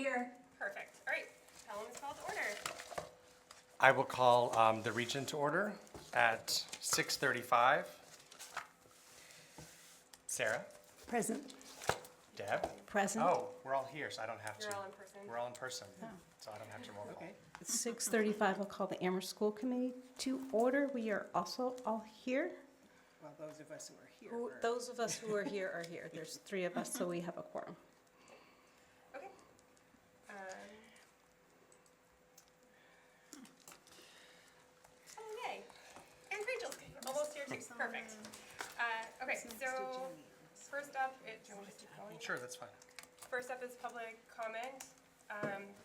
Here. Perfect. All right, Pelham is called to order. I will call the Region to order at 6:35. Sarah? Present. Deb? Present. Oh, we're all here, so I don't have to. You're all in person. We're all in person, Oh. so I don't have to roll call. Okay. 6:35, I'll call the Amherst School Committee to order. We are also all here. Well, those of us who are here. Those of us who are here are here. There's 3 of us, so we have a quorum. Okay. Oh, yay. And Rachel's almost here too. Perfect. Okay, so first up, do you want me to keep going? Sure, that's fine. First up is public comment.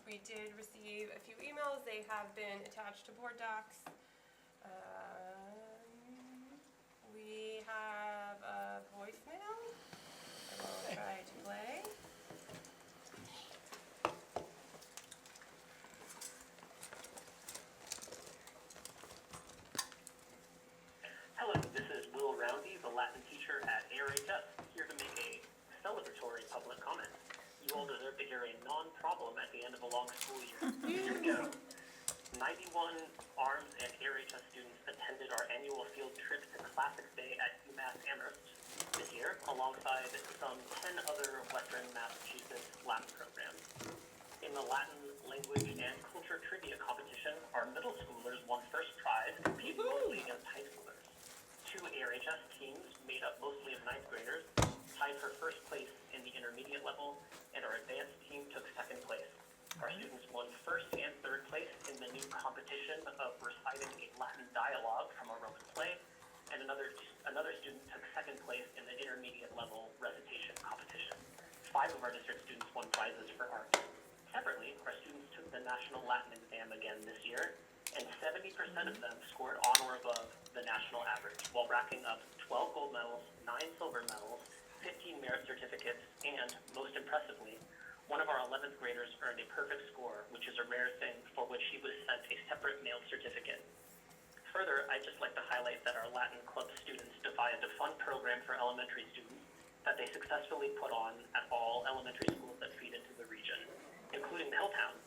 We did receive a few emails. They have been attached to board docs. We have a voicemail. I will try to play. Hello, this is Will Roundy, the Latin teacher at ARHS, here to make a celebratory public comment. You all deserve to hear a non-problem at the end of a long school year. Here we go. 91 ARMS and ARHS students attended our annual field trip to Classics Day at UMass Amherst this year, alongside some 10 other Western Massachusetts Latin programs. In the Latin language and culture trivia competition, our middle schoolers won first prize, competing mostly against high schoolers. 2 ARHS teams, made up mostly of 9th graders, tied for first place in the intermediate level, and our advanced team took second place. Our students won first and third place in the new competition of reciting a Latin dialogue from a Roman play, and another student took second place in the intermediate level recitation competition. 5 of our district students won prizes for art. Separately, our students took the National Latin exam again this year, and 70% of them scored on or above the national average, while racking up 12 gold medals, 9 silver medals, 15 merit certificates, and, most impressively, one of our 11th graders earned a perfect score, which is a rare thing, for which he was sent a separate mailed certificate. Further, I'd just like to highlight that our Latin Club students devised a fun program for elementary students that they successfully put on at all elementary schools that feed into the region, including Pelham.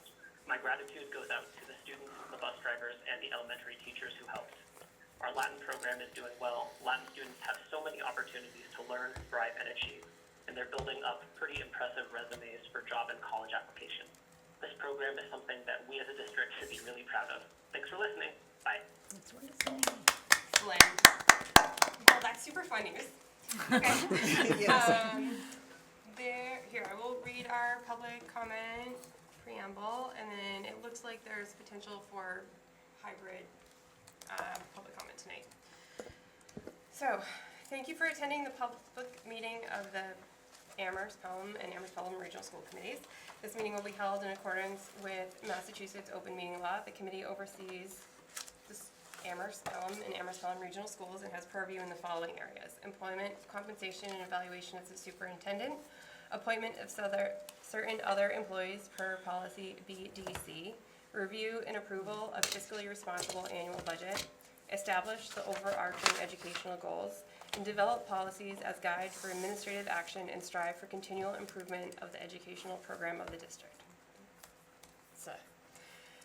My gratitude goes out to the students, the bus drivers, and the elementary teachers who helped. Our Latin program is doing well. Latin students have so many opportunities to learn, thrive, and achieve, and they're building up pretty impressive resumes for job and college applications. This program is something that we as a district should be really proud of. Thanks for listening. Bye. That's wonderful. Excellent. Well, that's super fun news. Okay. Here, I will read our public comment preamble, and then it looks like there's potential for hybrid public comment tonight. So, thank you for attending the public meeting of the Amherst, Pelham, and Amherst Pelham Regional School Committees. This meeting will be held in accordance with Massachusetts Open Meeting Law. The committee oversees the Amherst, Pelham, and Amherst Pelham Regional Schools and has purview in the following areas: employment, compensation, and evaluation of the superintendent, appointment of certain other employees per policy BDC, review and approval of fiscally responsible annual budget, establish the overarching educational goals, and develop policies as guides for administrative action and strive for continual improvement of the educational program of the district. So,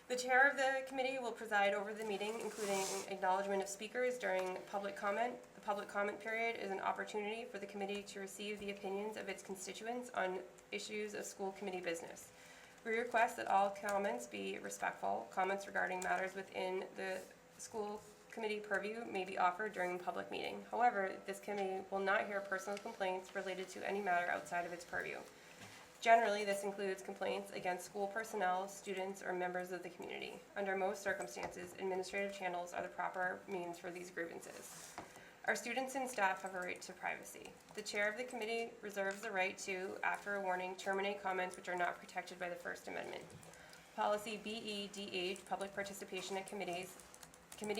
the chair of the committee will preside over the meeting, including acknowledgement of speakers during public comment. The public comment period is an opportunity for the committee to receive the opinions of its constituents on issues of school committee business. We request that all comments be respectful. Comments regarding matters within the school committee purview may be offered during a public meeting. However, this committee will not hear personal complaints related to any matter outside of its purview. Generally, this includes complaints against school personnel, students, or members of the community. Under most circumstances, administrative channels are the proper means for these grievances. Our students and staff have a right to privacy. The chair of the committee reserves the right to, after a warning, terminate comments which are not protected by the First Amendment. Policy BEDH, public participation at committee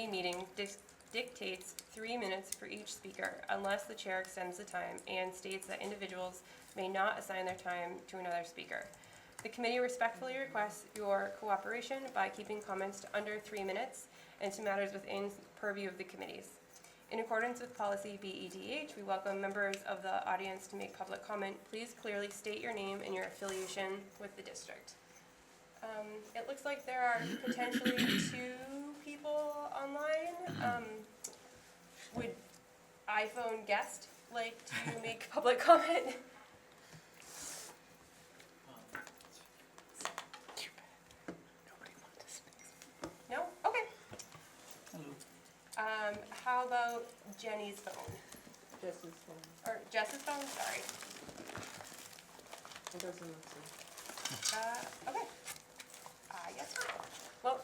meetings, dictates 3 minutes for each speaker unless the chair extends the time and states that individuals may not assign their time to another speaker. The committee respectfully requests your cooperation by keeping comments to under 3 minutes and to matters within purview of the committees. In accordance with policy BEDH, we welcome members of the audience to make public comment. Please clearly state your name and your affiliation with the district. It looks like there are potentially 2 people online. Would iPhone guest like to make public comment? No? Okay. How about Jenny's phone? Justin's phone. Or Jess's phone, sorry. It doesn't look so. Okay. I guess not. Well,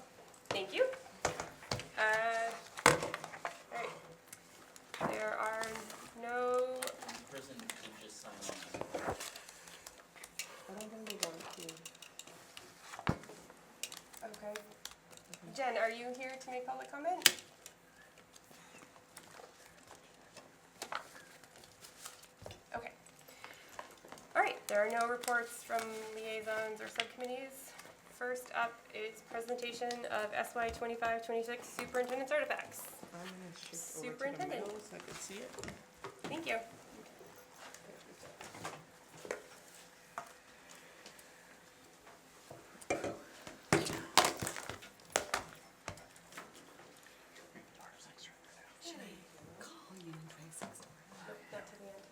thank you. Alright. There are no, Person can just sign on. I don't think they want to. okay. Jen, are you here to make public comment? Okay. Alright, there are no reports from liaisons or subcommittees. First up is presentation of SY 25-26 superintendent's artifacts. I'm gonna shift over to the Superintendent. middle so I can see it. Thank you. Not to the end.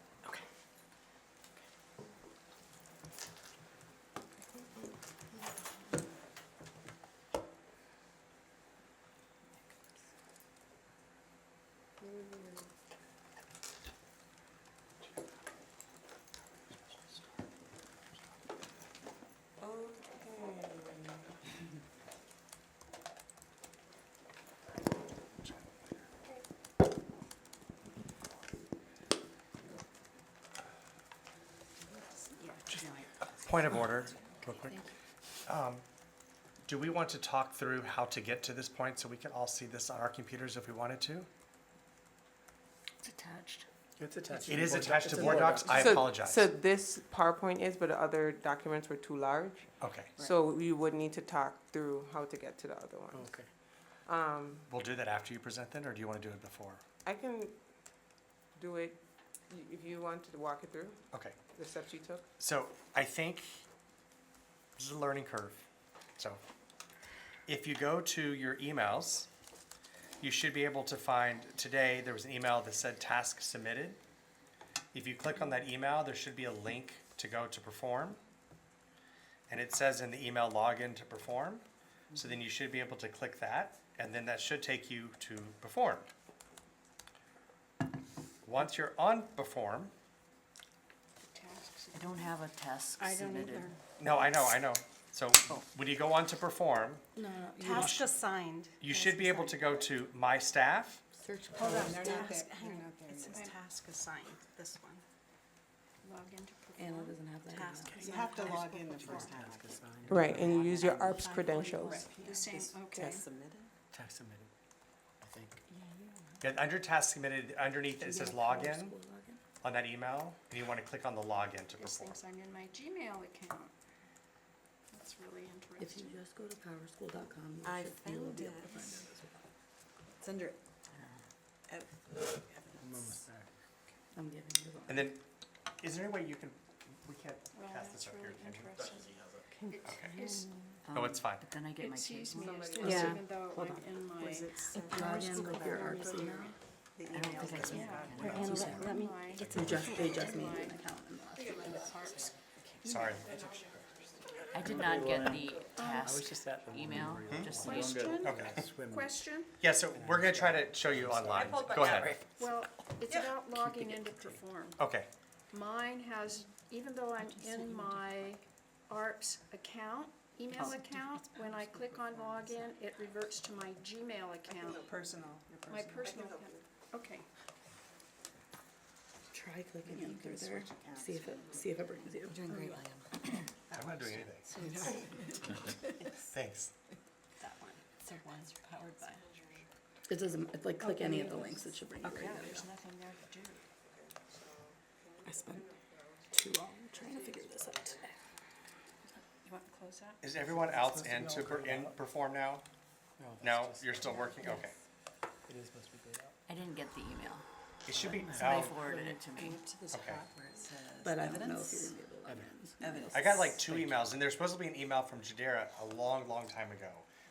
Point of order, real quick. Do we want to talk through how to get to this point so we can all see this on our computers if we wanted to? It's attached. It's attached. It is Board attached to Docs. board docs, I apologize. So this PowerPoint is, but the other documents were too large. Okay, So you would need to talk through how to get to the other ones. Okay. we'll do that after you present then, or do you want to do it before? I can do it, if you want to walk it through, Okay, the steps you took. so I think this is a learning curve. So if you go to your emails, you should be able to find, today, there was an email that said task submitted. If you click on that email, there should be a link to go to perform. And it says in the email, login to perform. So then you should be able to click that, and then that should take you to perform. Once you're on perform, I don't have a task submitted. no, I know. So when you go on to perform, Task assigned. you should be able to go to my staff. Search. Hold on, They're not task, there. hang They're on. not there It yet. says task assigned, this one. Log into Anna perform. doesn't have that. Task either. You have to log in the first time. Right, and you use your ARPS credentials. The same, okay. Task submitted? Tax submitted, I think. Yeah, under task submitted, underneath it says login School login? on that email, and you want to click on the login to This perform. thinks I'm in my Gmail account. That's really If you interesting. just go to powerschool.com, you I should be able to be able found to find it. it as well. It's under I'm almost there. I'm giving you the. And then, is there any way you can, we can't Well, pass that's this up here, really can we? interesting. Okay. It's, Oh, it's fine. But then I get my it sees case. me as Somebody- this, Yeah. even though Hold I'm on. in my. Was it If you log in with your ARPS email, the I don't email? think I can. Yeah, I right, can and use let- it. let me They just made an account in the last few days. Sorry. I did not get the I was task just at the one email, where you- just so you you don't know. go Okay. swim. Question? Yeah, so we're gonna try to show you online. pulled my Go ahead. battery. Well, it's about logging into Perform. Okay, Mine has, even though I'm in my ARPS account, email account, when I click on login, it reverts to my Gmail account, Personal, your my personal. personal account. Okay. Try clicking in through can there, switch accounts. see if it brings you. You're doing great, William. I'm not doing anything. Thanks. That one, it's the one powered by. It doesn't, it's like click any of the links, it should bring you right Yeah, there. there's nothing there to do. I spent too long trying to figure this out today. You want to close that? Is everyone else in to, in perform now? No, it's just- you're still working? Okay. It is supposed to be grayed out. I didn't get the email. It should be, Somebody oh, forwarded it to me. Go to the Okay. spot where it says But I don't know if evidence. you're gonna be able to log in. Evidence. I got like 2 emails, and there's supposed to be an email from Jadera a long, long time ago.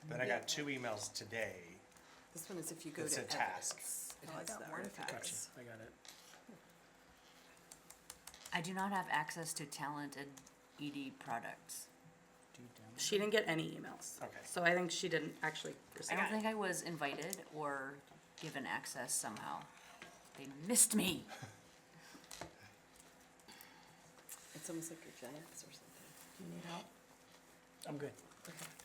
Then I got 2 emails today. This one is if you go It's to a task. evidence. It Oh, I has got the more artifacts. notifications. I got it. I do not have access to talented ED products. Do you download? She didn't get any emails. Okay. So I think she didn't actually I receive don't it. think I was invited or given access somehow. They missed me. It's almost like your Gen X or something. Do you need help? I'm good.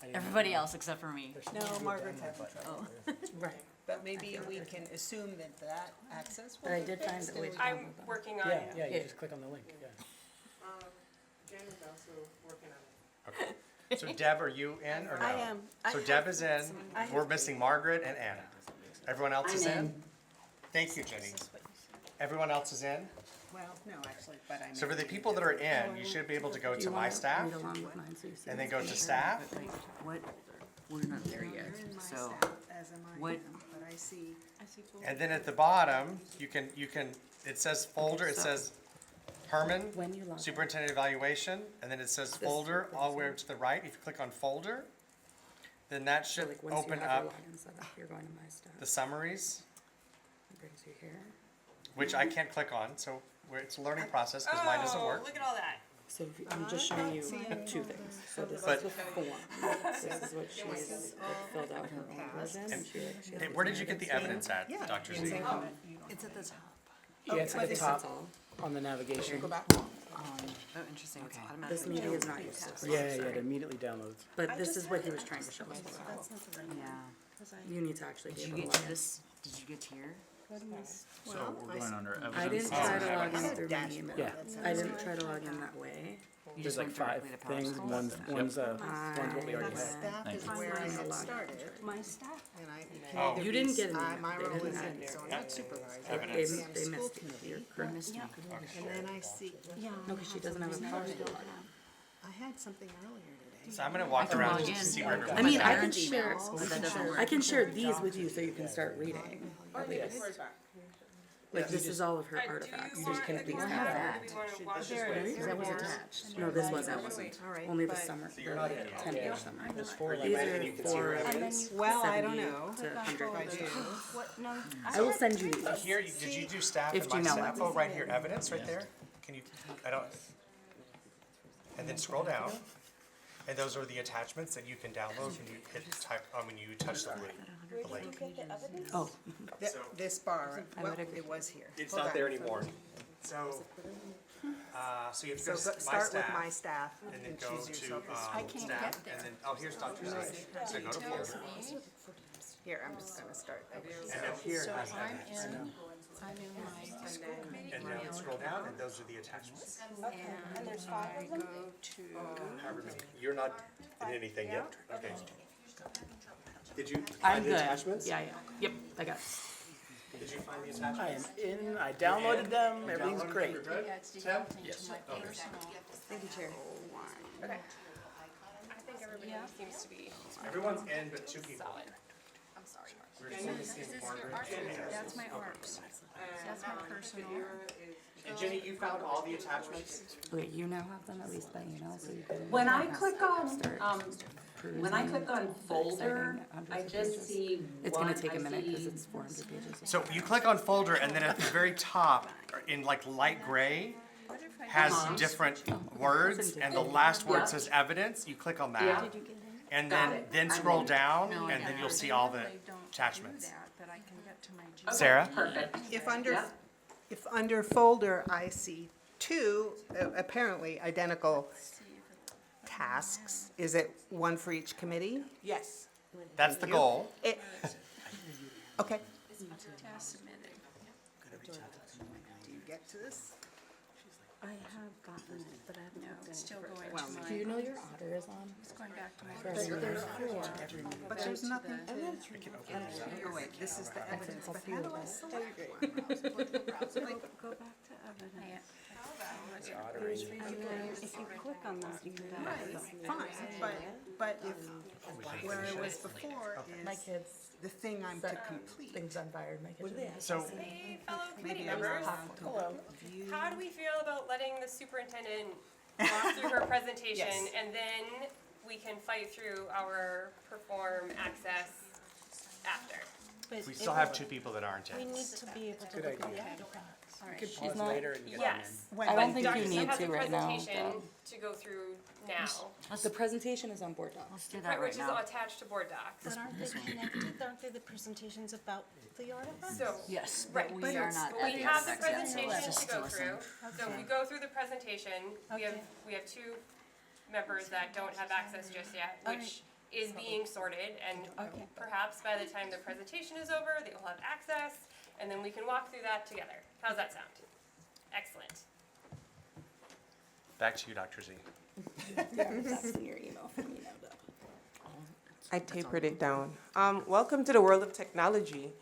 I didn't Everybody know. else except for me. There's No, supposed to be a Margaret's download having button trouble. there. Right. But maybe we can assume that that access will But I be did find fixed a way and to we- I'm download them. working on. Yeah, yeah, Yeah. you just click on the link, yeah. Jen is also working on it. Okay. So Deb, are you in or no? I am. So Deb is in. I We're missing Margaret and Anna. Everyone else is I'm in? in. Thank you, Jenny. Everyone else is in? Well, no, actually, but I'm. So for the people that are in, you should be able to go Do to you my wanna staff read along with mine so you see and it? then go to staff. But like, what, we're not there yet, so, As am I, what- but I see. And then at the bottom, you can, it says folder, it so- says Herman, When you log in. superintendent evaluation, and then it says folder all the way to the right. If you click on folder, then that So should like once you open have your up login set up, you're going to my stuff. the summaries, It brings you here. which I can't click on, so it's a learning process because mine doesn't Oh, work. look at all that. So if you- I'm just showing you 2 things. So this But- is the form. This is what she's like, filled out her own version. And she has Hey, where did you get the evidence at, Yeah. Dr. Z? It's at the top. Yeah, it's at the this is top all. on the navigation. Go back. oh, interesting, it's automatically. This media is not useless. Yeah, yeah, it immediately downloads. But this is what he was trying to show us. Yeah. You need to actually be Did you able to get log to in. this, did you get here? So we're going under evidence. I didn't try to log in Oh. through my email. Yeah. I didn't try to log in that way. You There's just like went 5 directly to Power things, Schools? one's what we already had. Staff Thank is you. where I Find the had login. started. My staff. And I Oh. can You didn't get an either be, email. my They role didn't is add in, it. so I'm not supervisor. They, I'm they school missed it. committee. You're correct. Missed me. And then I see, No, because she doesn't have a Power School login. I had something earlier today. So I'm gonna walk can around log just to in. see where I everyone mean, is. I can Parents' share, emails, but that doesn't work. I can share these with you so you can start reading. At least. Where's that? Like this is all of her Do artifacts. you want can't the please corner, have or that. do we wanna watch There it is. That was attached. No, this wasn't. All right, Only the but- summer, So you're not in. the 10-page summary. There's 4 These like, are you can see your for evidence. Well, I don't 70 know. to 100 If I pages. do. What, no, I will send you these. Here, did you do staff If and my Gmail staff? lets Oh, me. right here, evidence right there? Can you, I don't, and then scroll down. And those are the attachments that you can download when you hit type, when you touch the link. Oh, This bar, I well, would agree. it was here. It's Hold not on. there anymore. So, so you have to So go to my start with my staff staff and then and go choose to, yourself. I can't staff get and there. then, oh, here's Dr. Z. So go to folder. Here, I'm just gonna start over here. And up here it so has I'm evidence. in my school committee And then scroll down and those are the attachments. and I go to, However many. You're not in anything yet? Okay. Did you I'm find the good. attachments? Yeah, yeah. Yep, I got it. Did you find the I attachments? am in, I downloaded them, everything's Downloaded great. them, you're good? yeah, it's developing to my personal. Thank you, Chair. Okay. I think everybody seems to be Everyone's in but 2 people. solid. I'm sorry. We're just missing Margaret and Anna. That's my ARPS. That's my personal. And Jenny, you found all the attachments? Okay, you now have them at least by email, so you can. When I click on, start perusing when I click on the folder, exciting I hundreds of just pages. see It's one, gonna take I a minute because see- it's 400 pages. So you click on folder and then at the very top, in like light gray, has different words and the last word Yeah. says evidence. You click on Yeah. that. And Got then, it. then I'm scroll in. down No, and I then you'll see all the normally don't do attachments. that, but I can get to my G. Okay, Sarah? Perfect. If under, Yeah. if under folder, I see 2 apparently identical tasks, is it one for each committee? Yes. That's the goal. It, okay. Task submitted. Do you get to this? I have gotten it, but I haven't No, looked it's in still it. going Do to you my, know your otter is on? it's going back to my But personal. there's 4. But there's nothing to, oh wait, this is the evidence, but how do I select one? Go back to evidence. Yeah. Soldering. If you click on that, you can download them. Fine, but if, where I was before My is kids the thing I'm to complete. things on fire. My kids. So, Hey, fellow committee Maybe I was members, Hello. how do we feel about letting the superintendent walk through her presentation Yes. and then we can fight through our perform access after? we still have two people that aren't in. to be able Good idea. Alright, Could she's pause not. later and get them Yes. When I don't I- think Dr. you Sue need has to a right now. presentation to go through now, The presentation is on board docs. Let's do that which right is now. attached to board docs. But aren't they connected? Aren't they the presentations about the artifacts? So, Yes, right, but we are not but we at the have the access yet, so presentation let's to just go listen. through. So if we go through the presentation, we have, Okay. we have two members that don't have access just yet, which is being sorted, and Okay. perhaps by the time the presentation is over, they will have access, and then we can walk through that together. How's that sound? Excellent. Back to you, Dr. Z. That's in your email from me now, Deb. I tapered it down. Welcome to the world of technology.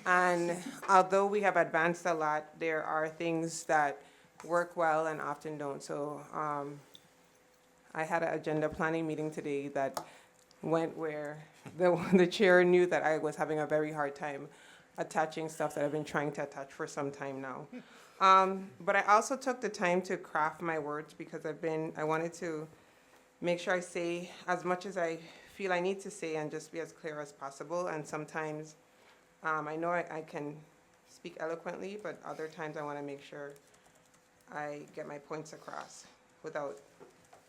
And although we have advanced a lot, there are things that work well and often don't. So I had an agenda planning meeting today that went where the chair knew that I was having a very hard time attaching stuff that I've been trying to attach for some time now. But I also took the time to craft my words because I wanted to make sure I say as much as I feel I need to say and just be as clear as possible. And sometimes I know I can speak eloquently, but other times I want to make sure I get my points across without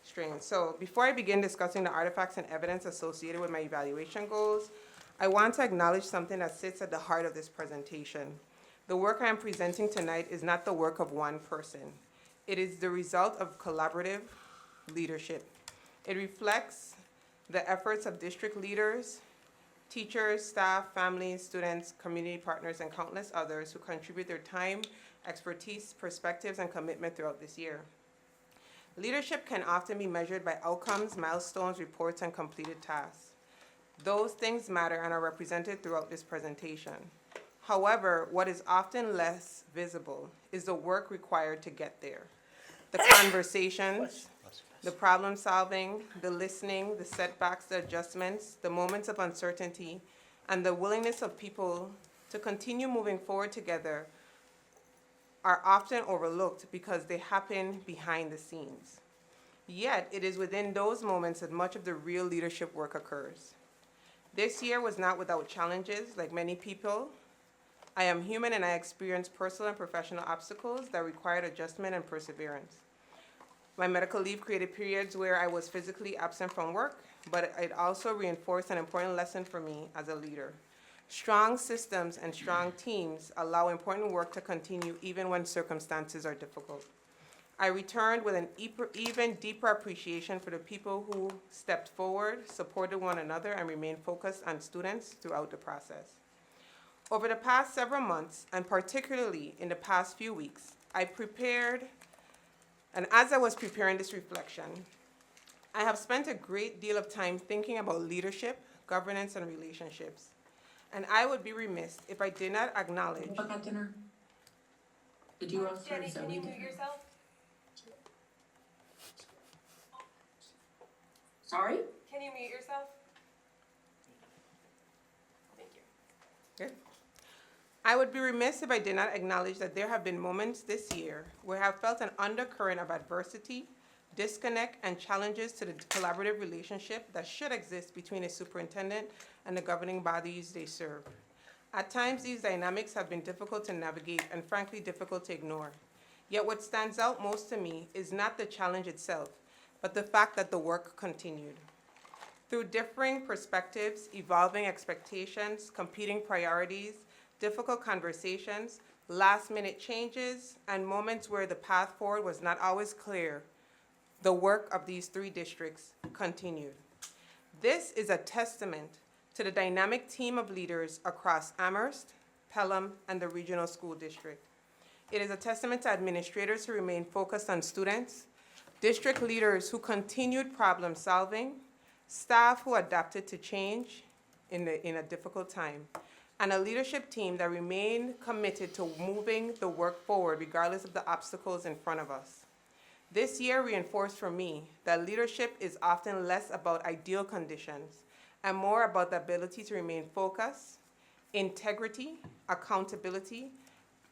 strain. So before I begin discussing the artifacts and evidence associated with my evaluation goals, I want to acknowledge something that sits at the heart of this presentation. The work I am presenting tonight is not the work of one person. It is the result of collaborative leadership. It reflects the efforts of district leaders, teachers, staff, families, students, community partners, and countless others who contribute their time, expertise, perspectives, and commitment throughout this year. Leadership can often be measured by outcomes, milestones, reports, and completed tasks. Those things matter and are represented throughout this presentation. However, what is often less visible is the work required to get there. The conversations, the problem solving, the listening, the setbacks, the adjustments, the moments of uncertainty, and the willingness of people to continue moving forward together are often overlooked because they happen behind the scenes. Yet, it is within those moments that much of the real leadership work occurs. This year was not without challenges. Like many people, I am human and I experienced personal and professional obstacles that required adjustment and perseverance. My medical leave created periods where I was physically absent from work, but it also reinforced an important lesson for me as a leader. Strong systems and strong teams allow important work to continue even when circumstances are difficult. I returned with an even deeper appreciation for the people who stepped forward, supported one another, and remained focused on students throughout the process. Over the past several months, and particularly in the past few weeks, and as I was preparing this reflection, I have spent a great deal of time thinking about leadership, governance, and relationships. And I would be remiss if I did not acknowledge. About dinner? Did you all Jenny, can you mute yourself? Sorry? Can you mute yourself? Thank you. Good. I would be remiss if I did not acknowledge that there have been moments this year where I have felt an undercurrent of adversity, disconnect, and challenges to the collaborative relationship that should exist between a superintendent and the governing bodies they serve. At times, these dynamics have been difficult to navigate and frankly difficult to ignore. Yet what stands out most to me is not the challenge itself, but the fact that the work continued. Through differing perspectives, evolving expectations, competing priorities, difficult conversations, last-minute changes, and moments where the path forward was not always clear, the work of these three districts continued. This is a testament to the dynamic team of leaders across Amherst, Pelham, and the regional school district. It is a testament to administrators who remain focused on students, district leaders who continued problem solving, staff who adapted to change in a difficult time, and a leadership team that remained committed to moving the work forward regardless of the obstacles in front of us. This year reinforced for me that leadership is often less about ideal conditions and more about the ability to remain focused, integrity, accountability,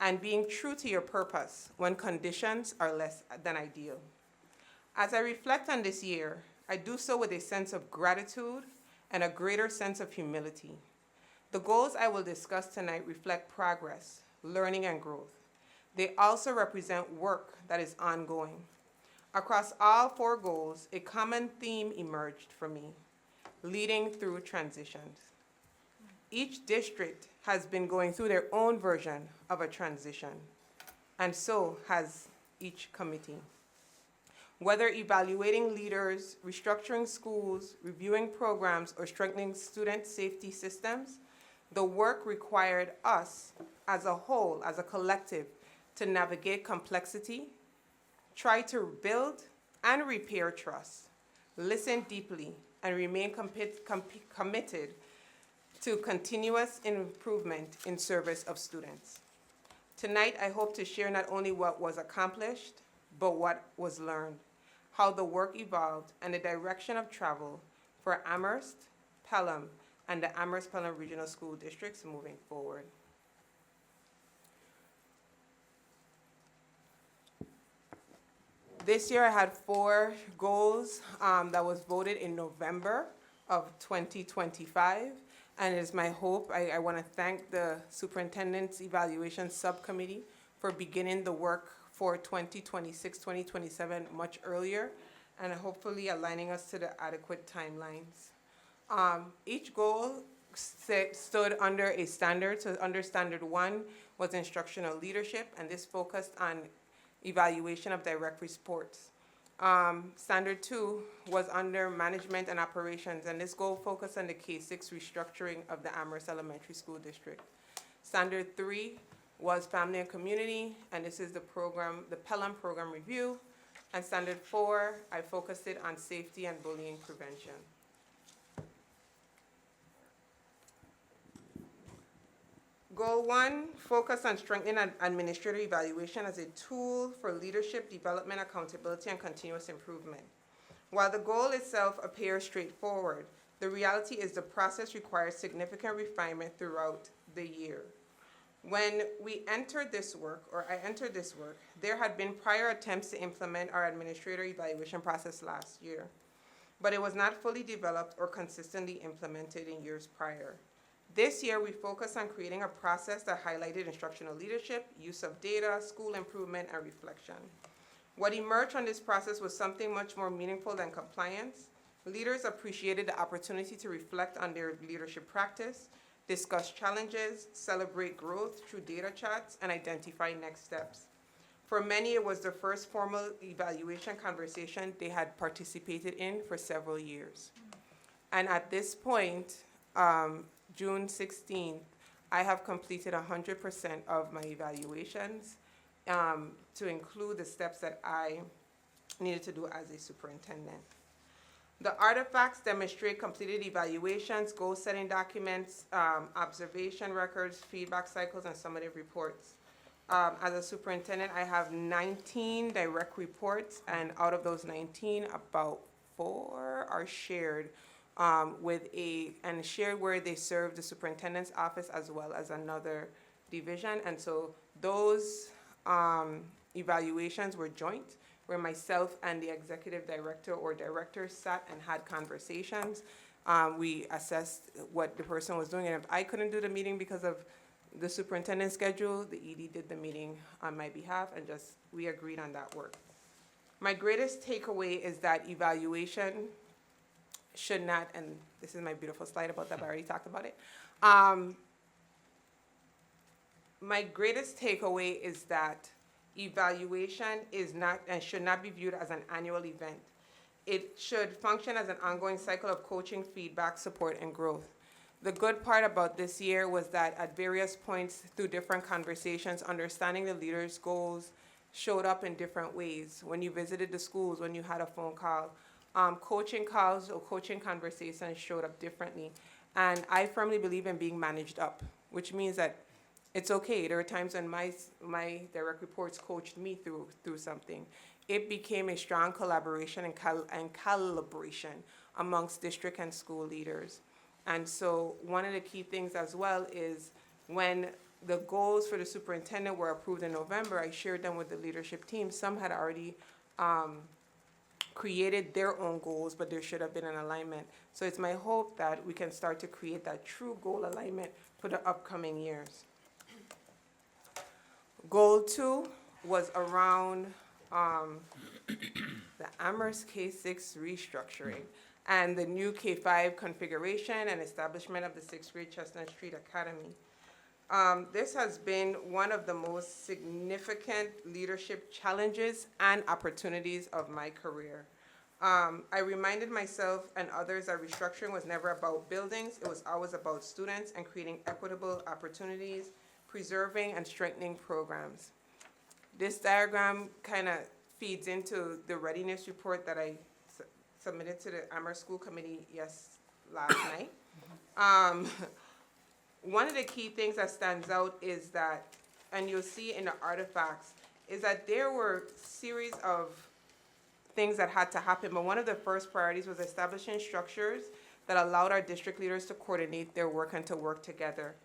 and being true to your purpose when conditions are less than ideal. As I reflect on this year, I do so with a sense of gratitude and a greater sense of humility. The goals I will discuss tonight reflect progress, learning, and growth. They also represent work that is ongoing. Across all 4 goals, a common theme emerged for me: leading through transitions. Each district has been going through their own version of a transition, and so has each committee. Whether evaluating leaders, restructuring schools, reviewing programs, or strengthening student safety systems, the work required us as a whole, as a collective, to navigate complexity, try to build and repair trust, listen deeply, and remain committed to continuous improvement in service of students. Tonight, I hope to share not only what was accomplished, but what was learned, how the work evolved, and the direction of travel for Amherst, Pelham, and the Amherst-Pelham Regional School Districts moving forward. This year I had 4 goals that was voted in November of 2025, and it is my hope, I want to thank the Superintendent's Evaluation Subcommittee for beginning the work for 2026-2027 much earlier, and hopefully aligning us to the adequate timelines. Each goal stood under a standard, so under Standard 1 was instructional leadership, and this focused on evaluation of direct reports. Standard 2 was under management and operations, and this goal focused on the K-6 restructuring of the Amherst Elementary School District. Standard 3 was family and community, and this is the Pelham program review. And Standard 4, I focused it on safety and bullying prevention. Goal 1 focused on strengthening administrative evaluation as a tool for leadership development, accountability, and continuous improvement. While the goal itself appears straightforward, the reality is the process requires significant refinement throughout the year. When we entered this work, or I entered this work, there had been prior attempts to implement our administrator evaluation process last year, but it was not fully developed or consistently implemented in years prior. This year, we focused on creating a process that highlighted instructional leadership, use of data, school improvement, and reflection. What emerged from this process was something much more meaningful than compliance. Leaders appreciated the opportunity to reflect on their leadership practice, discuss challenges, celebrate growth through data chats, and identify next steps. For many, it was the first formal evaluation conversation they had participated in for several years. And at this point, June 16th, I have completed 100% of my evaluations to include the steps that I needed to do as a superintendent. The artifacts demonstrate completed evaluations, goal-setting documents, observation records, feedback cycles, and summative reports. As a superintendent, I have 19 direct reports, and out of those 19, about 4 are shared shared where they serve the superintendent's office as well as another division. And so those evaluations were joint, where myself and the executive director or directors sat and had conversations. We assessed what the person was doing, and if I couldn't do the meeting because of the superintendent's schedule, the ED did the meeting on my behalf, and we agreed on that work. My greatest takeaway is that evaluation should not, and this is my beautiful slide about that, but I already talked about it. My greatest takeaway is that evaluation is not and should not be viewed as an annual event. It should function as an ongoing cycle of coaching, feedback, support, and growth. The good part about this year was that at various points through different conversations, understanding the leaders' goals showed up in different ways. When you visited the schools, when you had a phone call, coaching calls or coaching conversations showed up differently. And I firmly believe in being managed up, which means that it's okay. There are times when my direct reports coached me through something. it became a strong collaboration and calibration amongst district and school leaders. And so one of the key things as well is when the goals for the superintendent were approved in November, I shared them with the leadership team. Some had already created their own goals, but there should have been an alignment. So it's my hope that we can start to create that true goal alignment for the upcoming years. Goal 2 was around the Amherst K-6 restructuring and the new K-5 configuration and establishment of the 6th grade Chestnut Street Academy. This has been one of the most significant leadership challenges and opportunities of my career. I reminded myself and others that restructuring was never about buildings, it was always about students and creating equitable opportunities, preserving and strengthening programs. This diagram kind of feeds into the readiness report that I submitted to the Amherst School Committee last night. One of the key things that stands out is that, and you'll see in the artifacts, is that there were series of things that had to happen, but one of the first priorities was establishing structures that allowed our district leaders to coordinate their work and to work together.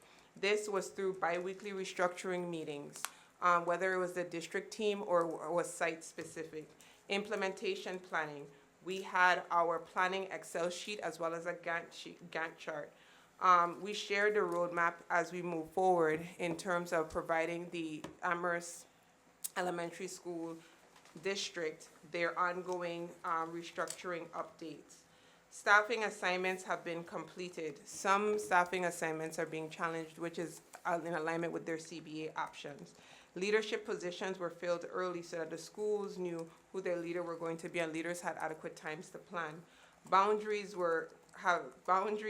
This was through bi-weekly restructuring meetings, whether it was the district team or was site-specific. Implementation planning. We had our planning Excel sheet as well as a Gantt chart. We shared the roadmap as we move forward in terms of providing the Amherst Elementary School District their ongoing restructuring updates. Staffing assignments have been completed. Some staffing assignments are being challenged, which is in alignment with their CBA options. Leadership positions were filled early so that the schools knew who their leader were going to be and leaders had adequate times to plan. Boundary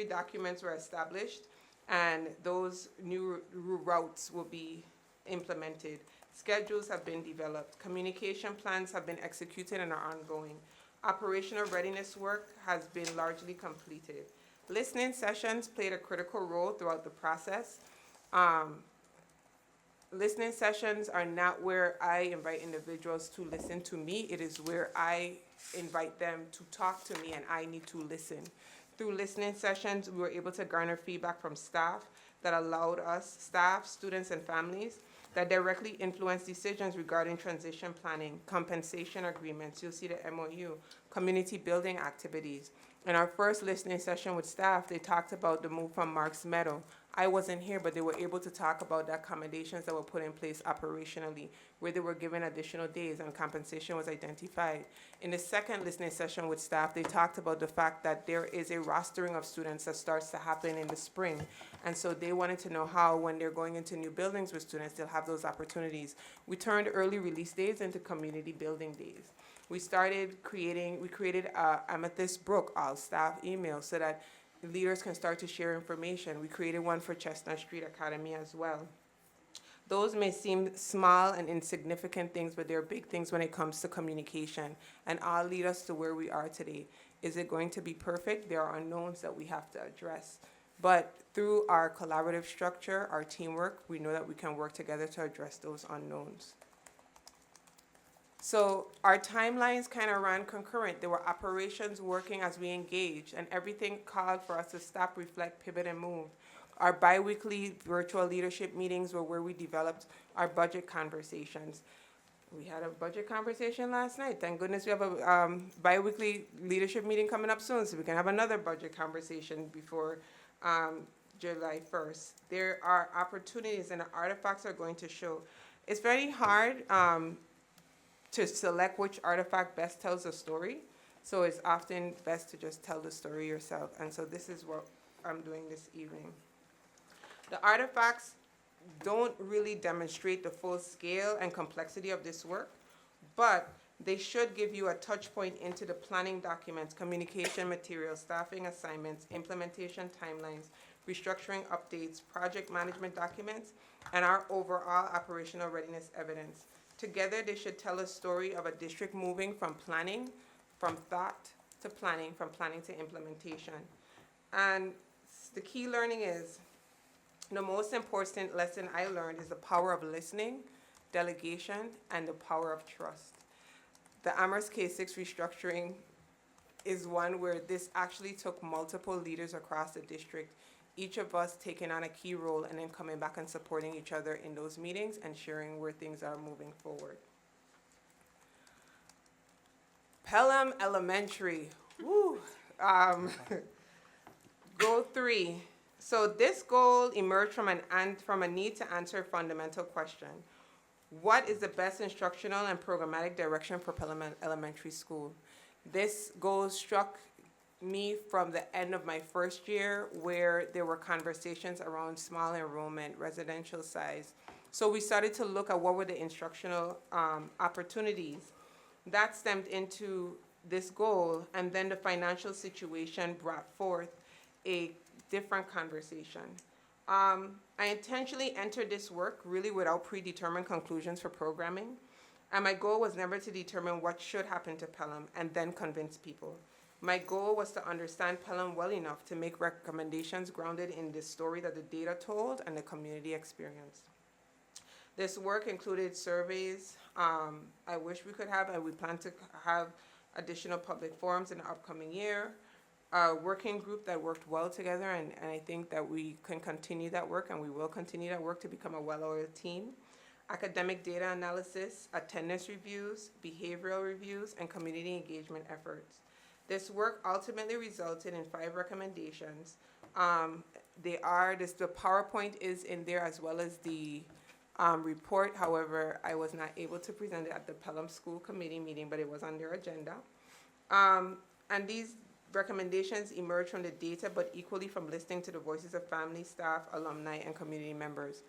documents were established and those new routes will be implemented. Schedules have been developed. Communication plans have been executed and are ongoing. Operational readiness work has been largely completed. Listening sessions played a critical role throughout the process. Listening sessions are not where I invite individuals to listen to me. It is where I invite them to talk to me and I need to listen. Through listening sessions, we were able to garner feedback from staff that allowed us, staff, students, and families, that directly influence decisions regarding transition planning, compensation agreements, you'll see the MOU, community building activities. In our first listening session with staff, they talked about the move from Marks Meadow. I wasn't here, but they were able to talk about the accommodations that were put in place operationally, where they were given additional days and compensation was identified. In the second listening session with staff, they talked about the fact that there is a rostering of students that starts to happen in the spring. And so they wanted to know how, when they're going into new buildings with students, they'll have those opportunities. We turned early release days into community building days. We created Amethyst Brook all-staff email so that leaders can start to share information. We created one for Chestnut Street Academy as well. Those may seem small and insignificant things, but they're big things when it comes to communication, and all lead us to where we are today. Is it going to be perfect? There are unknowns that we have to address. But through our collaborative structure, our teamwork, we know that we can work together to address those unknowns. So our timelines kind of ran concurrent. There were operations working as we engaged, and everything called for us to stop, reflect, pivot, and move. Our bi-weekly virtual leadership meetings were where we developed our budget conversations. We had a budget conversation last night. Thank goodness we have a bi-weekly leadership meeting coming up soon, so we can have another budget conversation before July 1st. There are opportunities, and the artifacts are going to show. It's very hard to select which artifact best tells the story. So it's often best to just tell the story yourself. And so this is what I'm doing this evening. The artifacts don't really demonstrate the full scale and complexity of this work, but they should give you a touch point into the planning documents, communication materials, staffing assignments, implementation timelines, restructuring updates, project management documents, and our overall operational readiness evidence. Together, they should tell a story of a district moving from planning, from thought to planning, from planning to implementation. And the key learning is, the most important lesson I learned is the power of listening, delegation, and the power of trust. The Amherst K-6 restructuring is one where this actually took multiple leaders across the district, each of us taking on a key role and then coming back and supporting each other in those meetings and sharing where things are moving forward. Pelham Elementary, woo. Goal 3. So this goal emerged from a need to answer a fundamental question. What is the best instructional and programmatic direction for Pelham Elementary School? This goal struck me from the end of my first year, where there were conversations around small enrollment, residential size. So we started to look at what were the instructional opportunities. That stemmed into this goal, and then the financial situation brought forth a different conversation. I intentionally entered this work really without predetermined conclusions for programming, and my goal was never to determine what should happen to Pelham and then convince people. My goal was to understand Pelham well enough to make recommendations grounded in the story that the data told and the community experience. This work included surveys. I wish we could have, and we plan to have additional public forums in the upcoming year. A working group that worked well together, and I think that we can continue that work, and we will continue that work to become a well-oiled team. Academic data analysis, attendance reviews, behavioral reviews, and community engagement efforts. This work ultimately resulted in 5 recommendations. The PowerPoint is in there as well as the report. However, I was not able to present it at the Pelham School Committee meeting, but it was on their agenda. And these recommendations emerged from the data, but equally from listening to the voices of family, staff, alumni, and community members.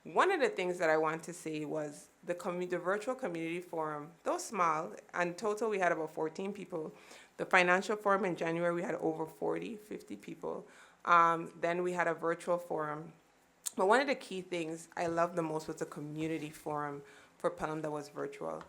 One of the things that I want to say was the virtual community forum, though small, in total we had about 14 people. The financial forum in January, we had over 50 people. Then we had a virtual forum. But one of the key things I loved the most was the community forum for Pelham that was virtual.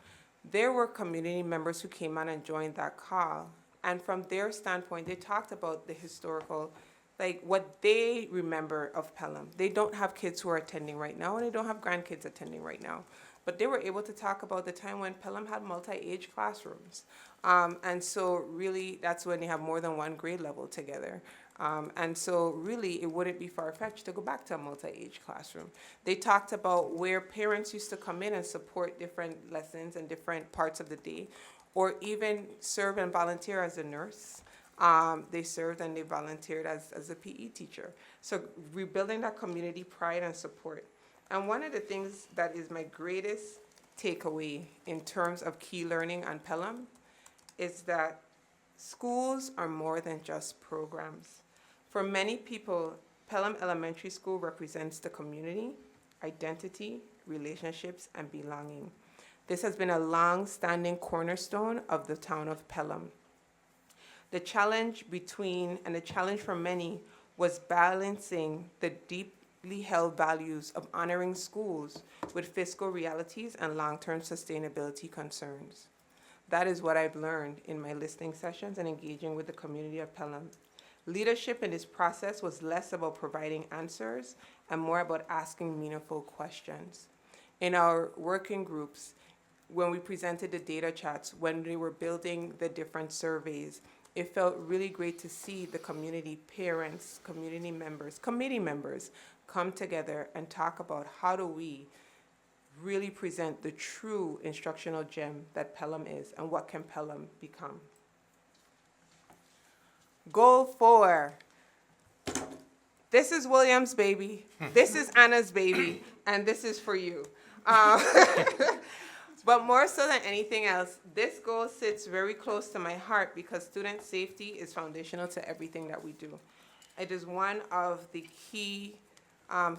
There were community members who came on and joined that call. And from their standpoint, they talked about the historical, like what they remember of Pelham. They don't have kids who are attending right now, and they don't have grandkids attending right now. But they were able to talk about the time when Pelham had multi-age classrooms. And so really, that's when you have more than one grade level together. And so really, it wouldn't be far-fetched to go back to a multi-age classroom. They talked about where parents used to come in and support different lessons and different parts of the day, or even serve and volunteer as a nurse. They served and they volunteered as a PE teacher. So rebuilding that community pride and support. And one of the things that is my greatest takeaway in terms of key learning on Pelham is that schools are more than just programs. For many people, Pelham Elementary School represents the community, identity, relationships, and belonging. This has been a long-standing cornerstone of the town of Pelham. The challenge for many was balancing the deeply held values of honoring schools with fiscal realities and long-term sustainability concerns. That is what I've learned in my listening sessions and engaging with the community of Pelham. Leadership in this process was less about providing answers and more about asking meaningful questions. In our working groups, when we presented the data chats, when we were building the different surveys, it felt really great to see the community, parents, community members, committee members come together and talk about how do we really present the true instructional gem that Pelham is and what can Pelham become. Goal 4. This is William's baby, this is Anna's baby, and this is for you. But more so than anything else, this goal sits very close to my heart because student safety is foundational to everything that we do. It is one of the key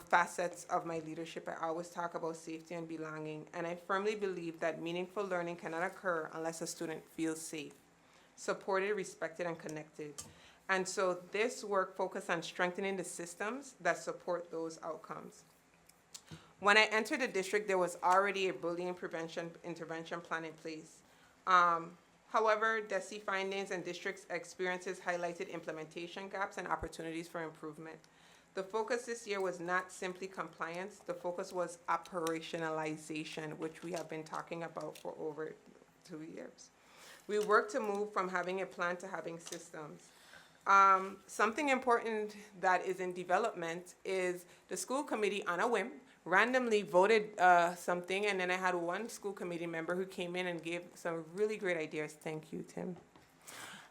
facets of my leadership. I always talk about safety and belonging, and I firmly believe that meaningful learning cannot occur unless a student feels safe, supported, respected, and connected. And so this work focused on strengthening the systems that support those outcomes. When I entered the district, there was already a bullying prevention intervention plan in place. However, DESE findings and district's experiences highlighted implementation gaps and opportunities for improvement. The focus this year was not simply compliance, the focus was operationalization, which we have been talking about for over 2 years. We work to move from having a plan to having systems. Something important that is in development is the school committee on a whim randomly voted something, and then I had one school committee member who came in and gave some really great ideas. Thank you, Tim.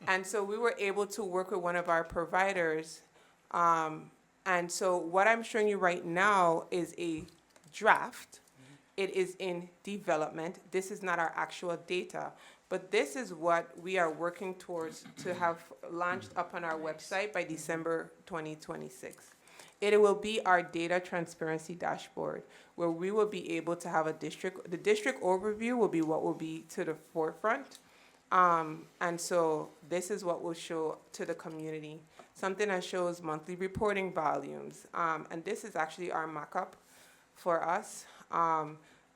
And so we were able to work with one of our providers. And so what I'm showing you right now is a draft. It is in development. This is not our actual data, but this is what we are working towards to have launched up on our website by December 2026. It will be our data transparency dashboard, where we will be able to have the district overview will be what will be to the forefront. And so this is what will show to the community, something that shows monthly reporting volumes. And this is actually our mock-up for us.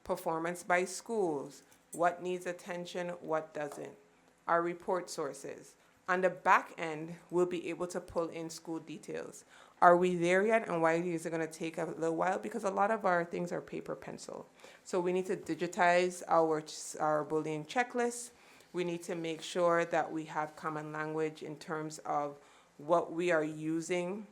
Performance by schools, what needs attention, what doesn't. Our report sources. On the back end, we'll be able to pull in school details. Are we there yet, and why is it going to take a little while? Because a lot of our things are paper pencil. So we need to digitize our bullying checklist. We need to make sure that we have common language in terms of what we are using.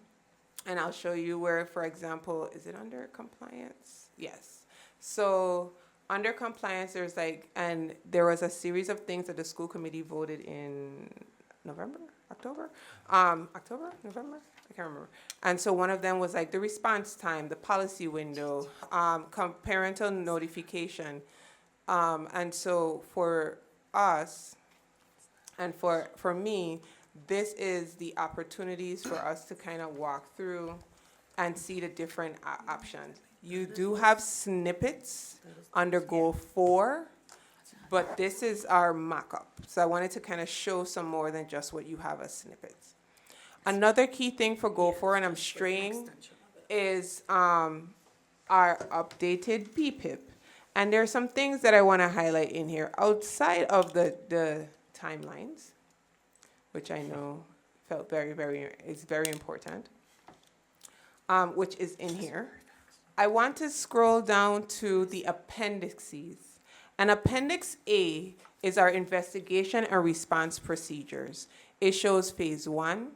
And I'll show you where, for example, is it under compliance? Yes. So under compliance, there was a series of things that the school committee voted in November? I can't remember. And so one of them was like the response time, the policy window, parental notification. And so for us, and for me, this is the opportunities for us to kind of walk through and see the different options. You do have snippets under goal 4, but this is our mock-up. So I wanted to kind of show some more than just what you have as snippets. Another key thing for goal 4, and I'm straying, is our updated BPIP. And there are some things that I want to highlight in here outside of the timelines, which I know felt is very important, which is in here. I want to scroll down to the appendices. And Appendix A is our investigation and response procedures. It shows phase 1.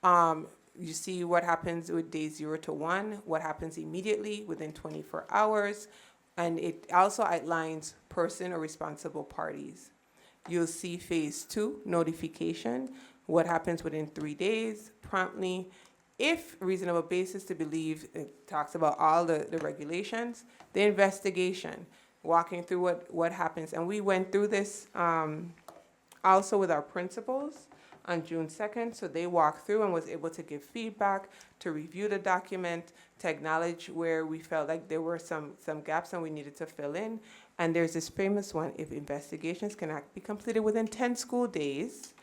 You see what happens with day 0 to 1, what happens immediately within 24 hours, and it also outlines person or responsible parties. You'll see phase 2, notification, what happens within 3 days, promptly. If reasonable basis to believe, it talks about all the regulations, the investigation, walking through what happens. And we went through this also with our principals on June 2nd. So they walked through and was able to give feedback, to review the document, to acknowledge where we felt like there were some gaps and we needed to fill in. And there's this famous one, if investigations cannot be completed within 10 school days,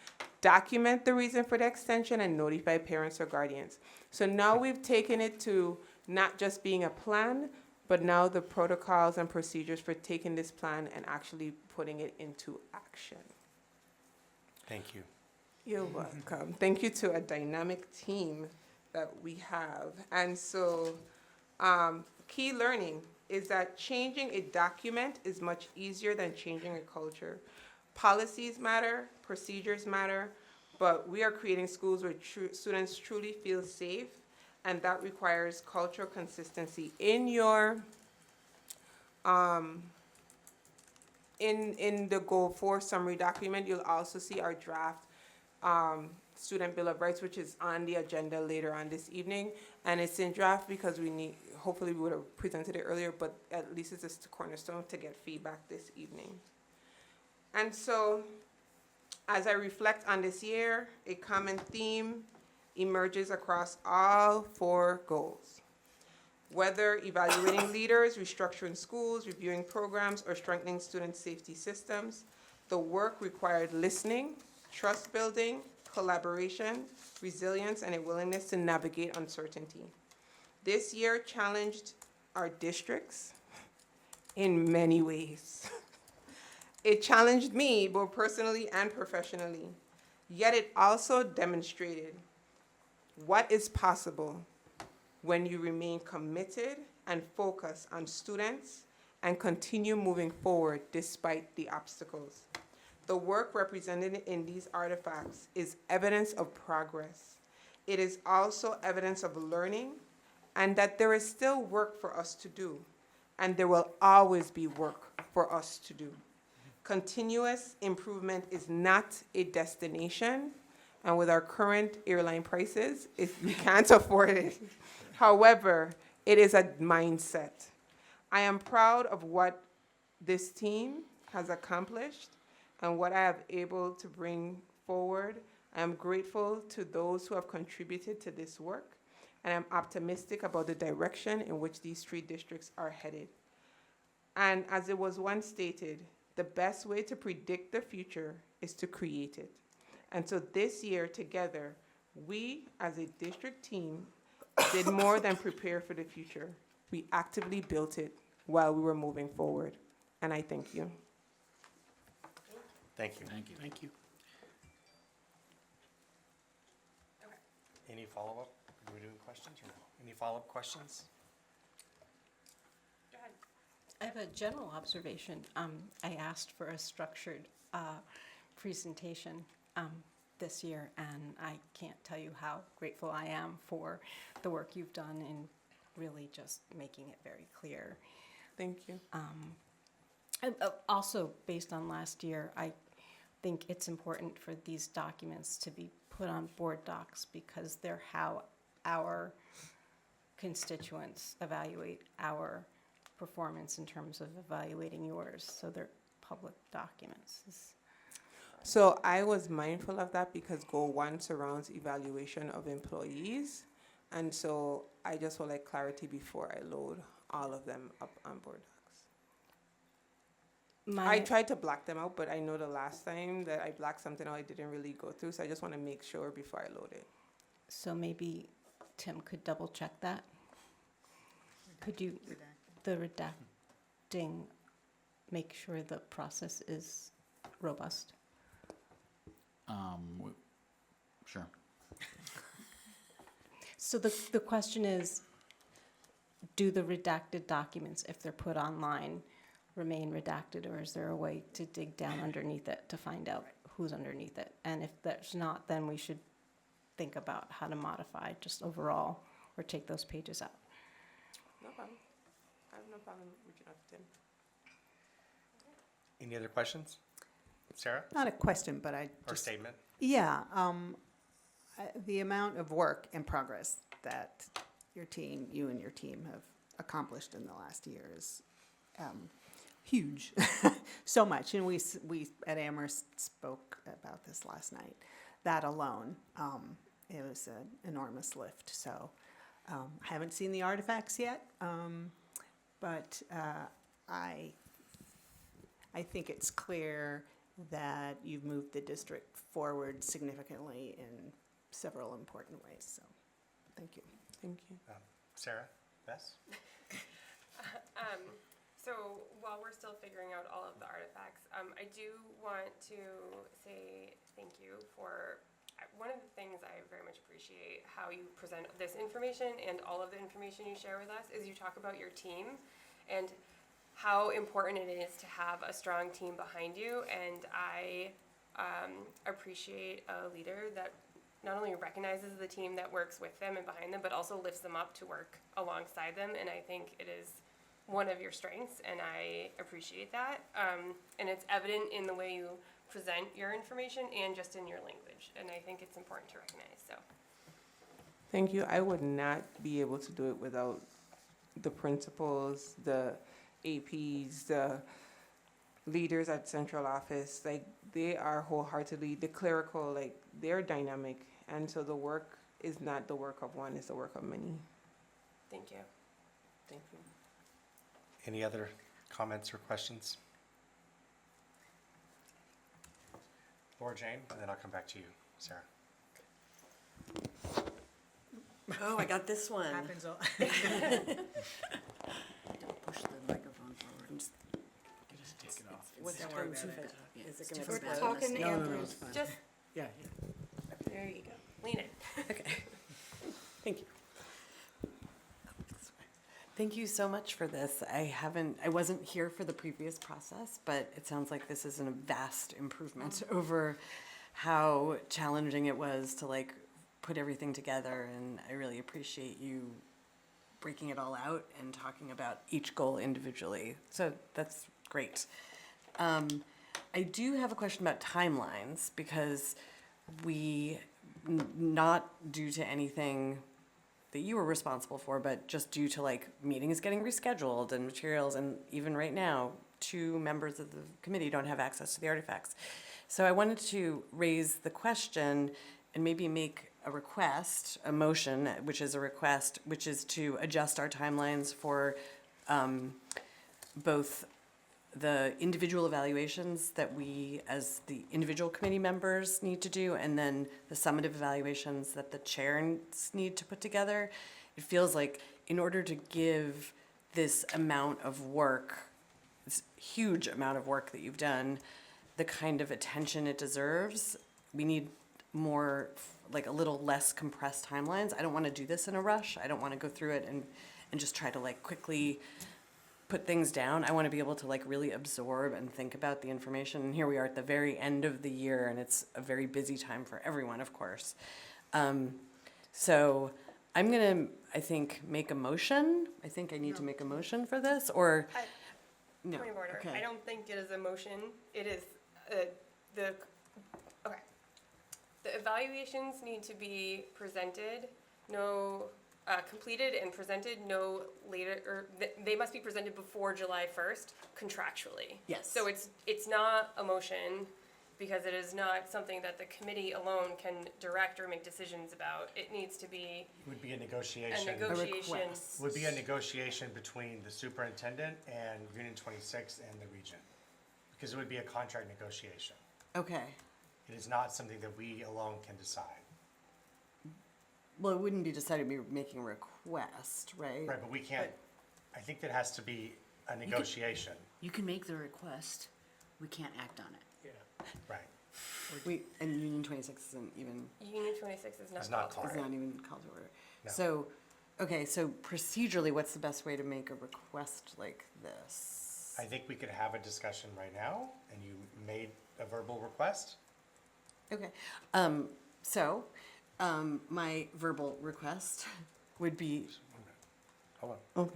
document the reason for the extension and notify parents or guardians. So now we've taken it to not just being a plan, but now the protocols and procedures for taking this plan and actually putting it into action. Thank you. You're welcome. Thank you to a dynamic team that we have. And so key learning is that changing a document is much easier than changing a culture. Policies matter, procedures matter, but we are creating schools where students truly feel safe, and that requires cultural consistency. In your, in the Goal 4 summary document, you'll also see our draft Student Bill of Rights, which is on the agenda later on this evening, and it's in draft because hopefully we would have presented it earlier, but at least it's a cornerstone to get feedback this evening. And so, as I reflect on this year, a common theme emerges across all 4 goals. Whether evaluating leaders, restructuring schools, reviewing programs, or strengthening student safety systems, the work required listening, trust building, collaboration, resilience, and a willingness to navigate uncertainty. This year challenged our districts in many ways. It challenged me both personally and professionally, yet it also demonstrated what is possible when you remain committed and focused on students and continue moving forward despite the obstacles. The work represented in these artifacts is evidence of progress. It is also evidence of learning and that there is still work for us to do, and there will always be work for us to do. Continuous improvement is not a destination, and with our current airline prices, we can't afford it. However, it is a mindset. I am proud of what this team has accomplished and what I have able to bring forward. I am grateful to those who have contributed to this work, and I'm optimistic about the direction in which these three districts are headed. And as it was once stated, the best way to predict the future is to create it. And so this year together, we as a district team did more than prepare for the future. We actively built it while we were moving forward. And I thank you. Thank you. Thank you. Thank you. Any follow-up? Are we doing questions or no? Any follow-up questions? Go ahead. I have a general observation. I asked for a structured presentation this year, and I can't tell you how grateful I am for the work you've done in really just making it very clear. Thank you. And, also, based on last year, I think it's important for these documents to be put on board docs because they're how our constituents evaluate our performance in terms of evaluating yours. So they're public documents. So I was mindful of that because Goal 1 surrounds evaluation of employees. And so I just would like clarity before I load all of them up on board docs. I tried to block them out, but I know the last time that I blacked something out, I didn't really go through. So I just want to make sure before I load it. So maybe Tim could double check that. Could you, the redacting, make sure the process is robust? Sure. So the question is, do the redacted documents, if they're put online, remain redacted, or is there a way to dig down underneath it to find out who's underneath it? And if there's not, then we should think about how to modify just overall or take those pages out. No problem. I have no problem reaching out to Tim. Any other questions? Sarah? Not a question, but I Or just, statement? yeah, the amount of work and progress that you and your team have accomplished in the last year is huge, so much. And we at Amherst spoke about this last night. That alone, it was an enormous lift. So I haven't seen the artifacts yet, but I think it's clear that you've moved the district forward significantly in several important ways. So thank you. Thank you. Sarah? Bess? So while we're still figuring out all of the artifacts, I do want to say thank you for one of the things I very much appreciate how you present this information and all of the information you share with us is you talk about your team and how important it is to have a strong team behind you. And I appreciate a leader that not only recognizes the team that works with them and behind them, but also lifts them up to work alongside them. And I think it is one of your strengths, and I appreciate that. And it's evident in the way you present your information and just in your language. And I think it's important to recognize, so. Thank you. I would not be able to do it without the principals, the APs, the leaders at central office. Like, they are wholeheartedly, the clerical, like, they're dynamic. And so the work is not the work of one, it's the work of many. Thank you. Thank you. Any other comments or questions? Laura Jane, and then I'll come back to you, Sarah. Oh, I got this one. Happens all. Don't push the microphone forward. Just take it off. What's Don't worry too about it. fast? Is it We're gonna be bad? talking to No, no, no, Andrew. it's fine. Just Yeah, There you go. lean in. Okay. thank you. Thank you so much for this. I wasn't here for the previous process, but it sounds like this is a vast improvement over how challenging it was to like put everything together, and I really appreciate you breaking it all out and talking about each goal individually. So that's great. I do have a question about timelines, because we, not due to anything that you were responsible for, but just due to like meetings getting rescheduled and materials, and even right now, 2 members of the committee don't have access to the artifacts. So I wanted to raise the question and maybe make a request, a motion, which is a request, which is to adjust our timelines for both the individual evaluations that we as the individual committee members need to do, and then the summative evaluations that the chairs need to put together. It feels like in order to give this amount of work, this huge amount of work that you've done, the kind of attention it deserves, we need more, like a little less compressed timelines. I don't want to do this in a rush. I don't want to go through it and just try to like quickly put things down. I want to be able to like really absorb and think about the information. And here we are at the very end of the year, and it's a very busy time for everyone, of course. So I'm gonna, I think, make a motion. I think I need to make a motion for this, or no? Point of order. Okay. I don't think it is a motion. It is the evaluations need to be presented, completed and presented no later, or they must be presented before July 1st contractually. Yes. So it's not a motion, because it is not something that the committee alone can direct or make decisions about. It needs to be Would be a a negotiation. negotiation. Would be a negotiation between the superintendent and Union 26 and the region, because it would be a contract negotiation. Okay. It is not something that we alone can decide. Well, it wouldn't be decided, we'd be making a request, right? Right, but we can't, I think that has to be a negotiation. You can make the request, we can't act on it. Right. And Union 26 isn't even, Union 26 is not It's not called is for. not even called to order. No. So, okay, so procedurally, what's the best way to make a request like this? I think we could have a discussion right now, and you made a verbal request. Okay, so, my verbal request would be, Hold on.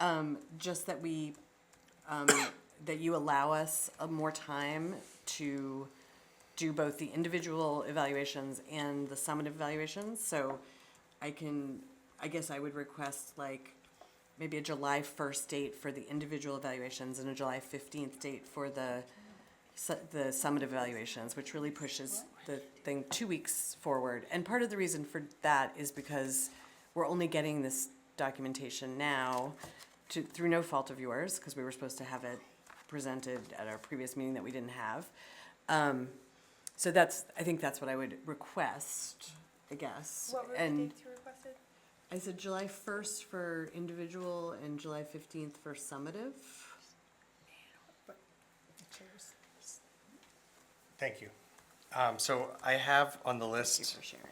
okay, just that we, that you allow us more time to do both the individual evaluations and the summative evaluations. So I guess I would request like maybe a July 1st date for the individual evaluations and a July 15th date for the summative evaluations, which really pushes the thing 2 weeks forward. And part of the reason for that is because we're only getting this documentation now through no fault of yours, because we were supposed to have it presented at our previous meeting that we didn't have. So I think that's what I would request, I guess. What were the And dates you requested? I said July 1st for individual and July 15th for summative. Thank you. So I have on the Thank you list for sharing.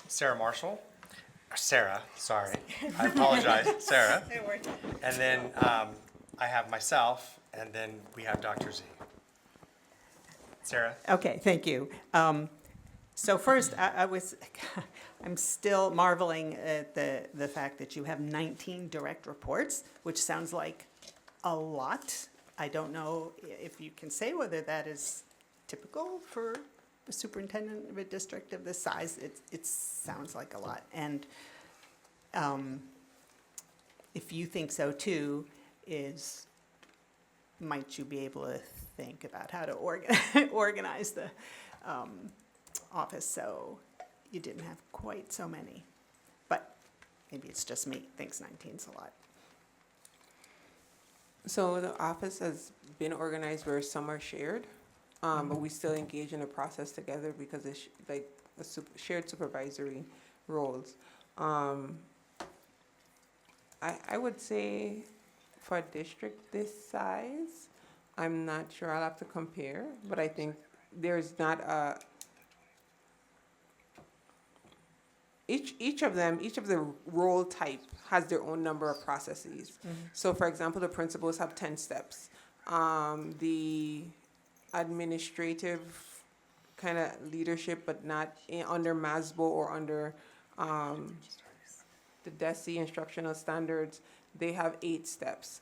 Sarah Marshall, Sarah, sorry, I apologize, Sarah. And then I have myself, and then we have Dr. Z. Sarah? Okay, thank you. So first, I'm still marveling at the fact that you have 19 direct reports, which sounds like a lot. I don't know if you can say whether that is typical for a superintendent of a district of this size. It sounds like a lot. And if you think so too, might you be able to think about how to organize the office so you didn't have quite so many? But maybe it's just me, thinks 19's a lot. So the office has been organized where some are shared, but we still engage in a process together because it's like a shared supervisory roles. I would say for a district this size, I'm not sure, I'll have to compare, but I think there's not each of the role type has their own number of processes. So for example, the principals have 10 steps. The administrative kind of leadership, but not under MASBO or under the DESI instructional standards, they have 8 steps.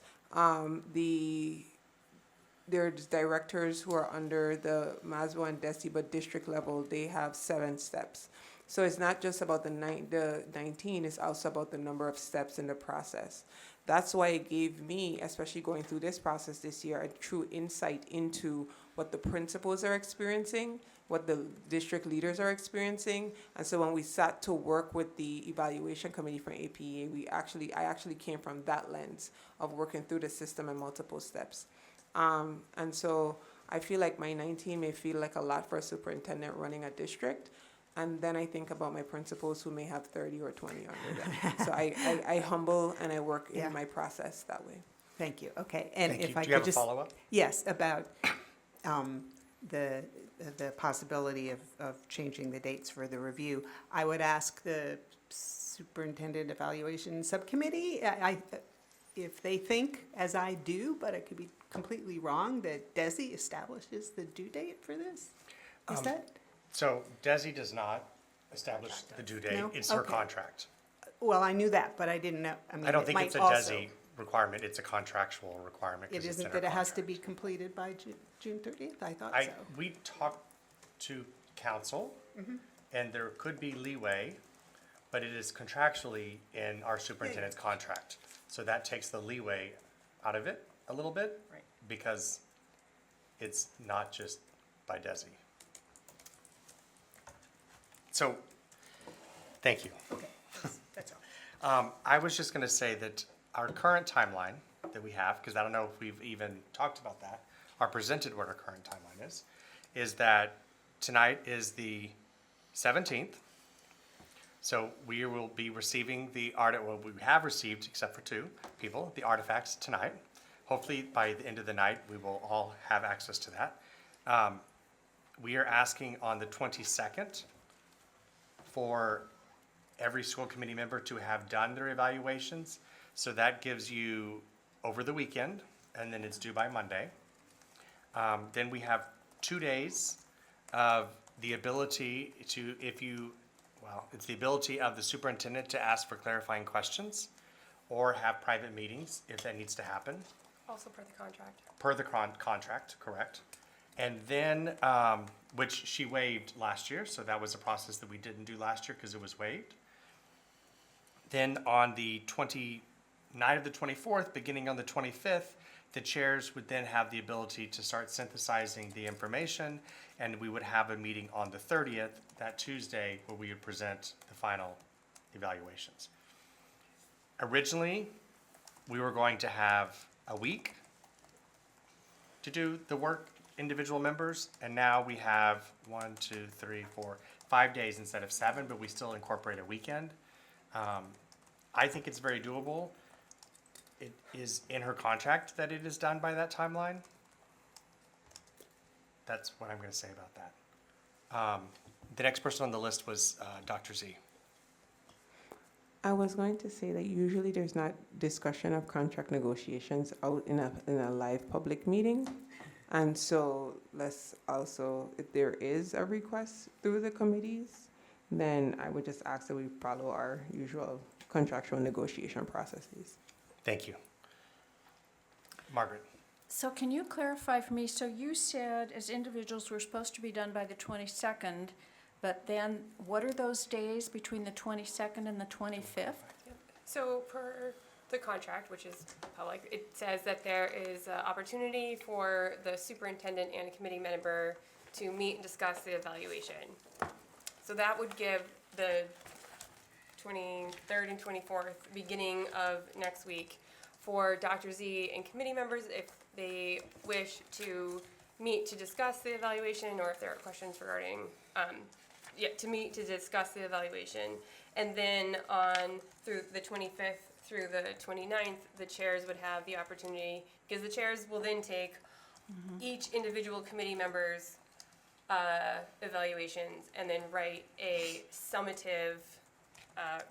There's directors who are under the MASBO and DESI, but district level, they have 7 steps. So it's not just about the 19, it's also about the number of steps in the process. That's why it gave me, especially going through this process this year, a true insight into what the principals are experiencing, what the district leaders are experiencing. And so when we sat to work with the evaluation committee for APEA, I actually came from that lens of working through the system in multiple steps. And so I feel like my 19 may feel like a lot for a superintendent running a district. And then I think about my principals who may have 30 or 20 under them. So I humble and I work in my process that way. Thank you. Okay. And Thank if you. I Do you have could a just. follow-up? Yes, about the possibility of changing the dates for the review. I would ask the Superintendent Evaluation Subcommittee, if they think, as I do, but I could be completely wrong, that DESI establishes the due date for this? Is that? So DESI does not establish the due date. No? It's her Okay. contract. Well, I knew that, but I didn't know. I mean, I don't it think might it's a also- DESI requirement. It's a contractual requirement. 'Cause It it's in isn't her that it has to contract. be completed by June 30th? I thought I, so. we talked to council, and there could be leeway, but it is contractually in our superintendent's contract. So that takes the leeway out of it a little bit. Right. Because it's not just by DESI. So, thank you. Okay, that's all. I was just gonna say that our current timeline that we have, because I don't know if we've even talked about that, or presented what our current timeline is that tonight is the 17th. So we will be receiving we have received, except for 2 people, the artifacts tonight. Hopefully by the end of the night, we will all have access to that. We are asking on the 22nd for every school committee member to have done their evaluations. So that gives you over the weekend, and then it's due by Monday. Then we have 2 days of the ability to, it's the ability of the superintendent to ask for clarifying questions or have private meetings if that needs to happen. Also per the contract. Per the contract, correct. And then, which she waived last year, so that was a process that we didn't do last year because it was waived. Then on the night of the 24th, beginning on the 25th, the chairs would then have the ability to start synthesizing the information, and we would have a meeting on the 30th, that Tuesday, where we would present the final evaluations. Originally, we were going to have a week to do the work, individual members, and now we have 1, 2, 3, 4, 5 days instead of 7, but we still incorporate a weekend. I think it's very doable. It is in her contract that it is done by that timeline. That's what I'm going to say about that. The next person on the list was Dr. Z. I was going to say that usually there's not discussion of contract negotiations out in a live public meeting. And so let's also, if there is a request through the committees, then I would just ask that we follow our usual contractual negotiation processes. Thank you. Margaret. So can you clarify for me, so you said as individuals we're supposed to be done by the 22nd, but then what are those days between the 22nd and the 25th? So per the contract, which is public, it says that there is an opportunity for the superintendent and a committee member to meet and discuss the evaluation. So that would give the 23rd and 24th, beginning of next week, for Dr. Z and committee members, if they wish to meet to discuss the evaluation, or if there are questions regarding, to meet to discuss the evaluation. And then on through the 25th through the 29th, the chairs would have the opportunity, because the chairs will then take each individual committee member's evaluations and then write a summative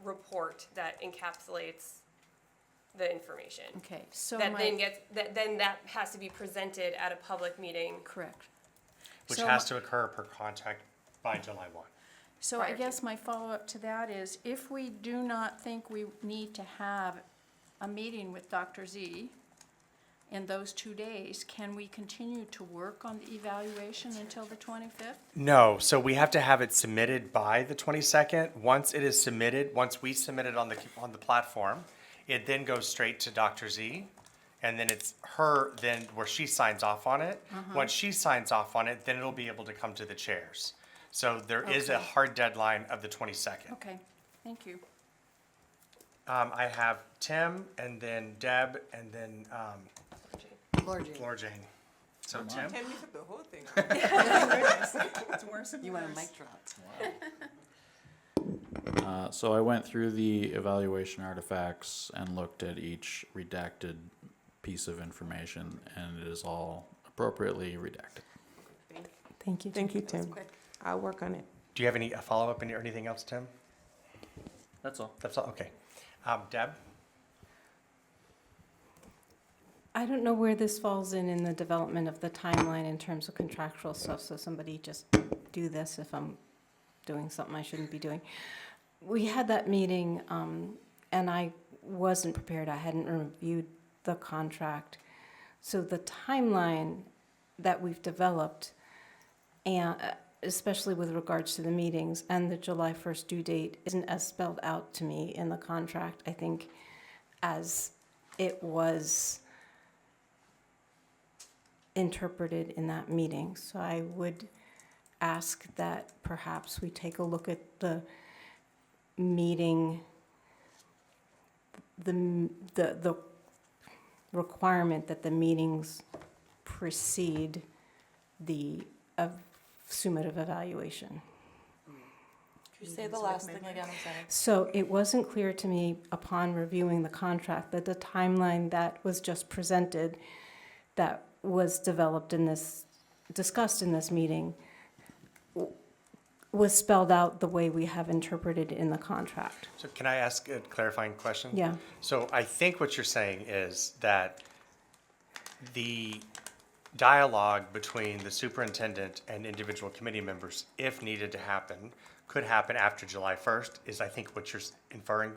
report that encapsulates the information. Okay, so That then my, that has to be presented at a public meeting. correct. Which So has to occur per contract by July 1. So I prior to. guess my follow-up to that is, if we do not think we need to have a meeting with Dr. Z in those 2 days, can we continue to work on the evaluation until the 25th? No, so we have to have it submitted by the 22nd. Once it is submitted, once we submit it on the platform, it then goes straight to Dr. Z, and then it's her, then where she signs off on it. Once she signs off on it, then it'll be able to come to the chairs. So there is a Okay. hard deadline of the 22nd. Okay, thank you. I have Tim, and then Deb, and then Lord, Jane. Laura Jane. So Tim? And we took the whole thing. It's worse and You want a worse. mic drop? So I went through the evaluation artifacts and looked at each redacted piece of information, and it is all appropriately redacted. Thank you. Thank you, Tim. I'll work on it. Do you have any follow-up or anything else, Tim? That's all. That's all, okay. Deb? I don't know where this falls in the development of the timeline in terms of contractual stuff, so somebody just do this if I'm doing something I shouldn't be doing. We had that meeting, and I wasn't prepared. I hadn't reviewed the contract. So the timeline that we've developed, and especially with regards to the meetings and the July 1st due date, isn't as spelled out to me in the contract, I think, as it was interpreted in that meeting. So I would ask that perhaps we take a look at the meeting, the requirement that the meetings precede the summative evaluation. Could you say the last thing again? I'm sorry. So it wasn't clear to me upon reviewing the contract that the timeline that was just presented, that was developed in this, discussed in this meeting, was spelled out the way we have interpreted in the contract. So can I ask a clarifying question? Yeah. So I think what you're saying is that the dialogue between the superintendent and individual committee members, if needed to happen, could happen after July 1st, is I think what you're inferring?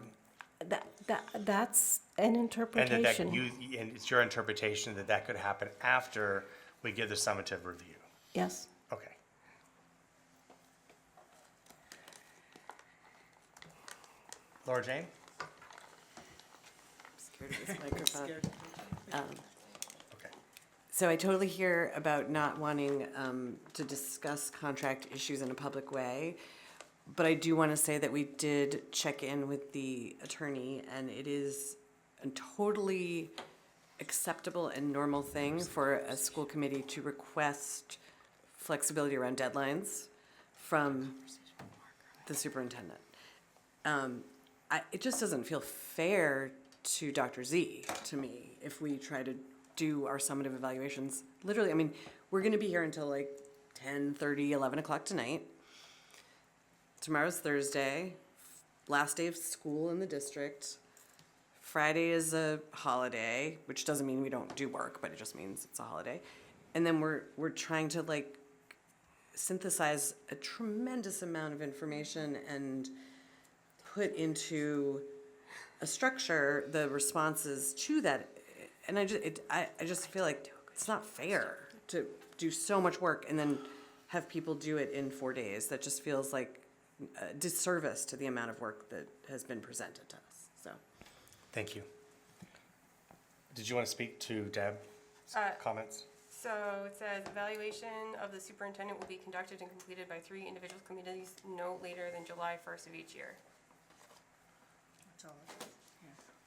That's an And interpretation. that and it's your interpretation that that could happen after we give the summative review? Yes. Okay. Laura Jane? Scared of this microphone. Okay. So I totally hear about not wanting to discuss contract issues in a public way, but I do want to say that we did check in with the attorney, and it is a totally acceptable and normal thing for a school committee to request flexibility around deadlines from the superintendent. It just doesn't feel fair to Dr. Z, to me, if we try to do our summative evaluations. Literally, I mean, we're gonna be here until like 10:30, 11 o'clock tonight. Tomorrow's Thursday, last day of school in the district. Friday is a holiday, which doesn't mean we don't do work, but it just means it's a holiday. And then we're trying to like synthesize a tremendous amount of information and put into a structure the responses to that. And I just feel like it's not fair to do so much work and then have people do it in 4 days. That just feels like a disservice to the amount of work that has been presented to us, so. Thank you. Did you want to speak to Deb's comments? So it says evaluation of the superintendent will be conducted and completed by 3 individual committees no later than July 1st of each year.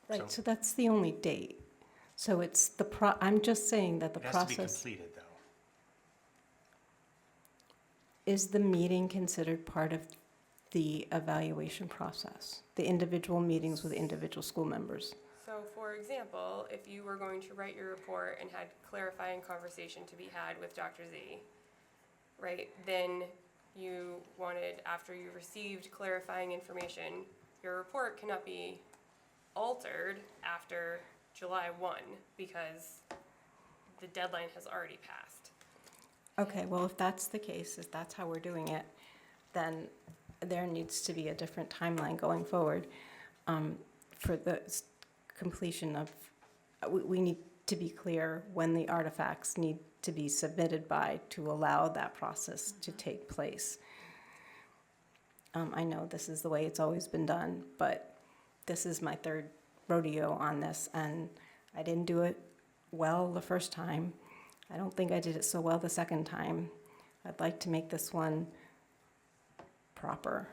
Right, so that's the only date. So it's I'm just saying that the It has to be process, completed, though. is the meeting considered part of the evaluation process? The individual meetings with individual school members? So for example, if you were going to write your report and had clarifying conversation to be had with Dr. Z, right, then you wanted, after you received clarifying information, your report cannot be altered after July 1 because the deadline has already passed. Okay, well, if that's the case, if that's how we're doing it, then there needs to be a different timeline going forward for the completion of, we need to be clear when the artifacts need to be submitted by to allow that process to take place. I know this is the way it's always been done, but this is my third rodeo on this, and I didn't do it well the first time. I don't think I did it so well the second time. I'd like to make this one proper.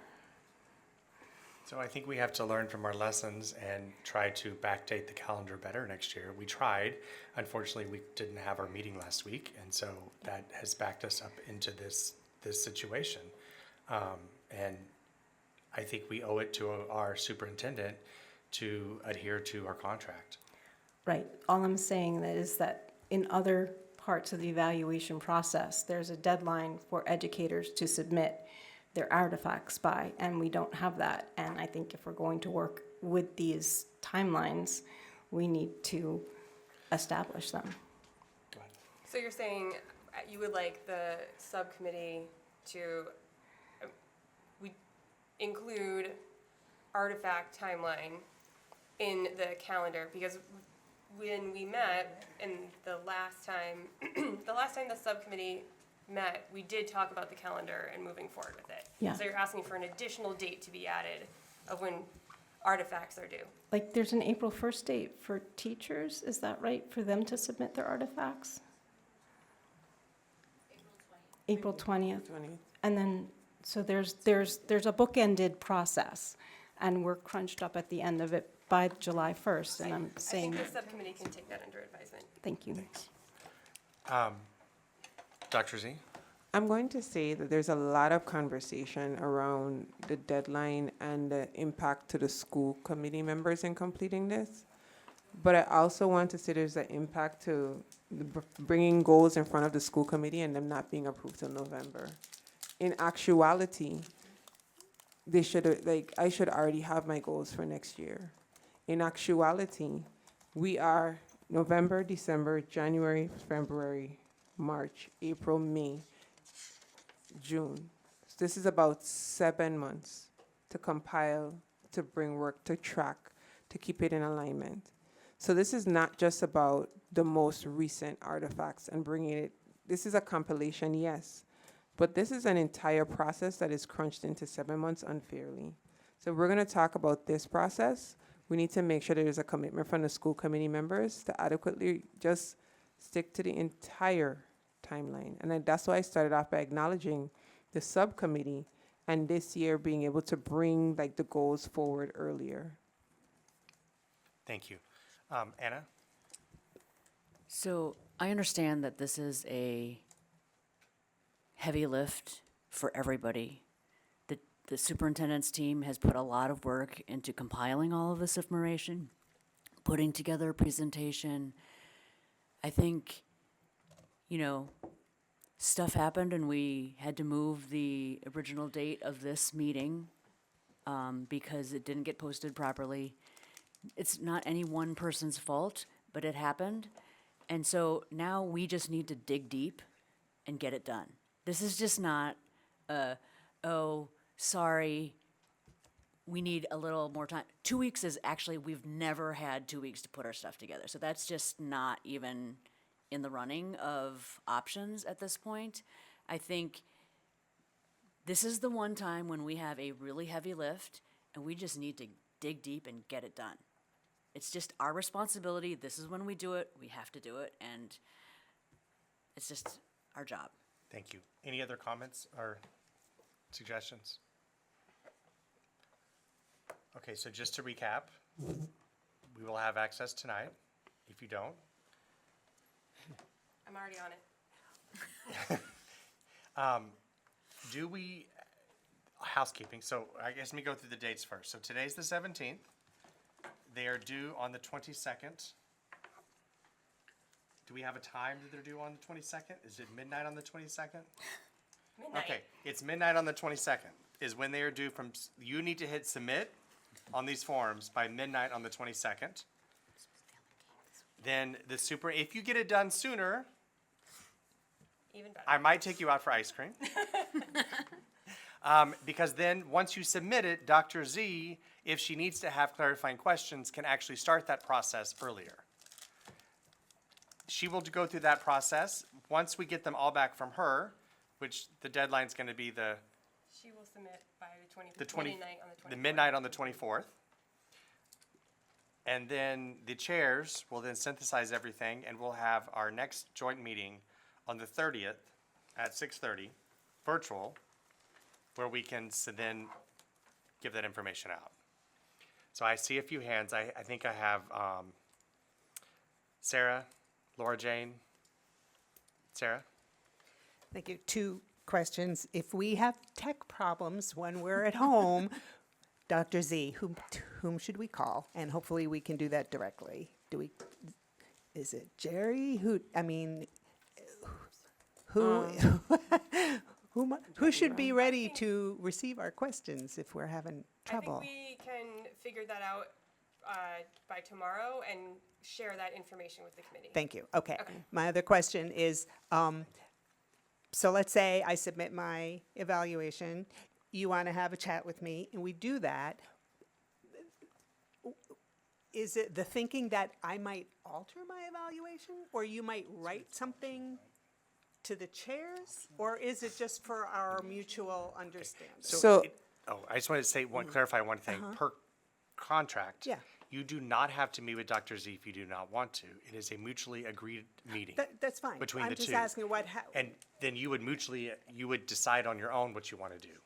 So I think we have to learn from our lessons and try to backdate the calendar better next year. We tried. Unfortunately, we didn't have our meeting last week, and so that has backed us up into this situation. And I think we owe it to our superintendent to adhere to our contract. Right. All I'm saying is that in other parts of the evaluation process, there's a deadline for educators to submit their artifacts by, and we don't have that. And I think if we're going to work with these timelines, we need to establish them. Go ahead. So you're saying you would like the subcommittee to we include artifact timeline in the calendar, because when we met and the last time the subcommittee met, we did talk about the calendar and moving forward with it. Yeah. So you're asking for an additional date to be added of when artifacts are due. Like, there's an April 1st date for teachers, is that right, for them to submit their artifacts? April 20th. And then, so there's a bookended process, and we're crunched up at the end of it by July 1st, and I'm saying, I think the subcommittee can take that under advisement. thank you. Dr. Z? I'm going to say that there's a lot of conversation around the deadline and the impact to the school committee members in completing this. But I also want to say there's an impact to bringing goals in front of the school committee and them not being approved till November. In actuality, they should, I should already have my goals for next year. In actuality, we are November, December, January, February, March, April, May, June. So this is about 7 months to compile, to bring work, to track, to keep it in alignment. So this is not just about the most recent artifacts and bringing it, this is a compilation, yes, but this is an entire process that is crunched into 7 months unfairly. So if we're gonna talk about this process, we need to make sure there's a commitment from the school committee members to adequately just stick to the entire timeline. And that's why I started off by acknowledging the subcommittee and this year being able to bring the goals forward earlier. Thank you. Anna? So I understand that this is a heavy lift for everybody. The superintendent's team has put a lot of work into compiling all of this information, putting together a presentation. I think, stuff happened and we had to move the original date of this meeting because it didn't get posted properly. It's not any one person's fault, but it happened. And so now we just need to dig deep and get it done. This is just not sorry, we need a little more time. 2 weeks is actually, we've never had 2 weeks to put our stuff together. So that's just not even in the running of options at this point. I think this is the one time when we have a really heavy lift and we just need to dig deep and get it done. It's just our responsibility. This is when we do it. We have to do it. And it's just our job. Thank you. Any other comments or suggestions? Okay, so just to recap, we will have access tonight. If you don't, I'm already on it. housekeeping, so I guess let me go through the dates first. So today's the 17th. They are due on the 22nd. Do we have a time that they're due on the 22nd? Is it midnight on the 22nd? Midnight. Okay, it's midnight on the 22nd is when they are due from, you need to hit submit on these forms by midnight on the 22nd, then if you get it done sooner, Even better. I might take you out for ice cream. Because then, once you submit it, Dr. Z, if she needs to have clarifying questions, can actually start that process earlier. She will go through that process. Once we get them all back from her, which the deadline's gonna be She will submit by the 20, midnight on the 24th. the midnight on the 24th. And then the chairs will then synthesize everything, and we'll have our next joint meeting on the 30th at 6:30, virtual, where we can then give that information out. So I see a few hands. I think I have Sarah, Laura Jane. Sarah? Thank you. 2 questions. If we have tech problems when we're at home, Dr. Z, whom should we call? And hopefully we can do that directly. Is it Jerry? Who should be ready to receive our questions if we're having trouble? I think we can figure that out by tomorrow and share that information with the committee. Thank you. Okay. Okay. My other question is, so let's say I submit my evaluation, you want to have a chat with me, and we do that. Is it the thinking that I might alter my evaluation, or you might write something to the chairs, or is it just for our mutual understanding? So- I just wanted to say clarify one thing. Per contract, Yeah. you do not have to meet with Dr. Z if you do not want to. It is a mutually agreed meeting. That's fine. Between I'm the just two. asking And then you would decide on your own what you want to do.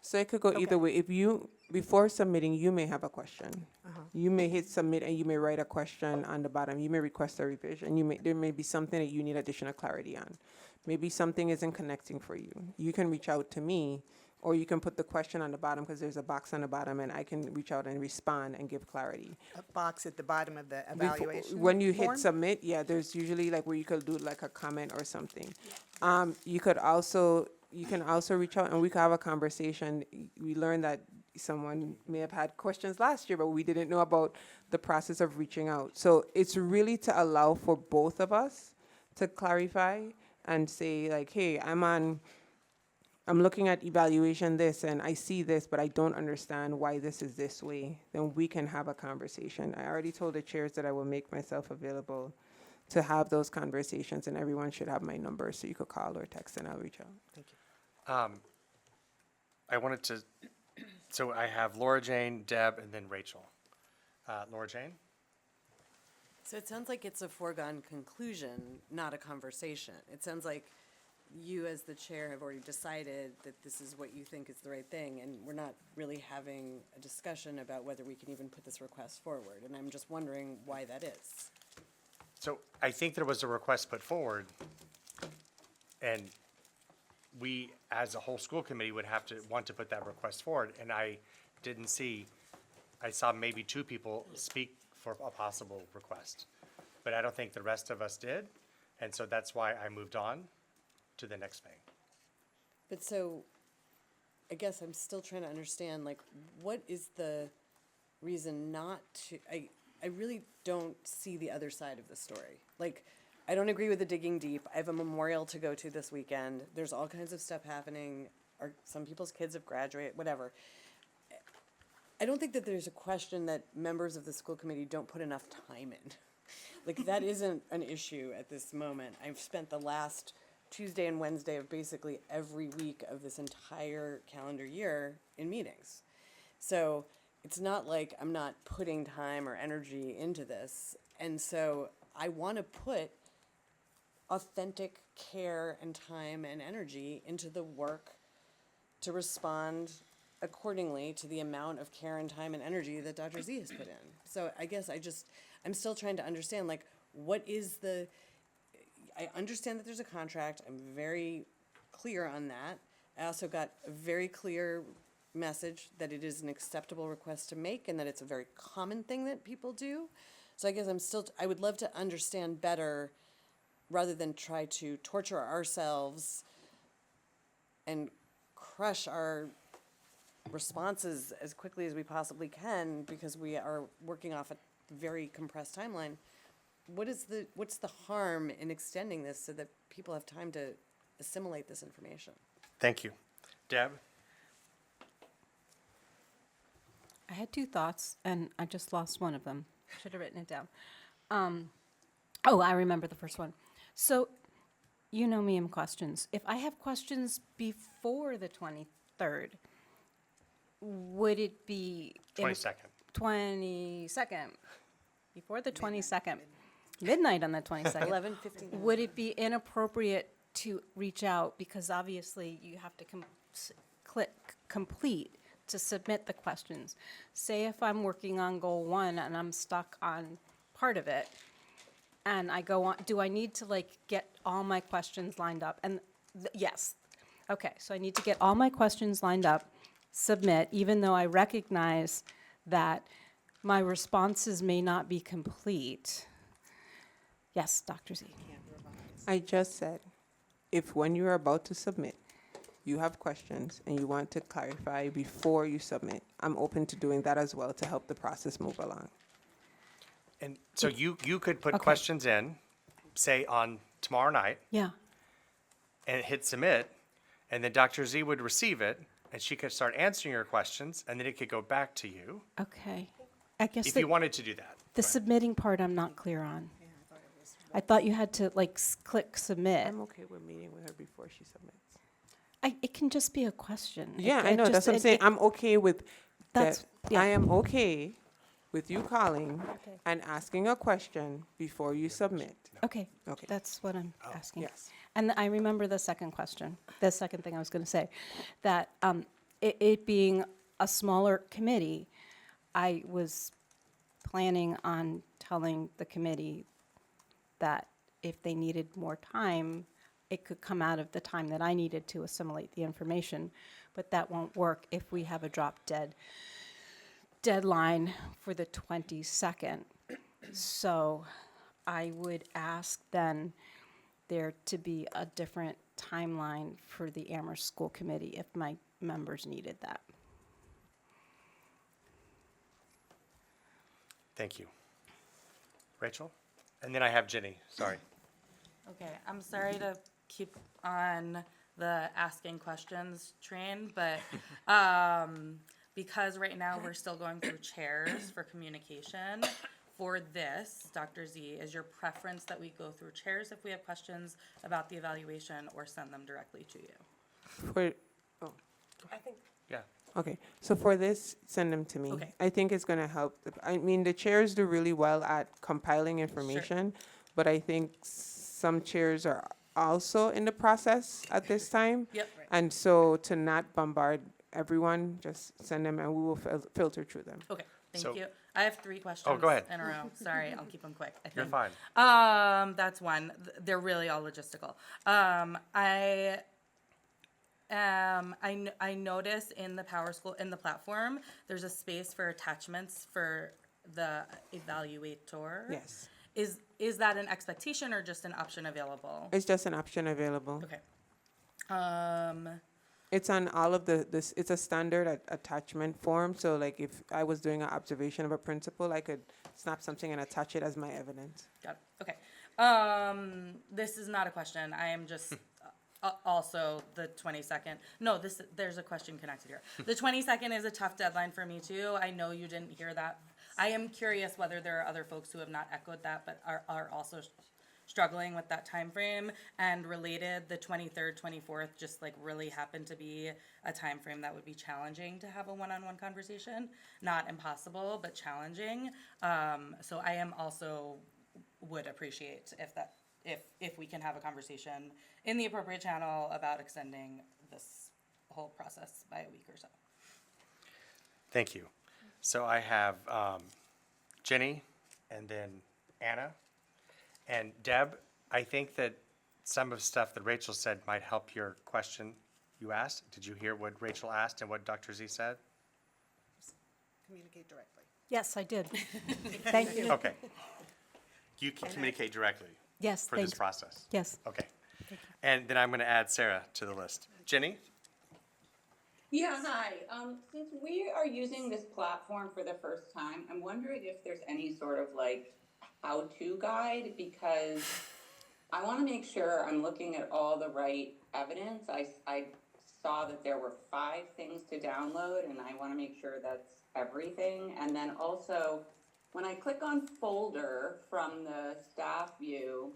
So it could go either way. If you, before submitting, you may have a question. You may hit submit and you may write a question on the bottom. You may request a revision. There may be something that you need additional clarity on. Maybe something isn't connecting for you. You can reach out to me, or you can put the question on the bottom because there's a box on the bottom, and I can reach out and respond and give clarity. a box at the bottom of the Before- evaluation When you hit form? submit, yeah, there's usually like where you could do like a comment or something. You can also reach out and we could have a conversation. We learned that someone may have had questions last year, but we didn't know about the process of reaching out. So it's really to allow for both of us to clarify and say like, hey, I'm looking at evaluation this and I see this, but I don't understand why this is this way. Then we can have a conversation. I already told the chairs that I will make myself available to have those conversations, and everyone should have my number, so you could call or text and I'll reach out. Thank you. I wanted to, so I have Laura Jane, Deb, and then Rachel. Laura Jane? So it sounds like it's a foregone conclusion, not a conversation. It sounds like you as the chair have already decided that this is what you think is the right thing, and we're not really having a discussion about whether we can even put this request forward. And I'm just wondering why that is. So I think there was a request put forward, and we, as a whole school committee, would have to want to put that request forward, and I saw maybe 2 people speak for a possible request, but I don't think the rest of us did, and so that's why I moved on to the next thing. But so, I guess I'm still trying to understand, like, what is the reason not to, I really don't see the other side of the story. Like, I don't agree with the digging deep. I have a memorial to go to this weekend. There's all kinds of stuff happening, or some people's kids have graduated, whatever. I don't think that there's a question that members of the school committee don't put enough time in. Like, that isn't an issue at this moment. I've spent the last Tuesday and Wednesday of basically every week of this entire calendar year in meetings. So it's not like I'm not putting time or energy into this. And so I want to put authentic care and time and energy into the work to respond accordingly to the amount of care and time and energy that Dr. Z has put in. So I guess I'm still trying to understand, like, what is I understand that there's a contract. I'm very clear on that. I also got a very clear message that it is an acceptable request to make and that it's a very common thing that people do. So I guess I would love to understand better rather than try to torture ourselves and crush our responses as quickly as we possibly can because we are working off a very compressed timeline. What's the harm in extending this so that people have time to assimilate this information? Thank you. Deb? I had two thoughts, and I just lost one of them. Should have written it down. I remember the first one. So, you know me and questions. If I have questions before the 23rd, would it be 22nd. 22nd, before the 22nd, midnight on the 22nd? 11:59. Would it be inappropriate to reach out, because obviously you have to click complete to submit the questions? Say if I'm working on goal 1 and I'm stuck on part of it, and I go on, do I need to like get all my questions lined up? And yes. Okay, so I need to get all my questions lined up, submit, even though I recognize that my responses may not be complete. Yes, Dr. Z. I just said, if when you're about to submit, you have questions and you want to clarify before you submit, I'm open to doing that as well to help the process move along. And so you could put Okay. questions in, say on tomorrow night, Yeah. and hit submit, and then Dr. Z would receive it, and she could start answering your questions, and then it could go back to you, Okay. I guess if you wanted to do that. the submitting part I'm not clear on. I thought you had to like click submit. I'm okay with meeting with her before she submits. It can just be a question. Yeah, It- I it know, just- that's what I'm it- saying. it- I'm okay with That's- that. yeah. I am okay with you calling Okay. and asking a question before you submit. Okay, Okay. that's what I'm asking. Yes. And I remember the second question, the second thing I was going to say, that it being a smaller committee, I was planning on telling the committee that if they needed more time, it could come out of the time that I needed to assimilate the information. But that won't work if we have a drop dead deadline for the 22nd. So I would ask then there to be a different timeline for the Amherst School Committee if my members needed that. Thank you. Rachel? And then I have Jenny, sorry. Okay, I'm sorry to keep on the asking questions train, but because right now we're still going through chairs for communication, for this, Dr. Z, is your preference that we go through chairs if we have questions about the evaluation or send them directly to you? For, I think Yeah. okay, so for this, send them to me. Okay. I think it's gonna help. I mean, the chairs do really well at compiling information, but I think some chairs are also in the process at this time. Yep. And so to not bombard everyone, just send them and we will filter through them. Okay, thank So- you. I have 3 questions go ahead. in a row. Sorry, I'll keep them quick. I You're think. fine. That's one. They're really all logistical. I notice in the Power School, in the platform, there's a space for attachments for the evaluator. Yes, Is that an expectation or just an option available? it's just an option available. Okay. It's on all of this, it's a standard attachment form, so like if I was doing an observation of a principal, I could snap something and attach it as my evidence. Got it. Okay. This is not a question. I am just also the 22nd. No, there's a question connected here. The 22nd is a tough deadline for me too. I know you didn't hear that. I am curious whether there are other folks who have not echoed that, but are also struggling with that time frame. And related, the 23rd, 24th just like really happened to be a time frame that would be challenging to have a one-on-one conversation. Not impossible, but challenging. So I am also would appreciate if we can have a conversation in the appropriate channel about extending this whole process by a week or so. Thank you. So I have Jenny and then Anna. And Deb, I think that some of the stuff that Rachel said might help your question you asked. Did you hear what Rachel asked and what Dr. Z said? Communicate directly. Yes, I did. Thank you. Okay. You can communicate directly Yes, for this thanks. process. Yes. Okay. And then I'm going to add Sarah to the list. Jenny? Yeah, hi. Since we are using this platform for the first time, I'm wondering if there's any sort of like how-to guide, because I want to make sure I'm looking at all the right evidence. I saw that there were 5 things to download, and I want to make sure that's everything. And then also, when I click on folder from the staff view,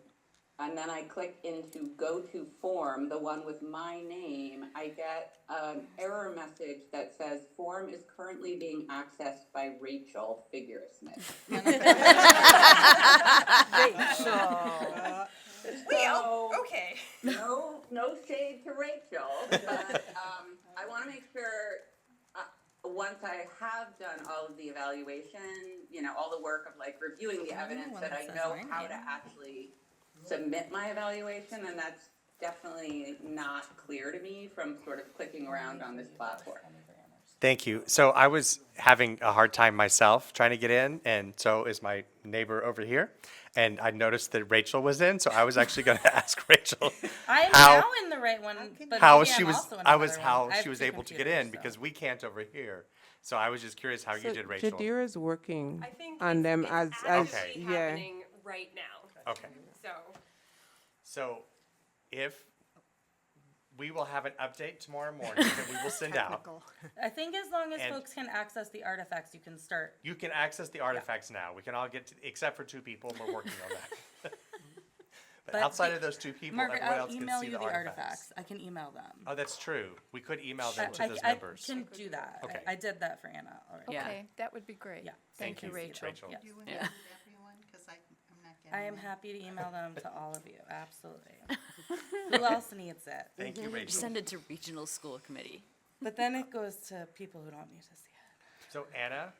and then I click into go to form, the one with my name, I get an error message that says form is currently being accessed by Rachel Figuresmith. Well, okay. No shade to Rachel, but I want to make sure once I have done all of the evaluation, all the work of like reviewing the evidence, that I know how to actually submit my evaluation, and that's definitely not clear to me from sort of clicking around on this platform. Thank you. So I was having a hard time myself trying to get in, and so is my neighbor over here. And I noticed that Rachel was in, so I was actually going to ask Rachel I am how now in the right one, but how maybe she I'm was also in I another was one. how I have she was 2 able to get computers, in so. because we can't over here. So I was just curious how you So did, Rachel. Jadira's working I think on them it's as actively yeah. happening right now. Okay. So, So if we will have an update tomorrow morning that we will send out. Technical. I think as long as And- folks can access the artifacts, you can start. You can access the artifacts now. We can all get to, except for 2 people, and we're working on that. But But outside of those 2 people, Margaret, everyone I'll else can email see you the the artifacts. artifacts. I can email them. Oh, that's true. We could email them to those I members. can do that. Okay. I did that for Anna already. Yeah. Okay, that would be great. Yeah. Thank you, you, Rachel. Rachel. Yes. You Yeah. everyone, because I'm not getting I am it. happy to email them to all of you. Absolutely. Who else needs it? Thank you, Rachel. Send it to regional school committee. But then it goes to people who don't need to see it. So Anna,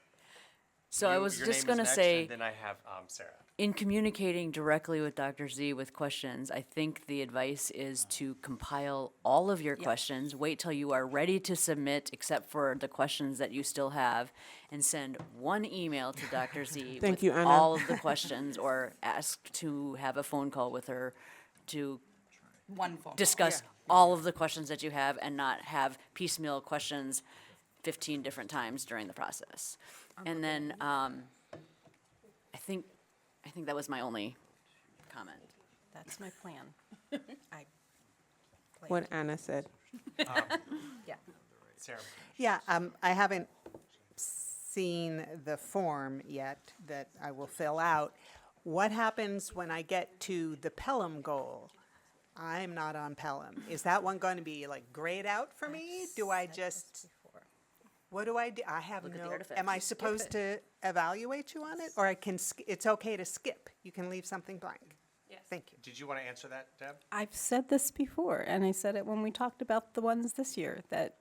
So I you- was your just name is gonna next, say, and then I have Sarah. in communicating directly with Dr. Z with questions, I think the advice is to compile all of your questions, wait till you are ready to submit, except for the questions that you still have, and send one email to Dr. Z Thank with you, Anna. all of the questions, or ask to have a phone call with her to One phone call. discuss all of the questions that you have and not have piecemeal questions 15 different times during the process. And then, I think that was my only comment. That's my plan. What Anna said. Yeah. Sarah. Yeah, I haven't seen the form yet that I will fill out. What happens when I get to the Pelham goal? I'm not on Pelham. Is that one going to be like grayed out for me? Do I just, what do I do? I have Look at the no, artifacts. am I supposed to evaluate you on it? Or I can, it's okay to skip? You can leave something blank? yes. Thank you. Did you want to answer that, Deb? I've said this before, and I said it when we talked about the ones this year, that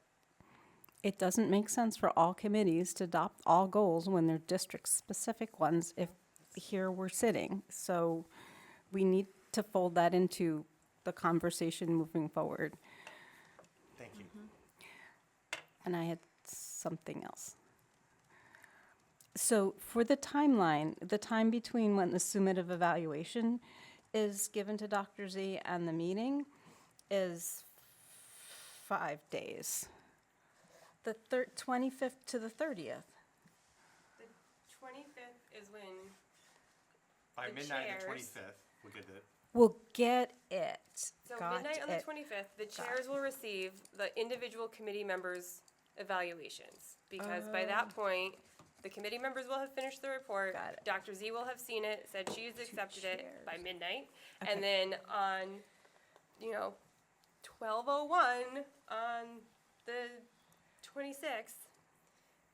it doesn't make sense for all committees to adopt all goals when they're district-specific ones if here we're sitting. So we need to fold that into the conversation moving forward. Thank you. And I had something else. So for the timeline, the time between when the summative evaluation is given to Dr. Z and the meeting is 5 days. The 25th to the 30th. The 25th is when, By The midnight of the chairs. 25th, we'll get it. We'll get it. so Got midnight on the it. 25th, the chairs will receive the individual committee members' evaluations. Because by that point, the committee members will have finished the report. Got it. Dr. Z will have seen it, said she's accepted it by chairs. midnight. Okay. And then on, 12:01 on the 26th,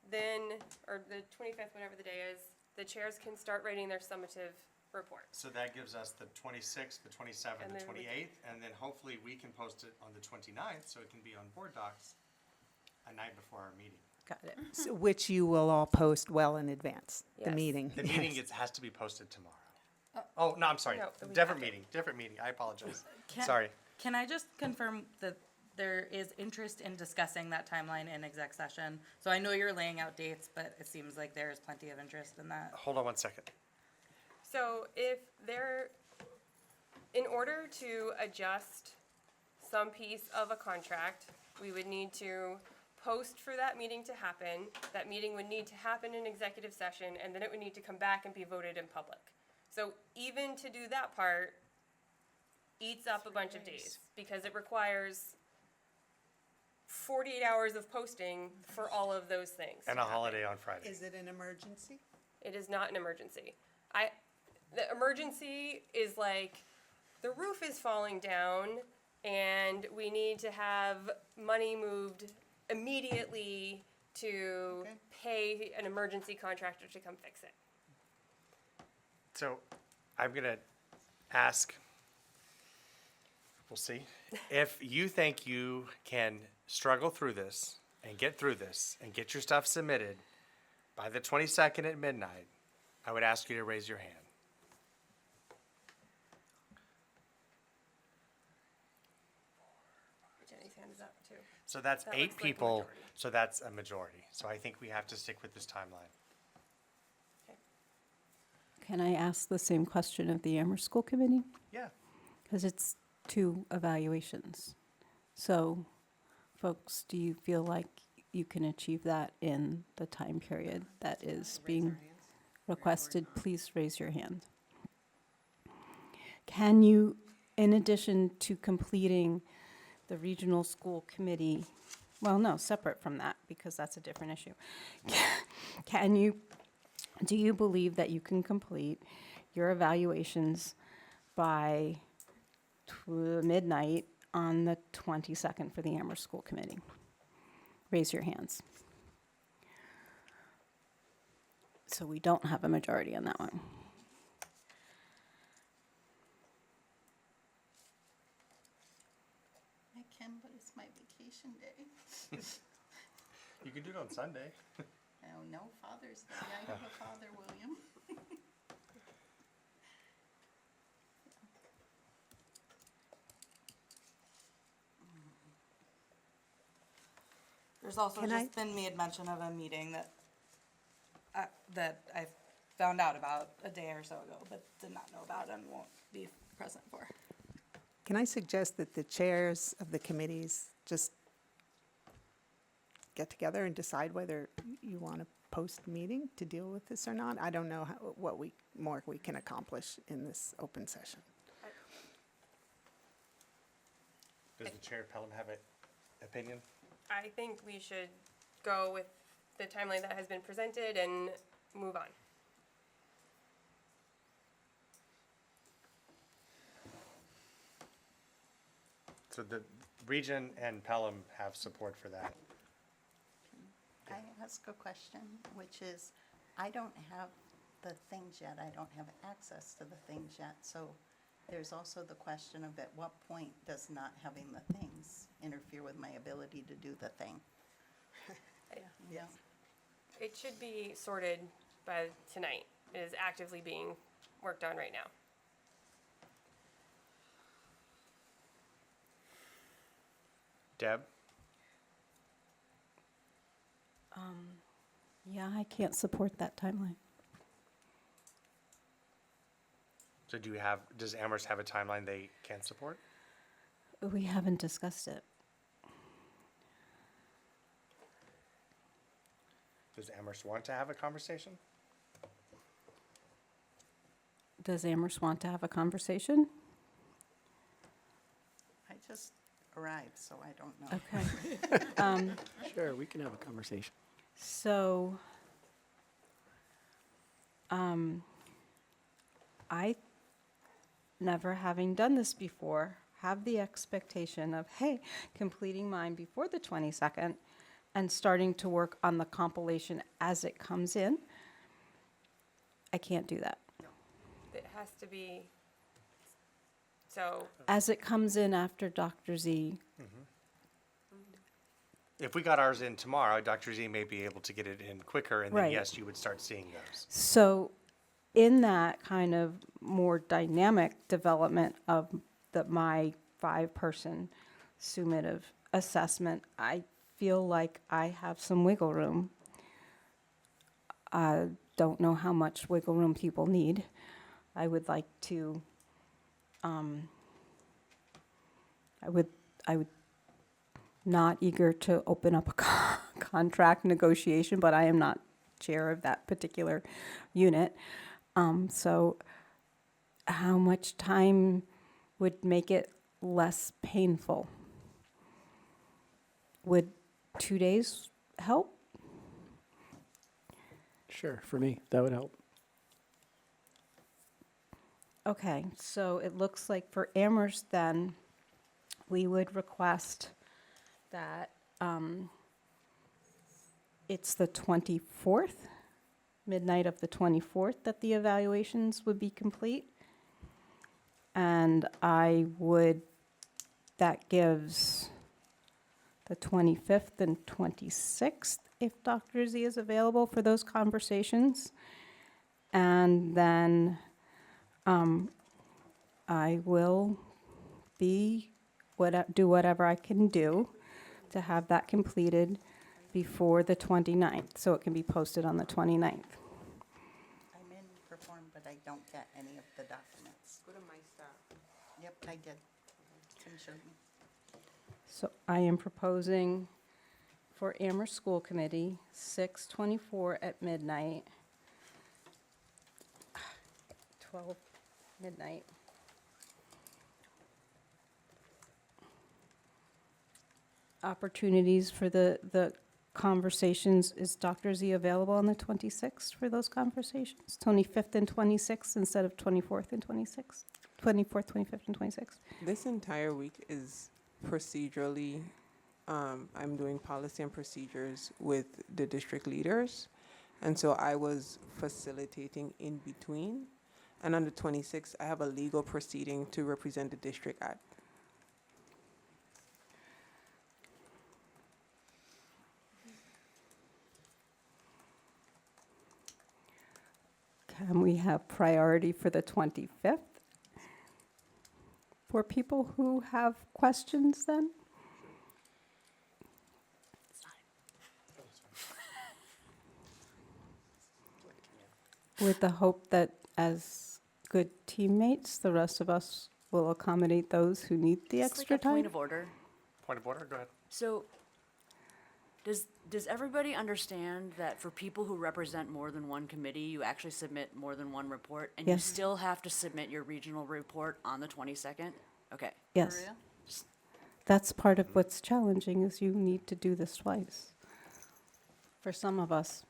then, or the 25th, whatever the day is, the chairs can start writing their summative report. So that gives us the 26th, the 27th, And the then we- 28th, and then hopefully we can post it on the 29th, so it can be on board docs a night before our meeting. Got it. So which you will all post well in advance, the Yes. meeting. The meeting has to be posted tomorrow. Oh, no, I'm sorry. No, the week Different after. meeting, different meeting. I apologize. Can- Sorry. Can I just confirm that there is interest in discussing that timeline in exec session? So I know you're laying out dates, but it seems like there is plenty of interest in that. Hold on one second. So in order to adjust some piece of a contract, we would need to post for that meeting to happen. That meeting would need to happen in executive session, and then it would need to come back and be voted in public. So even to do that part eats up a bunch of days, because it requires 48 hours of posting for all of those things. And a holiday on Friday. Is it an emergency? It is not an emergency. The emergency is like, the roof is falling down and we need to have money moved immediately to pay an emergency contractor to come fix it. So I'm going to ask, we'll see, if you think you can struggle through this and get through this and get your stuff submitted by the 22nd at midnight, I would ask you to raise your hand. Jenny's hand is up too. So that's That 8 looks like a people, majority. so that's a majority. So I think we have to stick with this timeline. Can I ask the same question of the Amherst School Committee? Yeah. Because it's 2 evaluations. So, folks, do you feel like you can achieve that in the time period that is being requested? Please raise your hand. Can you, in addition to completing the regional school committee, well, no, separate from that, because that's a different issue. Do you believe that you can complete your evaluations by midnight on the 22nd for the Amherst School Committee? Raise your hands. So we don't have a majority on that one. I can, but it's my vacation day. You can do it on Sunday. Oh, no, Father's Day. I have a father, William. There's also Can just been made mention of a meeting that I found out about a day or so ago, but did not know about and won't be present for. Can I suggest that the chairs of the committees just get together and decide whether you want to post a meeting to deal with this or not? I don't know what more we can accomplish in this open session. Does the chair of Pelham have an opinion? I think we should go with the timeline that has been presented and move on. So the region and Pelham have support for that. I ask a question, which is, I don't have the things yet. I don't have access to the things yet. So there's also the question of at what point does not having the things interfere with my ability to do the thing? Yeah. It should be sorted by tonight. It is actively being worked on right now. Deb? Yeah, I can't support that timeline. So does Amherst have a timeline they can support? We haven't discussed it. Does Amherst want to have a conversation? Does Amherst want to have a conversation? I just arrived, so I don't know. Okay. Sure, we can have a conversation. So, I, never having done this before, have the expectation of, hey, completing mine before the 22nd and starting to work on the compilation as it comes in. I can't do that. It has to be, so, As it comes in after Dr. Z, If we got ours in tomorrow, Dr. Z may be able to get it in quicker, and then Right. yes, you would start seeing those. so in that kind of more dynamic development of my 5-person summative assessment, I feel like I have some wiggle room. I don't know how much wiggle room people need. I would like to, I would not eager to open up a contract negotiation, but I am not chair of that particular unit. So how much time would make it less painful? Would 2 days help? Sure, for me, that would help. Okay, so it looks like for Amherst then, we would request that it's the 24th, midnight of the 24th, that the evaluations would be complete. And that gives the 25th and 26th, if Dr. Z is available for those conversations. And then I will do whatever I can do to have that completed before the 29th, so it can be posted on the 29th. I'm in Perform, but I don't get any of the documents. Go to my staff. Yep, I did. Tim showed me. So I am proposing for Amherst School Committee, 6/24 at midnight. 12 midnight. Opportunities for the conversations. Is Dr. Z available on the 26th for those conversations? 25th and 26th instead of 24th and 26th? 24th, 25th, and 26th? This entire week is procedurally, I'm doing policy and procedures with the district leaders. And so I was facilitating in between. And on the 26th, I have a legal proceeding to represent the district at. Can we have priority for the 25th? For people who have questions then? With the hope that as good teammates, the rest of us will accommodate those who need the Just extra like a point time. of order. Point of order, go ahead. So, does everybody understand that for people who represent more than one committee, you actually submit more than one report? And you Yes. still have to submit your regional report on the 22nd? Okay. Yes. That's part of what's challenging, is you need to do this twice. For some of us.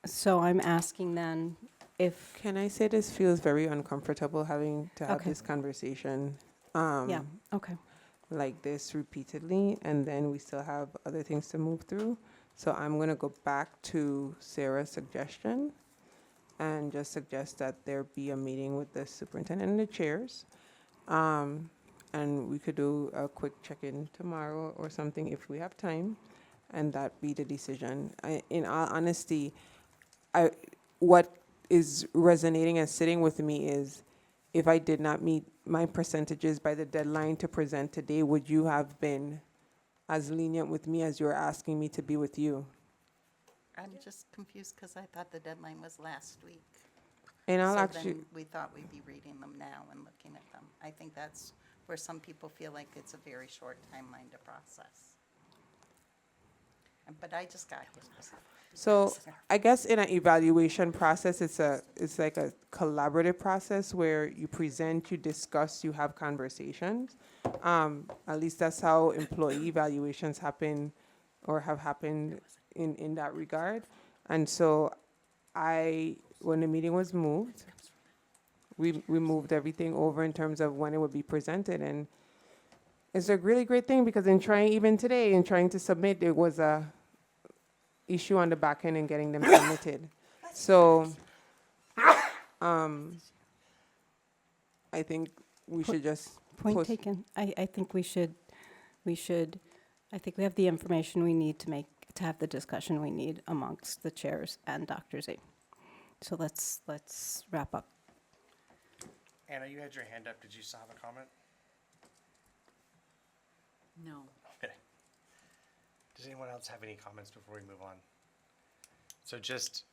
So I'm asking then if, Can I say this feels very uncomfortable having to have Okay. this conversation? yeah, okay. Like this repeatedly, and then we still have other things to move through. So I'm going to go back to Sarah's suggestion and just suggest that there be a meeting with the superintendent and the chairs. And we could do a quick check-in tomorrow or something if we have time, and that be the decision. In all honesty, what is resonating and sitting with me is, if I did not meet my percentages by the deadline to present today, would you have been as lenient with me as you're asking me to be with you? I'm just confused because I thought the deadline was last week. And I'll So actually, then we thought we'd be reading them now and looking at them. I think that's where some people feel like it's a very short timeline to process. But I just got here. so I guess in an evaluation process, it's like a collaborative process where you present, you discuss, you have conversations. At least that's how employee evaluations happen or have happened in that regard. And so when the meeting was moved, we moved everything over in terms of when it would be presented. And it's a really great thing, because in trying, even today, in trying to submit, it was a issue on the back end and getting them submitted. So, I think we should just Point post- taken. I think we should, I think we have the information we need to have the discussion we need amongst the chairs and Dr. Z. So let's wrap up. Anna, you had your hand up. Did you still have a comment? No. Okay. Does anyone else have any comments before we move on? So just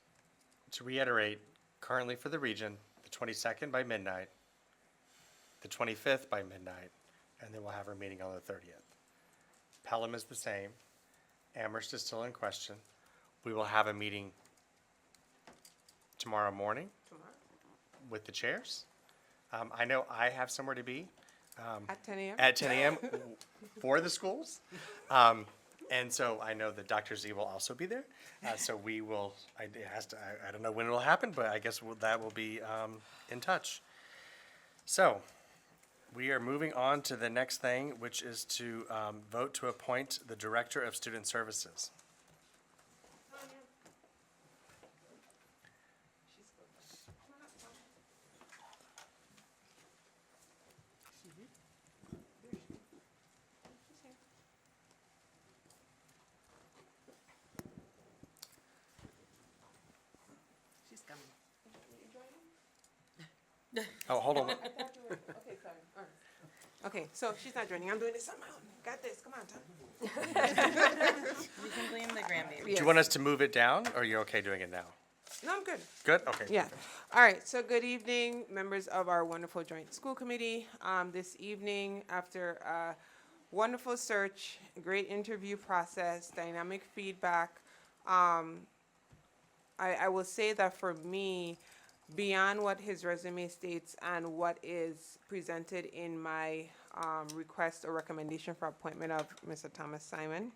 to reiterate, currently for the region, the 22nd by midnight, the 25th by midnight, and then we'll have our meeting on the 30th. Pelham is the same. Amherst is still in question. We will have a meeting tomorrow morning with the chairs. I know I have somewhere to be. At 10 a.m.? At 10 a.m. for the schools. And so I know that Dr. Z will also be there. So we will, I don't know when it'll happen, but I guess that will be in touch. So we are moving on to the next thing, which is to vote to appoint the Director of Student Services. She's coming. Oh, hold on. Okay, sorry. All right. Okay, so she's not joining. I'm doing this on my own. Got this. Come on, Tom. You can blame the grandbaby. Do you want us to move it down, or are you okay doing it now? No, I'm good. Good? Okay. Yeah. All right. So good evening, members of our wonderful joint school committee. This evening, after a wonderful search, great interview process, dynamic feedback, I will say that for me, beyond what his resume states and what is presented in my request or recommendation for appointment of Mr. Thomas Simon,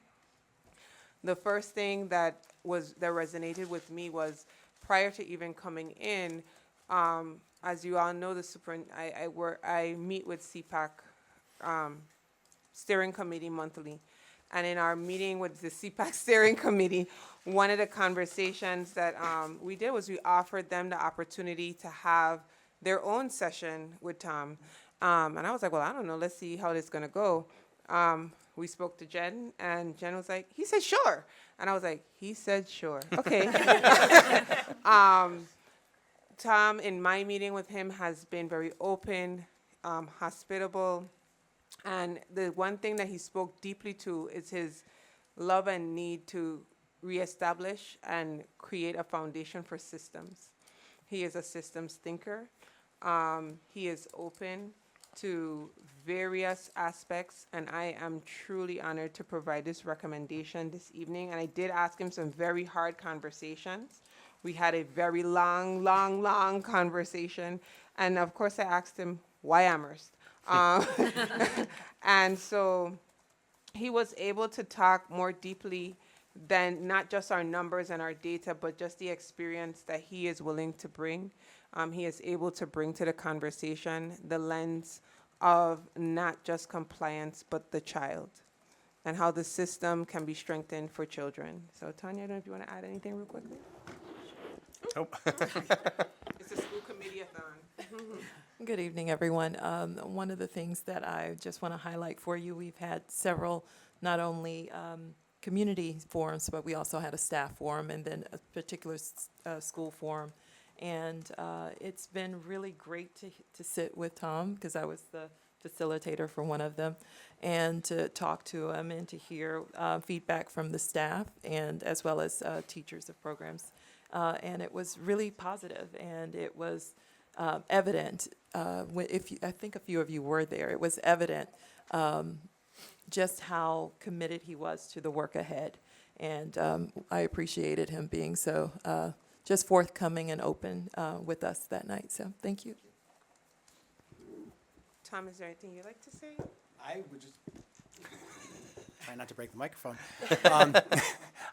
the first thing that resonated with me was prior to even coming in, as you all know, I meet with CPAC steering committee monthly. And in our meeting with the CPAC steering committee, one of the conversations that we did was we offered them the opportunity to have their own session with Tom. And I was like, well, I don't know, let's see how this is gonna go. We spoke to Jen, and Jen was like, he said sure. And I was like, he said sure, okay. Tom, in my meeting with him, has been very open, hospitable. And the one thing that he spoke deeply to is his love and need to reestablish and create a foundation for systems. He is a systems thinker. He is open to various aspects, and I am truly honored to provide this recommendation this evening. And I did ask him some very hard conversations. We had a very long conversation. And of course, I asked him, why Amherst? And so he was able to talk more deeply than not just our numbers and our data, but just the experience that he is willing to bring. He is able to bring to the conversation the lens of not just compliance, but the child, and how the system can be strengthened for children. So Tanya, I don't know if you want to add anything real quickly? Nope. It's a school committee-a-thon. Good evening, everyone. One of the things that I just want to highlight for you, we've had several, not only community forums, but we also had a staff forum and then a particular school forum. And it's been really great to sit with Tom, because I was the facilitator for one of them, and to talk to him and to hear feedback from the staff and as well as teachers of programs. And it was really positive, and it was evident. I think a few of you were there. It was evident just how committed he was to the work ahead, and I appreciated him being so just forthcoming and open with us that night. So thank you. Tom, is there anything you'd like to say? I would just try not to break the microphone.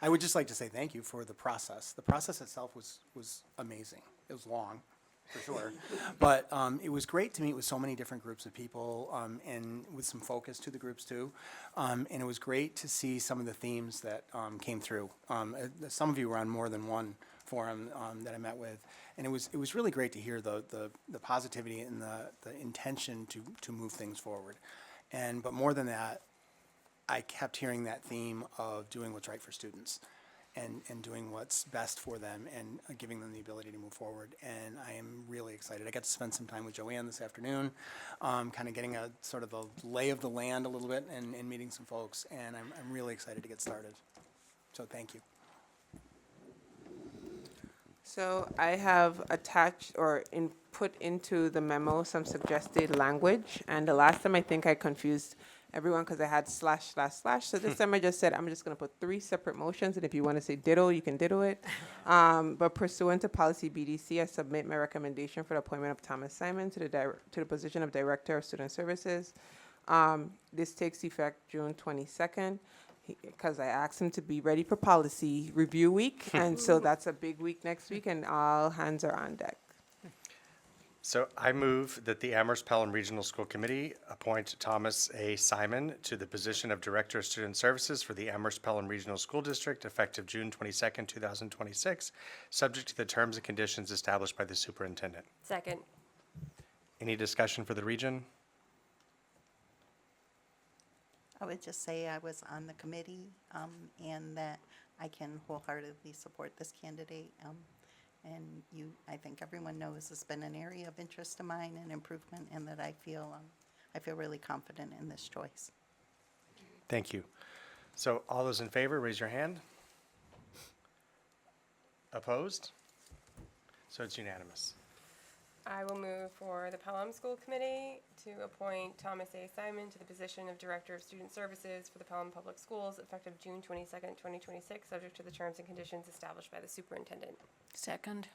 I would just like to say thank you for the process. The process itself was amazing. It was long, for sure, but it was great to meet with so many different groups of people, and with some focus to the groups too. And it was great to see some of the themes that came through. Some of you were on more than one forum that I met with, and it was really great to hear the positivity and the intention to move things forward. But more than that, I kept hearing that theme of doing what's right for students and doing what's best for them and giving them the ability to move forward. And I am really excited. I got to spend some time with Joanne this afternoon, kind of getting a sort of a lay of the land a little bit and meeting some folks. And I'm really excited to get started. So thank you. So I have attached or put into the memo some suggested language, and the last time I think I confused everyone because I had slash, slash, slash. So this time I just said I'm just going to put 3 separate motions, and if you want to say ditto, you can ditto it. But pursuant to policy BDC, I submit my recommendation for the appointment of Thomas Simon to the position of Director of Student Services. This takes effect June 22nd. Because I asked him to be ready for policy review week, and so that's a big week next week, and all hands are on deck. So I move that the Amherst Pelham Regional School Committee appoint Thomas A. Simon to the position of Director of Student Services for the Amherst Pelham Regional School District effective June 22nd, 2026, subject to the terms and conditions established by the superintendent. Second. Any discussion for the region? I would just say I was on the committee, and that I can wholeheartedly support this candidate. And I think everyone knows it's been an area of interest of mine and improvement, and that I feel really confident in this choice. Thank you. So all those in favor, raise your hand. Opposed? So it's unanimous. I will move for the Pelham School Committee to appoint Thomas A. Simon to the position of Director of Student Services for the Pelham Public Schools effective June 22nd, 2026, subject to the terms and conditions established by the superintendent. Second.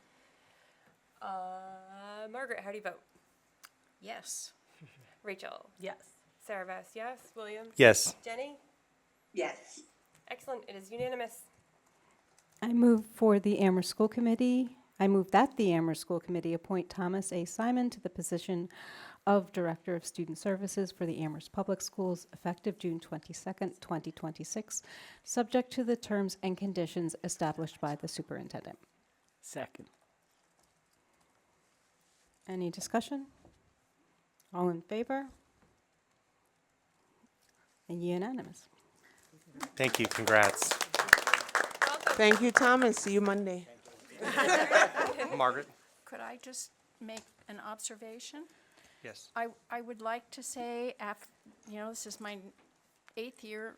Margaret, how do you vote? Yes. Rachel? Yes. Sarah Vess, yes. William? Yes. Jenny? Yes. Excellent. It is unanimous. I move for the Amherst School Committee. I move that the Amherst School Committee appoint Thomas A. Simon to the position of Director of Student Services for the Amherst Public Schools effective June 22nd, 2026, subject to the terms and conditions established by the superintendent. Second. Any discussion? All in favor? Unanimous. Thank you. Congrats. Thank you, Thomas. See you Monday. Margaret? Could I just make an observation? Yes. I would like to say, this is my 8th year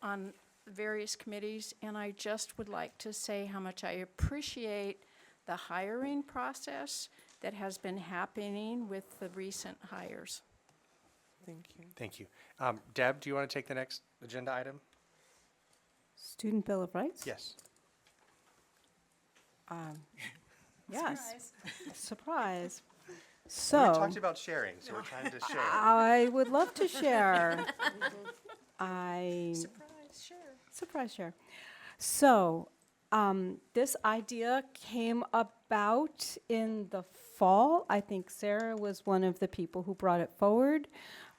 on various committees, and I just would like to say how much I appreciate the hiring process that has been happening with the recent hires. Thank you. Thank you. Deb, do you want to take the next agenda item? Student Bill of Rights? Yes. Yes. Surprise. We So, talked about sharing, so we're trying to share. I would love to share. Surprise share. So, this idea came about in the fall. I think Sarah was one of the people who brought it forward.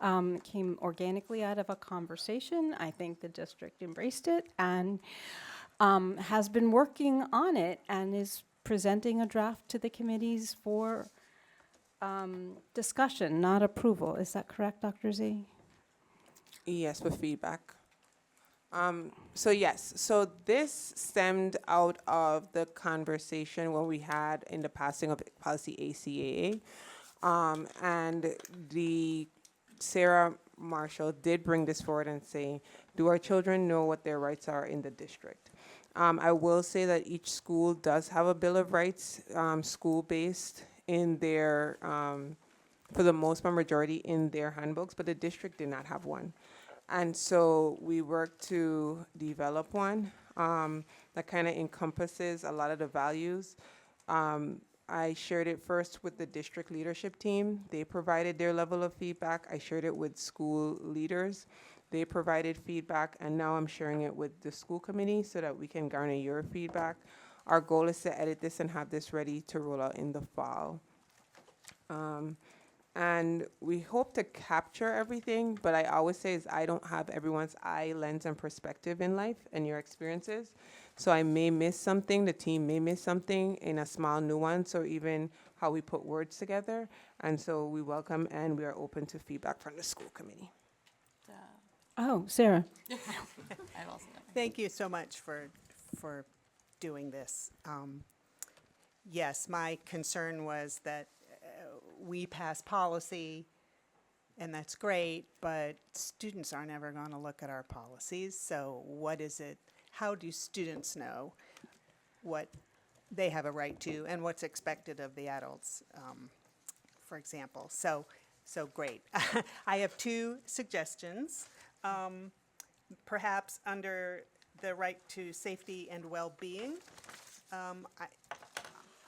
It came organically out of a conversation. I think the district embraced it and has been working on it and is presenting a draft to the committees for discussion, not approval. Is that correct, Dr. Z? Yes, with feedback. So this stemmed out of the conversation what we had in the passing of policy ACAA. And the Sarah Marshall did bring this forward and say, do our children know what their rights are in the district? I will say that each school does have a Bill of Rights, school-based in their, for the most part, majority in their handbooks, but the district did not have one. And so we worked to develop one that kind of encompasses a lot of the values. I shared it first with the district leadership team. They provided their level of feedback. I shared it with school leaders. They provided feedback, and now I'm sharing it with the school committee so that we can garner your feedback. Our goal is to edit this and have this ready to roll out in the fall. And we hope to capture everything, but I always say is I don't have everyone's eye, lens, and perspective in life and your experiences. So I may miss something, the team may miss something in a small nuance or even how we put words together. And so we welcome and we are open to feedback from the school committee. Oh, Sarah. Thank you so much for doing this. Yes, my concern was that we pass policy, and that's great, but students aren't ever going to look at our policies. So what is it? How do students know what they have a right to, and what's expected of the adults, for example. So great. I have two suggestions. Perhaps under the right to safety and well-being,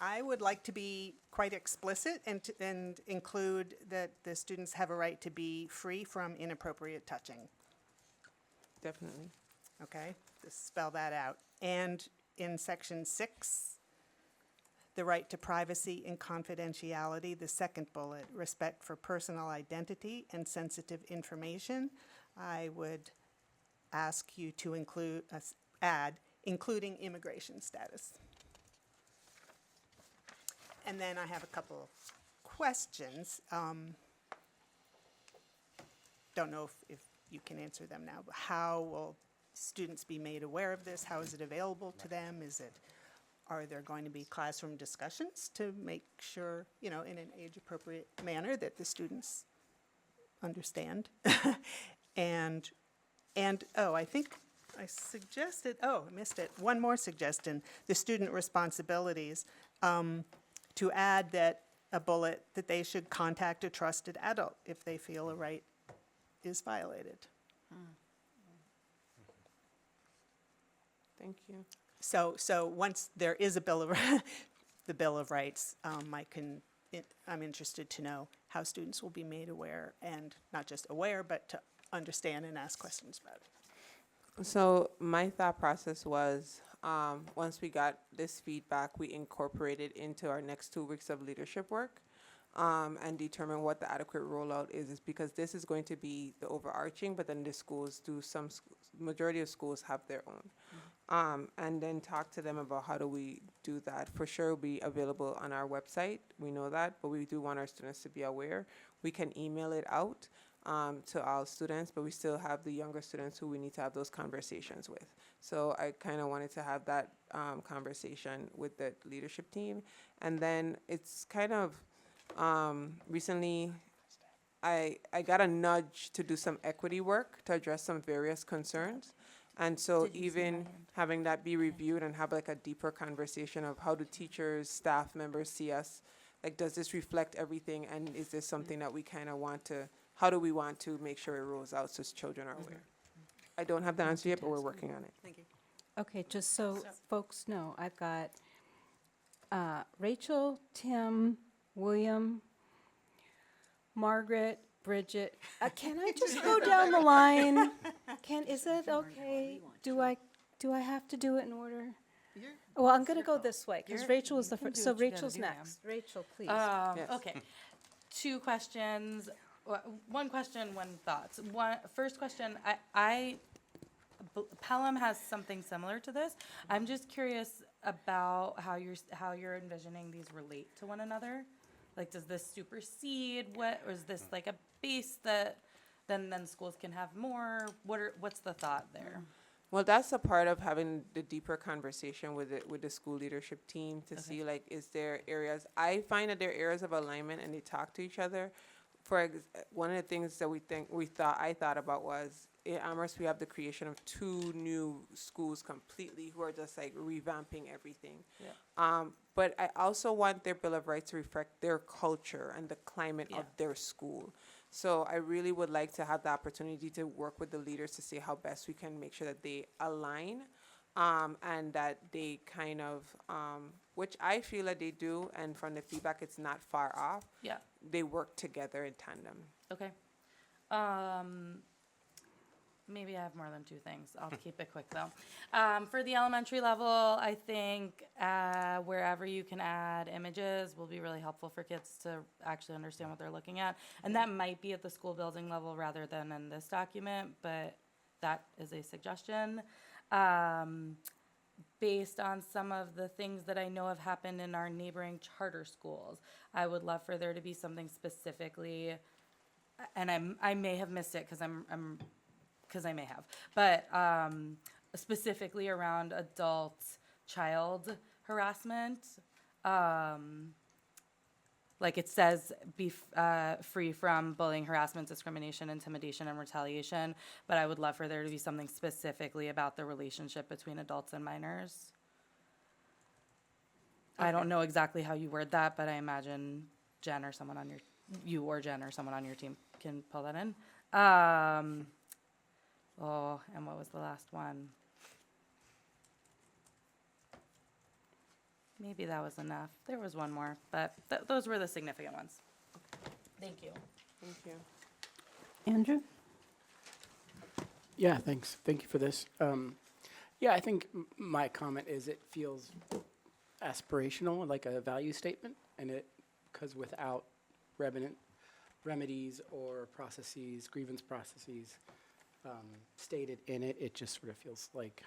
I would like to be quite explicit and include that the students have a right to be free from inappropriate touching. Definitely. Okay, just spell that out. And in section 6, the right to privacy and confidentiality, the second bullet, respect for personal identity and sensitive information, I would ask you to include, add, including immigration status. And then I have a couple of questions. Don't know if you can answer them now, but how will students be made aware of this? How is it available to them? Are there going to be classroom discussions to make sure, in an age-appropriate manner that the students understand? And I think I suggested, I missed it. One more suggestion, the student responsibilities, to add that a bullet that they should contact a trusted adult if they feel a right is violated. Thank you. So once there is a the Bill of Rights, I'm interested to know how students will be made aware, and not just aware, but to understand and ask questions about it. So my thought process was, once we got this feedback, we incorporated into our next 2 weeks of leadership work, and determine what the adequate rollout is because this is going to be the overarching, but then the schools do majority of schools have their own. And then talk to them about how do we do that. For sure, it'll be available on our website. We know that, but we do want our students to be aware. We can email it out to all students, but we still have the younger students who we need to have those conversations with. So I kind of wanted to have that conversation with the leadership team. And then it's kind of recently, I got a nudge to do some equity work to address some various concerns. And so even having that be reviewed and have like a deeper conversation of how do teachers, staff members see us, like does this reflect everything, and is this something that we kind of want to, how do we want to make sure it rolls out so children are aware? I don't have the answer yet, but we're working on it. Thank you. Okay, just so folks know, I've got Rachel, Tim, William, Margaret, Bridget. Can I just go down the line? Is it okay? Do I have to do it in order? Well, I'm gonna go this way, because Rachel is the first, so Rachel's next. Rachel, please. Yes. Okay. 2 questions. One question, one thoughts. First question, Pelham has something similar to this. I'm just curious about how you're envisioning these relate to one another. Like, does this supersede what, or is this like a base that then schools can have more? What's the thought there? Well, that's a part of having the deeper conversation with the school leadership team to see, like, is there areas, I find that there are areas of alignment and they talk to each other. One of the things that I thought about was, in Amherst, we have the creation of 2 new schools completely who are just like revamping everything. Yeah. But I also want their Bill of Rights to reflect their culture and the climate of their school. So I really would like to have the opportunity to work with the leaders to see how best we can make sure that they align, and that they kind of, which I feel that they do, and from the feedback, it's not far off. Yeah. They work together in tandem. Okay. Maybe I have more than 2 things. I'll keep it quick though. For the elementary level, I think wherever you can add images will be really helpful for kids to actually understand what they're looking at. And that might be at the school building level rather than in this document, but that is a suggestion. Based on some of the things that I know have happened in our neighboring charter schools, I would love for there to be something specifically, and I may have missed it because because I may have, but specifically around adult-child harassment. Like it says, be free from bullying, harassment, discrimination, intimidation, and retaliation, but I would love for there to be something specifically about the relationship between adults and minors. I don't know exactly how you word that, but I imagine Jen or someone on you or Jen or someone on your team can pull that in. Oh, and what was the last one? Maybe that was enough. There was one more, but those were the significant ones. Thank you. Thank you. Andrew? Yeah, thanks. Thank you for this. Yeah, I think my comment is it feels aspirational, like a value statement, and because without remedies or processes, grievance processes stated in it, it just sort of feels like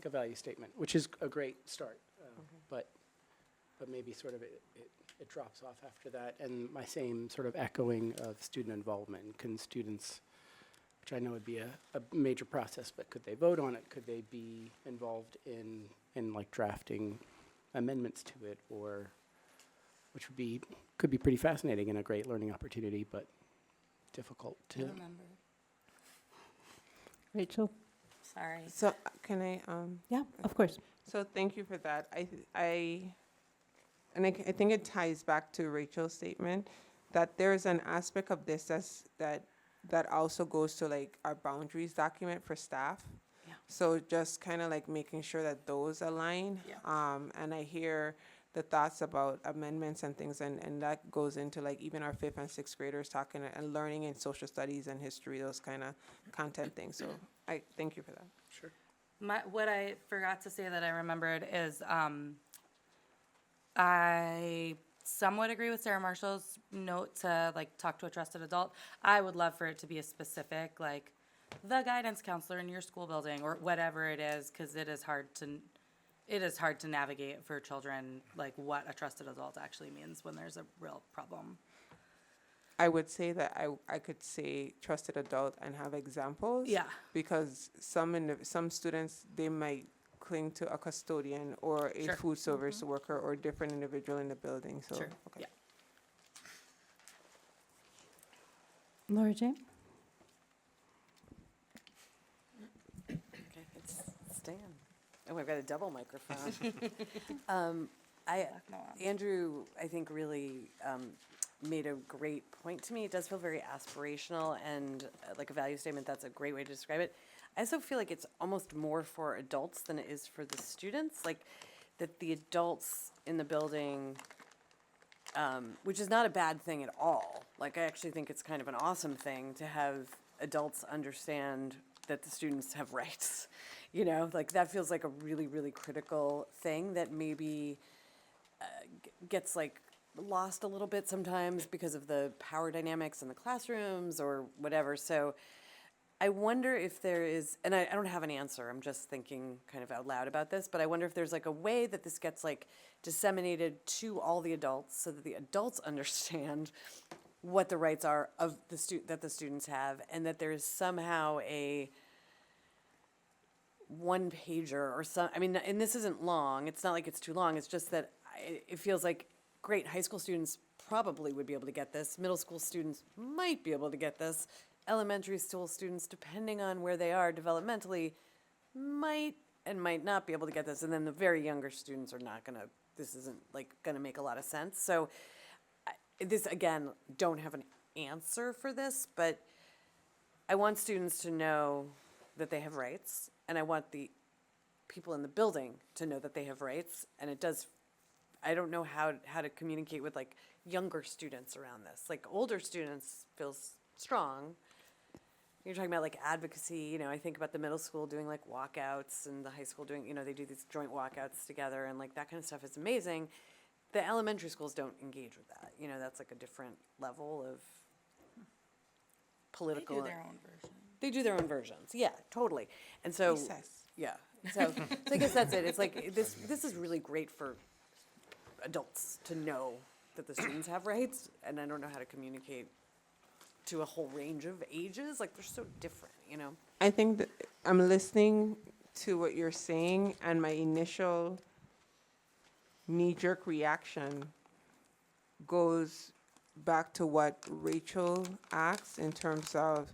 a value statement, which is a great start. But maybe sort of it drops off after that. And my same sort of echoing of student involvement. Can students, which I know would be a major process, but could they vote on it? Could they be involved in like drafting amendments to it, or which could be pretty fascinating and a great learning opportunity, but difficult to. Remember. Rachel? Sorry. So can I, Yeah, of course. so thank you for that. I think it ties back to Rachel's statement that there's an aspect of this that also goes to like our boundaries document for staff. Yeah. So just kind of like making sure that those align. Yeah. And I hear the thoughts about amendments and things, and that goes into like even our 5th and 6th graders talking and learning in social studies and history, those kind of content things. So I thank you for that. Sure. What I forgot to say that I remembered is I somewhat agree with Sarah Marshall's note to like talk to a trusted adult. I would love for it to be a specific, like the guidance counselor in your school building or whatever it is, because it is hard to navigate for children, like what a trusted adult actually means when there's a real problem. I would say that I could say trusted adult and have examples. Yeah. Because some students, they might cling to a custodian or a Sure. food service worker or different individual in the building, so. Sure. Okay. Yeah. Laura Jane? Okay, it's Stan. Oh, I've got a double microphone. Andrew, I think, really made a great point to me. It does feel very aspirational and like a value statement. That's a great way to describe it. I also feel like it's almost more for adults than it is for the students. Like that the adults in the building, which is not a bad thing at all. Like I actually think it's kind of an awesome thing to have adults understand that the students have rights. You know, like that feels like a really, really critical thing that maybe gets like lost a little bit sometimes because of the power dynamics in the classrooms or whatever. So I wonder if there is, and I don't have an answer, I'm just thinking kind of out loud about this, but I wonder if there's like a way that this gets like disseminated to all the adults so that the adults understand what the rights are of that the students have, and that there is somehow a one pager or some, I mean, and this isn't long, it's not like it's too long, it's just that it feels like great high school students probably would be able to get this, middle school students might be able to get this, elementary school students, depending on where they are developmentally, might and might not be able to get this, and then the very younger students are not gonna, this isn't like gonna make a lot of sense. So this, again, don't have an answer for this, but I want students to know that they have rights, and I want the people in the building to know that they have rights, and it does, I don't know how to communicate with like younger students around this. Like older students feels strong. You're talking about like advocacy, you know, I think about the middle school doing like walkouts and the high school doing, you know, they do these joint walkouts together and like that kind of stuff is amazing. The elementary schools don't engage with that. You know, that's like a different level of political. They do their own version. They do their own versions. Yeah, totally. And so, Recess. yeah. So I guess that's it. It's like this is really great for adults to know that the students have rights, and I don't know how to communicate to a whole range of ages. Like they're so different, you know? I think that I'm listening to what you're saying, and my initial knee-jerk reaction goes back to what Rachel asked in terms of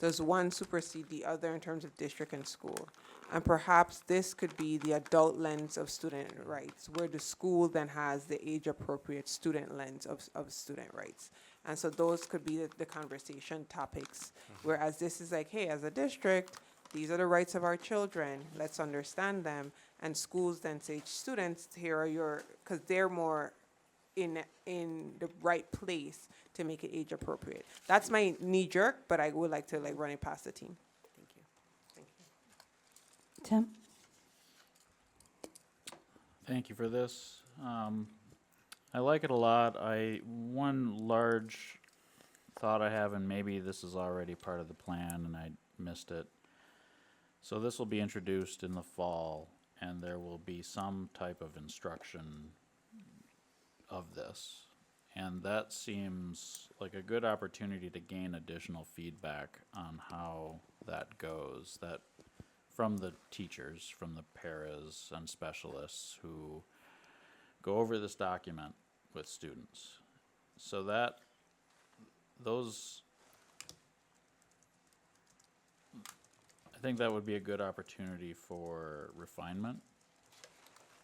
does one supersede the other in terms of district and school? And perhaps this could be the adult lens of student rights, where the school then has the age-appropriate student lens of student rights. And so those could be the conversation topics, whereas this is like, hey, as a district, these are the rights of our children, let's understand them. And schools then say, students, here are your, because they're more in the right place to make it age appropriate. That's my knee jerk, but I would like to like run it past the team. Thank you. Thank you. Tim? Thank you for this. I like it a lot. One large thought I have, and maybe this is already part of the plan and I missed it. So this will be introduced in the fall, and there will be some type of instruction of this. And that seems like a good opportunity to gain additional feedback on how that goes, that from the teachers, from the paras and specialists who go over this document with students. So that those, I think that would be a good opportunity for refinement.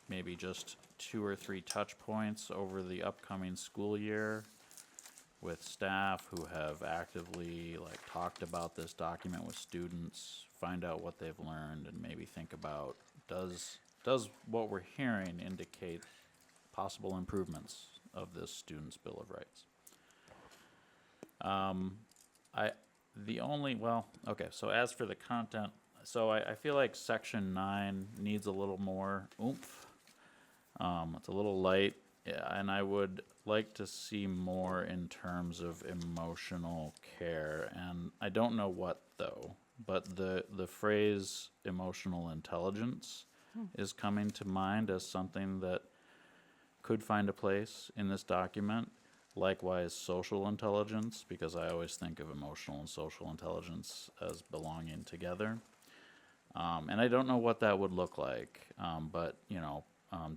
Maybe just 2 or 3 touch points over the upcoming school year with staff who have actively like talked about this document with students, find out what they've learned, and maybe think about, does what we're hearing indicate possible improvements of this Students' Bill of Rights? So as for the content, so I feel like section 9 needs a little more oomph. It's a little light, and I would like to see more in terms of emotional care, and I don't know what though, but the phrase emotional intelligence is coming to mind as something that could find a place in this document. Likewise, social intelligence, because I always think of emotional and social intelligence as belonging together. And I don't know what that would look like, but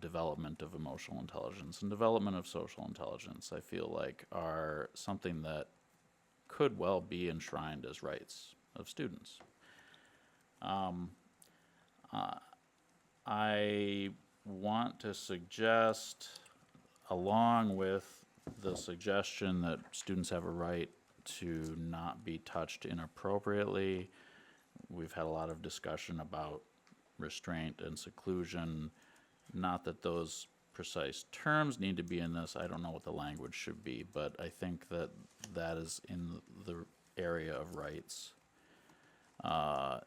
development of emotional intelligence and development of social intelligence, I feel like, are something that could well be enshrined as rights of students. I want to suggest, along with the suggestion that students have a right to not be touched inappropriately, we've had a lot of discussion about restraint and seclusion. Not that those precise terms need to be in this, I don't know what the language should be, but I think that that is in the area of rights. Now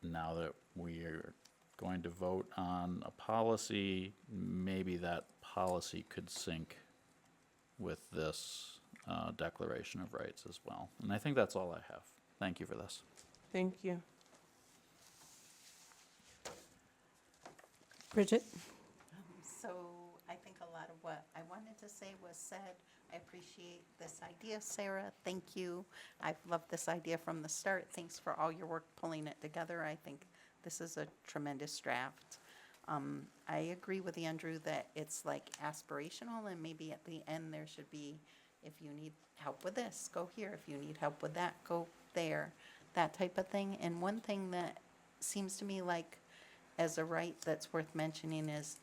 that we are going to vote on a policy, maybe that policy could sync with this Declaration of Rights as well. And I think that's all I have. Thank you for this. Thank you. Bridget? So I think a lot of what I wanted to say was said. I appreciate this idea, Sarah. Thank you. I've loved this idea from the start. Thanks for all your work pulling it together. I think this is a tremendous draft. I agree with Andrew that it's like aspirational, and maybe at the end there should be, if you need help with this, go here. If you need help with that, go there. That type of thing. And one thing that seems to me like as a right that's worth mentioning is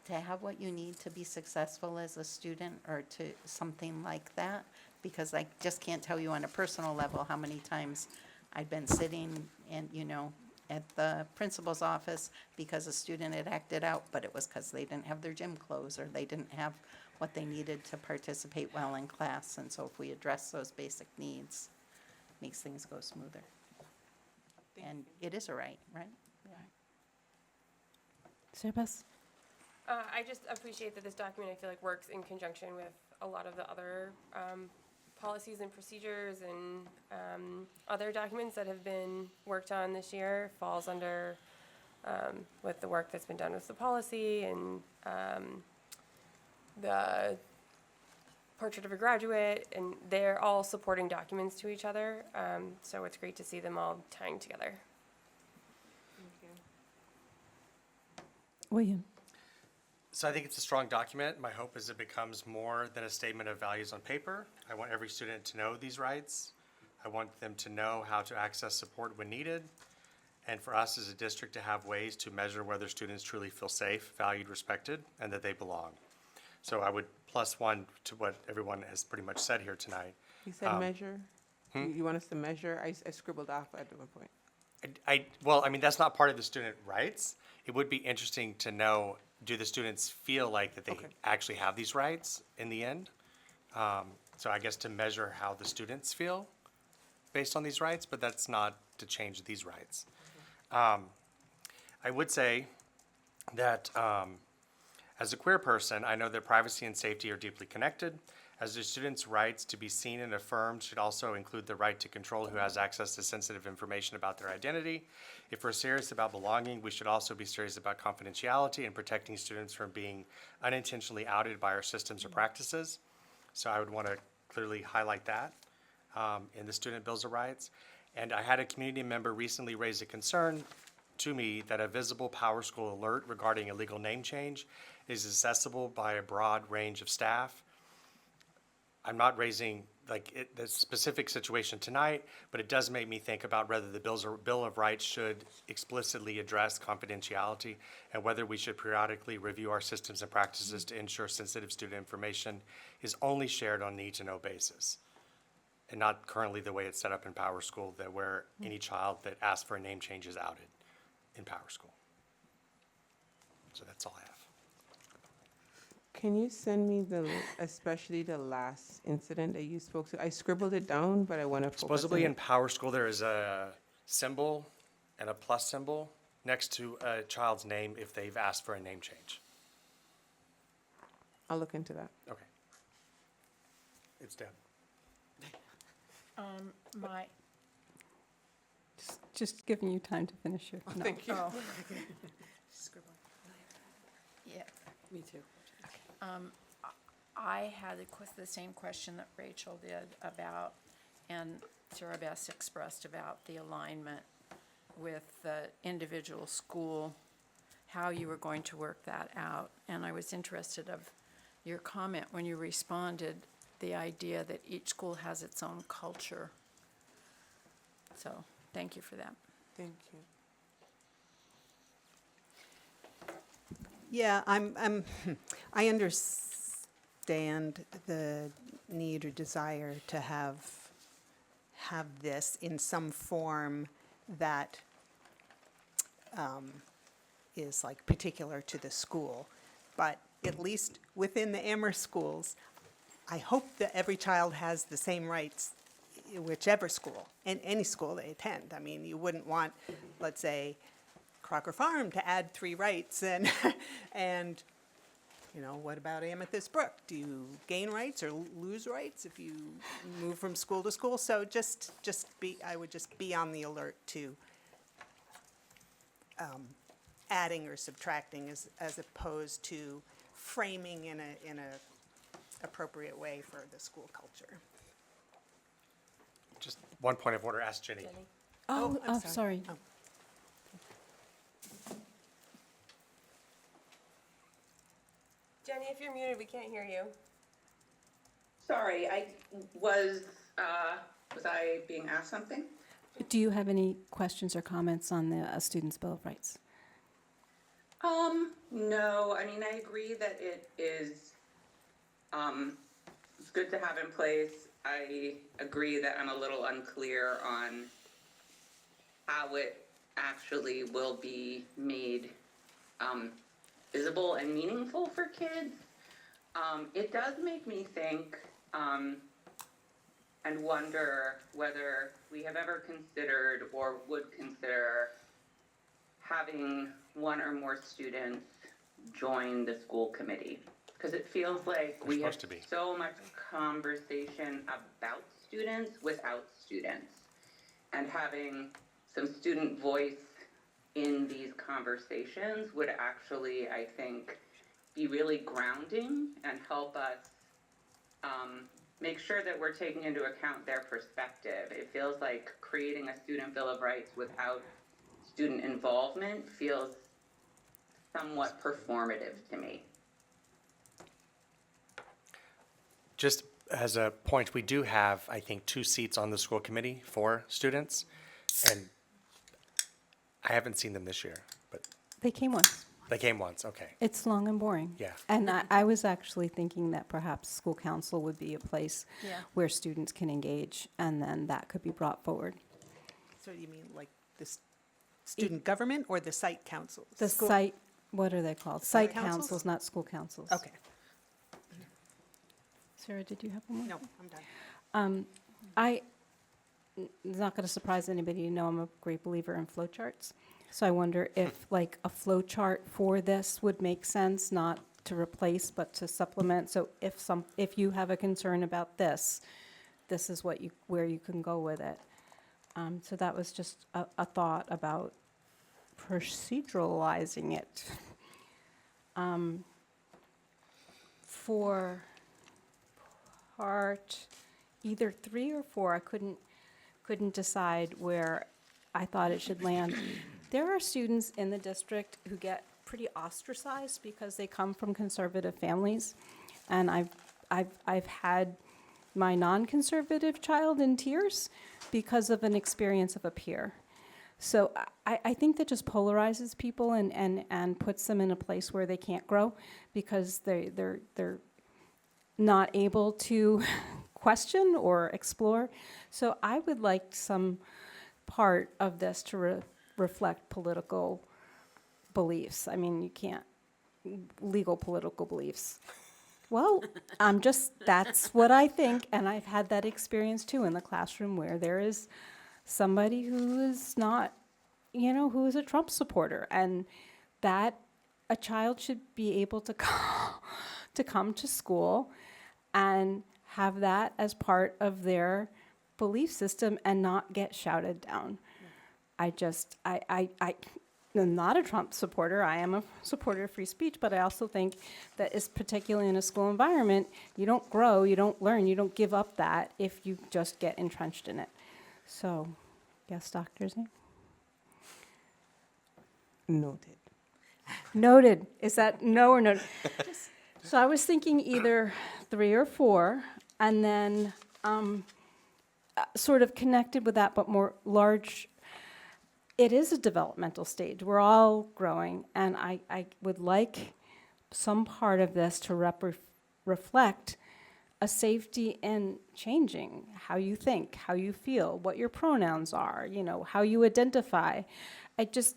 to have what you need to be successful as a student, or to something like that, because I just can't tell you on a personal level how many times I've been sitting and, at the principal's office because a student had acted out, but it was because they didn't have their gym clothes or they didn't have what they needed to participate well in class. And so if we address those basic needs, it makes things go smoother. And it is a right, right? Yeah. Sarah Beth? I just appreciate that this document, I feel like, works in conjunction with a lot of the other policies and procedures and other documents that have been worked on this year. Falls under with the work that's been done with the policy and the portrait of a graduate, and they're all supporting documents to each other. So it's great to see them all tying together. William? So I think it's a strong document. My hope is it becomes more than a statement of values on paper. I want every student to know these rights. I want them to know how to access support when needed, and for us as a district to have ways to measure whether students truly feel safe, valued, respected, and that they belong. So I would +1 to what everyone has pretty much said here tonight. You said measure? You want us to measure? I scribbled off at one point. Well, I mean, that's not part of the student rights. It would be interesting to know, do the students feel like that they actually have these rights in the end? So I guess to measure how the students feel based on these rights, but that's not to change these rights. I would say that as a queer person, I know that privacy and safety are deeply connected. As the students' rights to be seen and affirmed should also include the right to control who has access to sensitive information about their identity. If we're serious about belonging, we should also be serious about confidentiality and protecting students from being unintentionally outed by our systems or practices. So I would want to clearly highlight that in the Student Bills of Rights. And I had a community member recently raise a concern to me that a visible PowerSchool alert regarding a legal name change is accessible by a broad range of staff. I'm not raising the specific situation tonight, but it does make me think about whether the Bill of Rights should explicitly address confidentiality and whether we should periodically review our systems and practices to ensure sensitive student information is only shared on need-to-know basis, and not currently the way it's set up in PowerSchool, that where any child that asks for a name change is outed in PowerSchool. So that's all I have. Can you send me especially the last incident that you spoke to? I scribbled it down, but I want to focus Supposedly on in PowerSchool, there is a symbol and a plus symbol next to a child's name if they've asked for a name change. I'll look into that. Okay. It's Deb. My, Just giving you time to finish your. No. Thank you. Scribble. yeah, Me too. I had the same question that Rachel did about, and Sarah Bess expressed about the alignment with the individual school, how you were going to work that out. And I was interested of your comment when you responded, the idea that each school has its own culture. So, thank you for that. Thank you. Yeah, I understand the need or desire to have this in some form that is like particular to the school. But at least within the Amherst schools, I hope that every child has the same rights, whichever school, and any school they attend. I mean, you wouldn't want, let's say, Crocker Farm to add 3 rights and, and, you know, what about Amethyst Brook? Do you gain rights or lose rights if you move from school to school? So I would just be on the alert to adding or subtracting as opposed to framing in a appropriate way for the school culture. Just one point of order, ask Jenny. Oh, I'm sorry. Oh. Jenny, if you're muted, we can't hear you. Sorry, was I being asked something? Do you have any questions or comments on the Students' Bill of Rights? No, I mean, I agree that it is, it's good to have in place. I agree that I'm a little unclear on how it actually will be made, visible and meaningful for kids. It does make me think, and wonder whether we have ever considered or would consider having one or more students join the school committee. Because it feels like we have so much conversation about students without students. And having some student voice in these conversations would actually, I think, be really grounding and help us make sure that we're taking into account their perspective. It feels like creating a student bill of rights without student involvement feels somewhat performative to me. Just as a point, we do have, I think, 2 seats on the school committee for students. And I haven't seen them this year, but They came once. they came once, okay. It's long and boring. Yeah. And I was actually thinking that perhaps school council would be a place Yeah. where students can engage, and then that could be brought forward. So you mean like this student government or the site councils? The site, what are they called? Site councils? councils, not school councils. Okay. Sarah, did you have one more? No, I'm done. It's not going to surprise anybody to know I'm a great believer in flowcharts. So I wonder if like a flow chart for this would make sense, not to replace, but to supplement. So if you have a concern about this, this is where you can go with it. So that was just a thought about proceduralizing it. For part either 3 or 4, I couldn't decide where I thought it should land. There are students in the district who get pretty ostracized because they come from conservative families, and I've had my non-conservative child in tears because of an experience of a peer. So I think that just polarizes people and puts them in a place where they can't grow because they're not able to question or explore. So I would like some part of this to reflect political beliefs. I mean, you can't, legal political beliefs. Well, that's what I think, and I've had that experience too in the classroom where there is somebody who is not, who is a Trump supporter, and that a child should be able to come to school and have that as part of their belief system and not get shouted down. I'm not a Trump supporter. I am a supporter of free speech, but I also think that is particularly in a school environment, you don't grow, you don't learn, you don't give up that if you just get entrenched in it. So, yes, Dr. Z? Noted. Noted. Is that no or no? So I was thinking either 3 or 4, and then sort of connected with that, but more large. It is a developmental stage. We're all growing, and I would like some part of this to reflect a safety in changing how you think, how you feel, what your pronouns are, how you identify. I just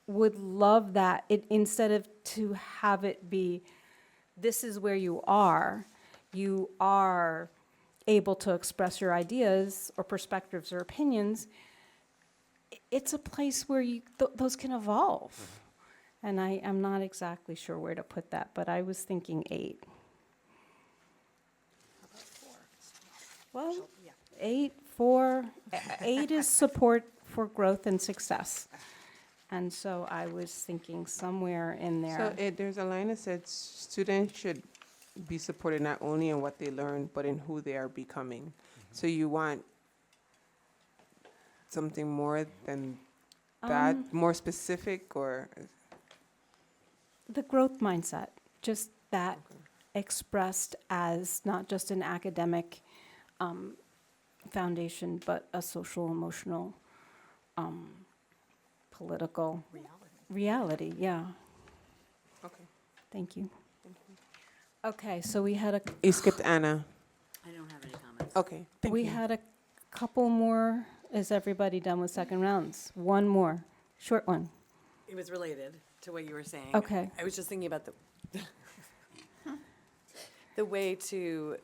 would love that instead of to have it be, this is where you are able to express your ideas or perspectives or opinions. It's a place where those can evolve. And I am not exactly sure where to put that, but I was thinking 8. Well, 8, 4, 8 is support for growth and success. And so I was thinking somewhere in there. So there's a line that said students should be supported not only in what they learn, but in who they are becoming. So you want something more than that, more specific, or? The growth mindset, just that expressed as not just an academic foundation, but a social, emotional, political reality. Yeah. Okay. Thank you. Okay, so we had You skipped Anna. I don't have any comments. Okay, thank we you. had a couple more. Is everybody done with second rounds? One more, short one. It was related to what you were saying. Okay. I was just thinking about the way to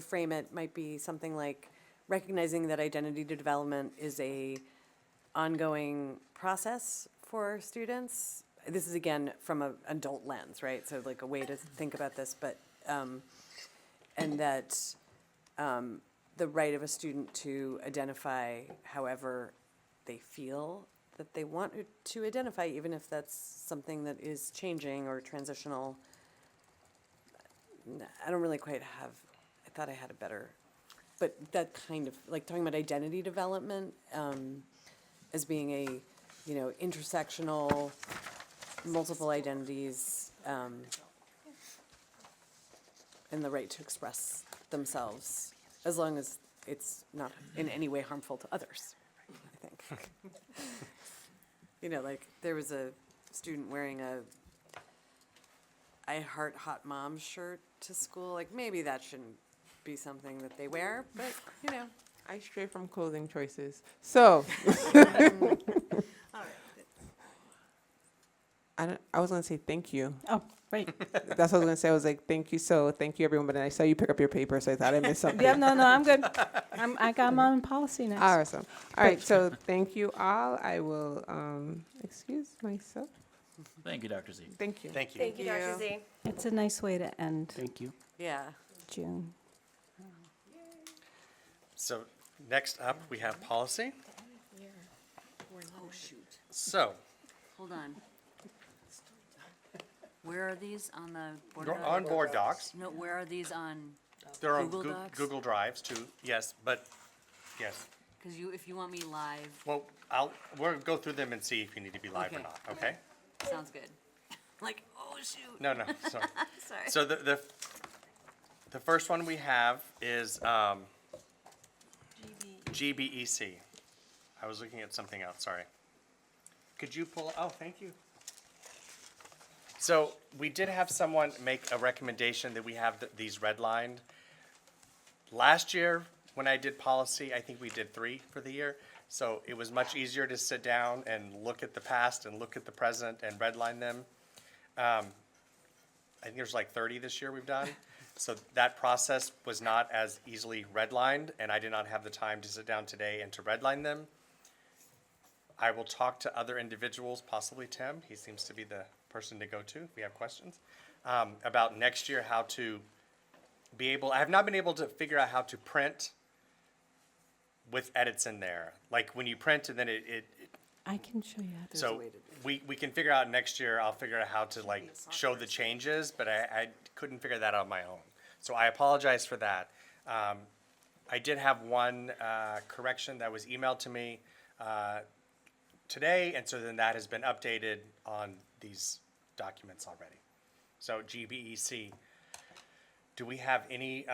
frame it might be something like recognizing that identity development is a ongoing process for students. This is again from an adult lens, right? So like a way to think about this, but and that the right of a student to identify however they feel that they want to identify, even if that's something that is changing or transitional. I don't really quite have, I thought I had a better, but that kind of, like talking about identity development as being a, intersectional, multiple identities, and the right to express themselves, as long as it's not in any way harmful to others, I think. You know, like, there was a student wearing a I Heart Hot Mom shirt to school. Like, maybe that shouldn't be something that they wear, but, you know. I stray from clothing choices. So, I was gonna say thank you. Oh, right. That's what I was gonna say. I was like, thank you. So, thank you, everyone. But then I saw you pick up your paper, so I thought I missed something. Yeah, no, I'm good. I got my own policy next. Awesome. All right. So, thank you all. I will excuse myself. Thank you, Dr. Z. Thank you. Thank you. Thank you, Dr. Z. It's a nice way to end Thank you. Yeah. June. So next up, we have policy. Oh, shoot. So, Hold on. Where are these on the board? they're on board docs. No, where are these on? They're on Google Docs? Google Drives too, yes, but, yes. Because if you want me live, Well, we'll go through them and see if you need to be live or Okay. not, okay? sounds good. Like, oh, shoot. No, sorry. Sorry. So the first one we have is GBEC. I was looking at something else, sorry. Could you pull, oh, thank you. So we did have someone make a recommendation that we have these redlined. Last year, when I did policy, I think we did 3 for the year. So it was much easier to sit down and look at the past and look at the present and redline them. I think there's like 30 this year we've done. So that process was not as easily redlined, and I did not have the time to sit down today and to redline them. I will talk to other individuals, possibly Tim, he seems to be the person to go to if we have questions, about next year how to be able, I have not been able to figure out how to print with edits in there. Like when you print and then it I can show you how to. so we can figure out next year, I'll figure out how to like show the changes, but I couldn't figure that out on my own. So I apologize for that. I did have one correction that was emailed to me today, and so then that has been updated on these documents already. So GBEC, do we have any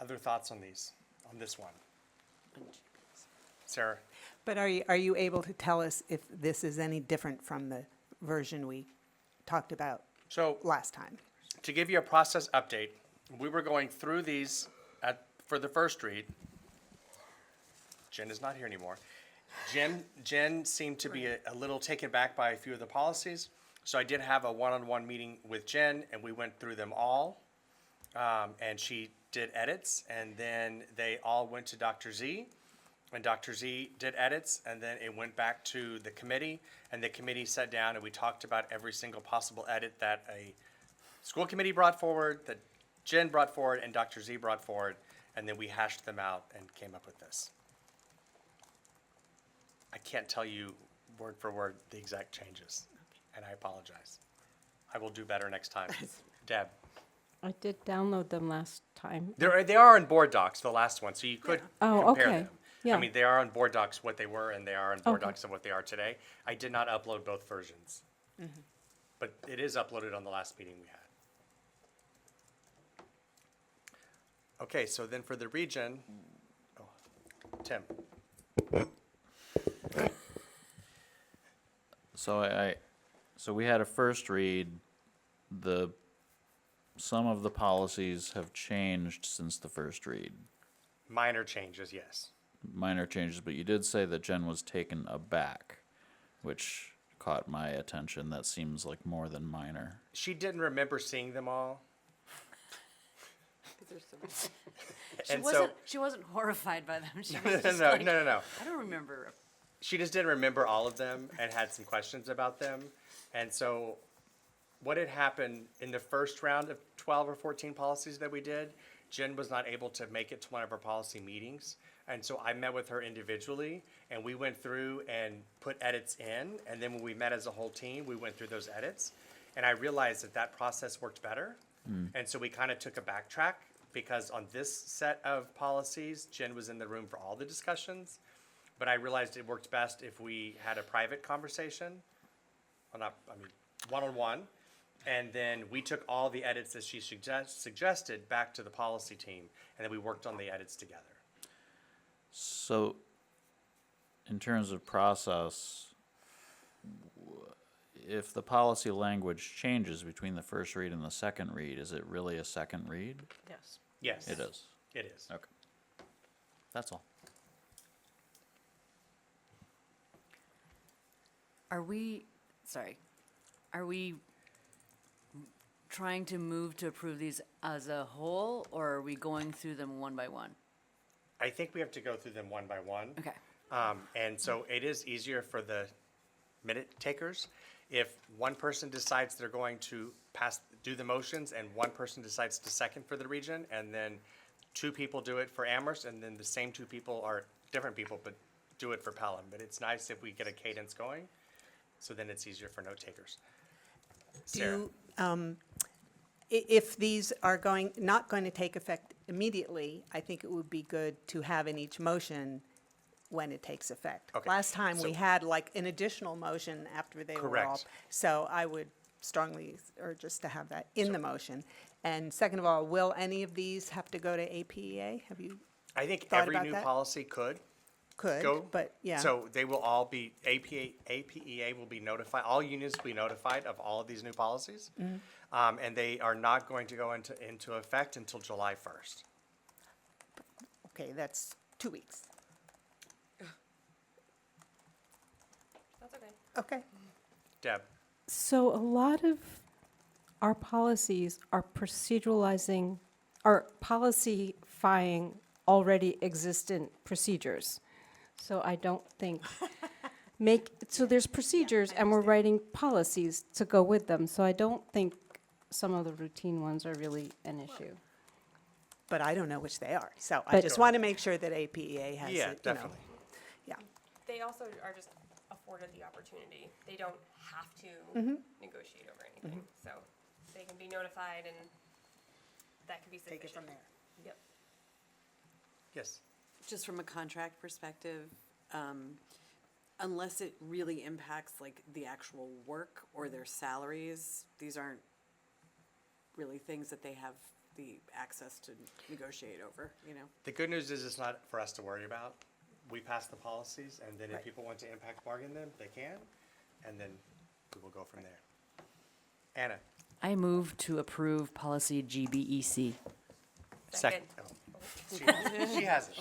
other thoughts on these, on this one? Sarah? But are you able to tell us if this is any different from the version we talked about So last time? to give you a process update, we were going through these for the first read. Jen is not here anymore. Jen seemed to be a little taken back by a few of the policies. So I did have a one-on-one meeting with Jen, and we went through them all. And she did edits, and then they all went to Dr. Z. And Dr. Z did edits, and then it went back to the committee, and the committee sat down and we talked about every single possible edit that a school committee brought forward, that Jen brought forward, and Dr. Z brought forward, and then we hashed them out and came up with this. I can't tell you word for word the exact changes, and I apologize. I will do better next time. Deb? I did download them last time. They are on board docs, the last one, so you could Oh, compare okay. them. Yeah. I mean, they are on board docs what they were, and they are on board Okay. docs of what they are today. I did not upload both versions. But it is uploaded on the last meeting we had. Okay, so then for the region, Tim. So we had a first read. Some of the policies have changed since the first read. Minor changes, yes. Minor changes, but you did say that Jen was taken aback, which caught my attention. That seems like more than minor. She didn't remember seeing them all. She wasn't horrified by them. She No, was just no, like, no. I don't remember. She just didn't remember all of them and had some questions about them. And so what had happened in the first round of 12 or 14 policies that we did, Jen was not able to make it to one of our policy meetings. And so I met with her individually, and we went through and put edits in. And then when we met as a whole team, we went through those edits. And I realized that process worked better. And so we kind of took a backtrack, because on this set of policies, Jen was in the room for all the discussions. But I realized it worked best if we had a private conversation, well, one-on-one, And then we took all the edits that she suggested back to the policy team, and then we worked on the edits together. So, in terms of process, if the policy language changes between the first read and the second read, is it really a second read? Yes. Yes. It is. It is. Okay. That's all. Are we trying to move to approve these as a whole, or are we going through them one by one? I think we have to go through them one by one. Okay. And so it is easier for the minute takers. If one person decides they're going to do the motions, and one person decides to second for the region, and then two people do it for Amherst, and then the same two people are different people, but do it for Pelham. But it's nice if we get a cadence going, so then it's easier for note takers. Sarah? If these are not going to take effect immediately, I think it would be good to have in each motion when it takes effect. Okay, Last time, we so- had like an additional motion after they were all. Correct. So I would strongly urge us to have that in the motion. And second of all, will any of these have to go to APEA? Have you I think thought every about new that? policy could Could, go. but yeah. So they will all be, APEA will be notified, all unions will be notified of all of these new policies. Mm-hmm. And they are not going to go into effect until July 1st. Okay, that's 2 weeks. That's okay. Okay. Deb? So a lot of our policies are proceduralizing, are policyfying already existent procedures. So I don't think, so there's procedures and we're writing policies to go with them. So I don't think some of the routine ones are really an issue. But I don't know which they are. So I But- just want to make sure that APEA has it, Yeah, you know. definitely. Yeah. They also are just afforded the opportunity. They don't have to Mm-hmm. negotiate over anything. So they can be notified and that could be sufficient. Take it from there. Yep. Yes. Just from a contract perspective, unless it really impacts like the actual work or their salaries, these aren't really things that they have the access to negotiate over, you know? The good news is it's not for us to worry about. We pass the policies, and then if people want to impact bargain them, they can, and then we will go from there. Anna? I move to approve policy GBEC. Second. Oh. She has it.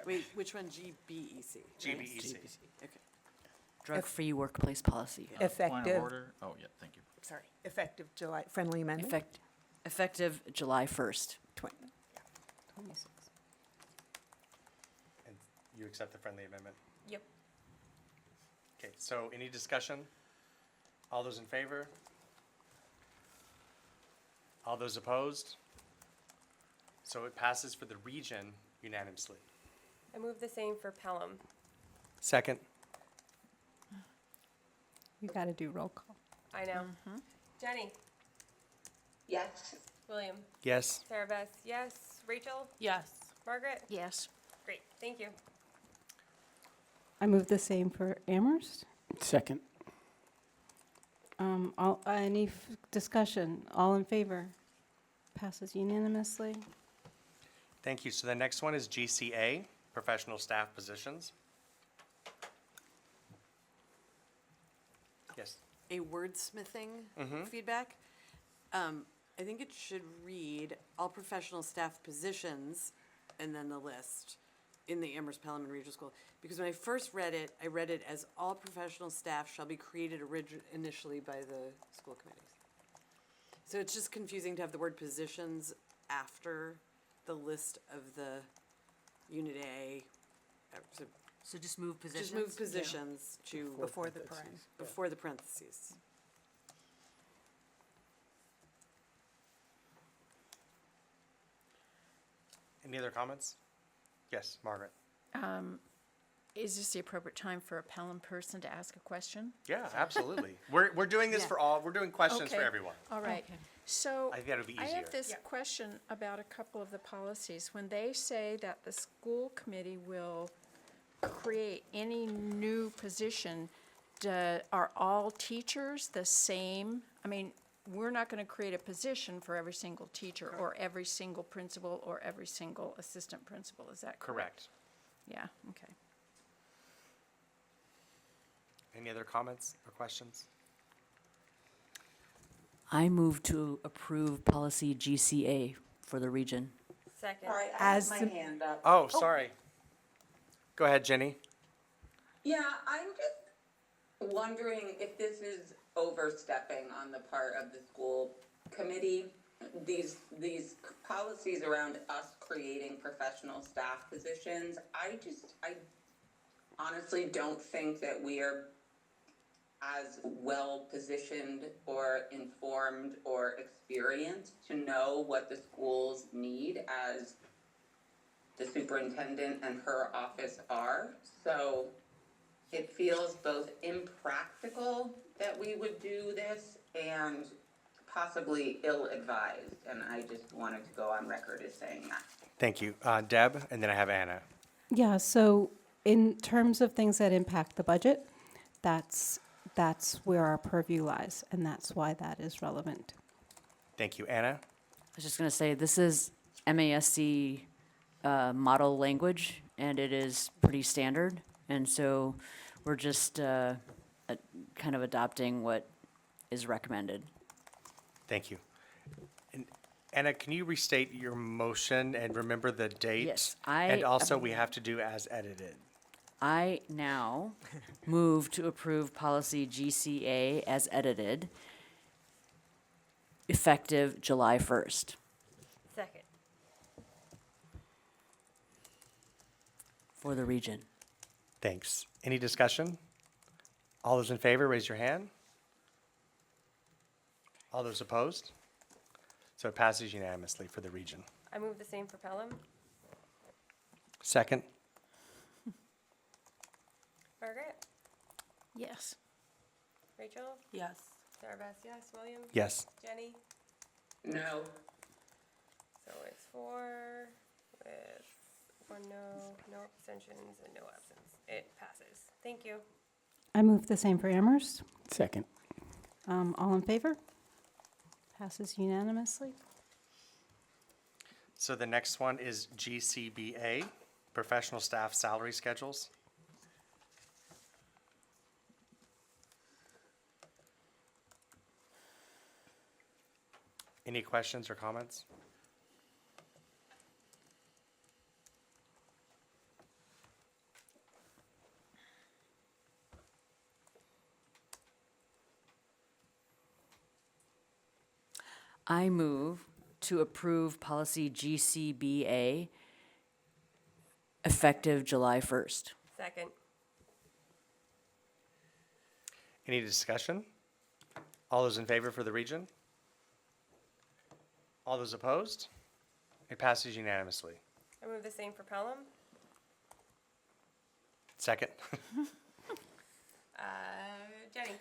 Wait, which one, GBEC? GBEC. Okay. Drug-free workplace policy. Point of Effective, order? Oh, yeah, thank you. sorry, effective July, friendly amendment? Effective July 1st. 26. And you accept the friendly amendment? Yep. Okay, so any discussion? All those in favor? All those opposed? So it passes for the region unanimously. I move the same for Pelham. Second? You got to do roll call. I know. Jenny? Yes. William? Yes. Sarah Beth, yes. Rachel? Yes. Margaret? Yes. Great, thank you. I move the same for Amherst. Second. Any discussion? All in favor? Passes unanimously. Thank you. So the next one is GCA, professional staff positions. Yes. A wordsmithing feedback. I think it should read all professional staff positions and then the list in the Amherst Pelham and Regional School. Because when I first read it, I read it as all professional staff shall be created initially by the school committees. So it's just confusing to have the word positions after the list of the Unit A. So So just move positions? just move positions to. Before the parent. Before the parentheses. Any other comments? Yes, Margaret. Is this the appropriate time for a Pelham person to ask a question? Yeah, absolutely. We're doing this for all, we're doing questions for Okay. everyone. All right. So I think that'll be I easier. have this question about a couple of the policies. When they say that the school committee will create any new position, are all teachers the same? I mean, we're not gonna create a position for every single teacher or every single principal or every single assistant principal, is that correct? Correct. Yeah, okay. Any other comments or questions? I move to approve policy GCA for the region. Second. Sorry, I As have my the- hand up. Oh, sorry. Go ahead, Jenny. Yeah, I'm just wondering if this is overstepping on the part of the school committee. These policies around us creating professional staff positions, I honestly don't think that we are as well positioned or informed or experienced to know what the schools need as the superintendent and her office are. So it feels both impractical that we would do this and possibly ill-advised, and I just wanted to go on record as saying that. Thank you. Deb, and then I have Anna. Yeah, so in terms of things that impact the budget, that's where our purview lies, and that's why that is relevant. Thank you. Anna? I was just gonna say, this is MASC model language, and it is pretty standard, and so we're just kind of adopting what is recommended. Thank you. And Anna, can you restate your motion and remember the date? Yes, And also, we have to do as edited. I now move to approve policy GCA as edited, effective July 1st. Second. For the region. Thanks. Any discussion? All those in favor, raise your hand. All those opposed? So it passes unanimously for the region. I move the same for Pelham. Second? Margaret? Yes. Rachel? Yes. Sarah Beth, yes. William? Yes. Jenny? No. So it's 4 with 1 no, no abstentions, and no absence. It passes. Thank you. I move the same for Amherst. Second. All in favor? Passes unanimously. So the next one is GCBA, professional staff salary schedules. Any questions or comments? I move to approve policy GCBA, effective July 1st. Second. Any discussion? All those in favor for the region? All those opposed? It passes unanimously. I move the same for Pelham. Second? Jenny?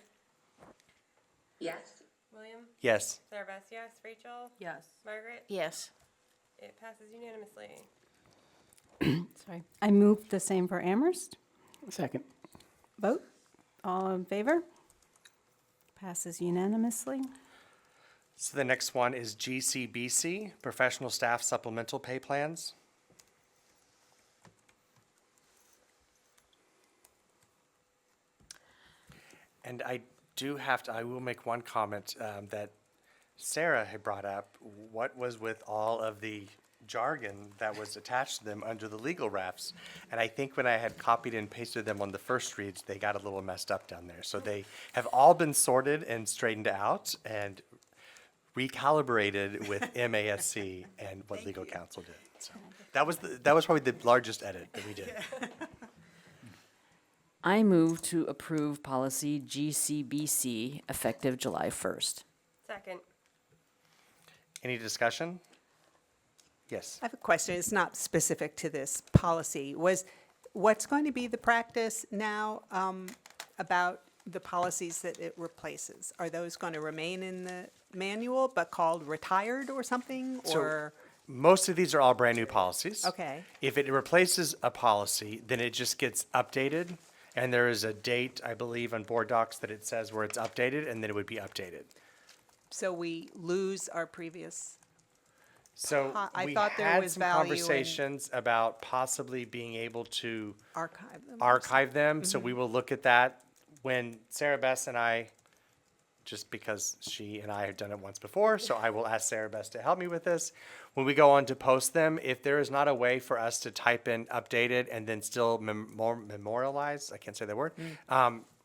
Yes. William? Yes. Sarah Beth, yes. Rachel? Yes. Margaret? Yes. It passes unanimously. Sorry. I move the same for Amherst. Second. Vote. All in favor? Passes unanimously. So the next one is GCBC, professional staff supplemental pay plans. And I will make one comment that Sarah had brought up. What was with all of the jargon that was attached to them under the legal wraps? And I think when I had copied and pasted them on the first reads, they got a little messed up down there. So they have all been sorted and straightened out and recalibrated with MASC and what legal counsel did. So that was probably the largest edit that we did. I move to approve policy GCBC, effective July 1st. Second. Any discussion? Yes. I have a question. It's not specific to this policy. What's going to be the practice now about the policies that it replaces? Are those going to remain in the manual but called retired or something? So Or most of these are all brand new policies. Okay. If it replaces a policy, then it just gets updated. And there is a date, I believe, on board docs that it says where it's updated, and then it would be updated. So we lose our previous, So I we thought there had was some value in- conversations about possibly being able to archive them. archive them, so Mm-hmm. we will look at that when Sarah Bess and I, just because she and I have done it once before, so I will ask Sarah Bess to help me with this. When we go on to post them, if there is not a way for us to type in updated and then still memorialize, I can't say that word,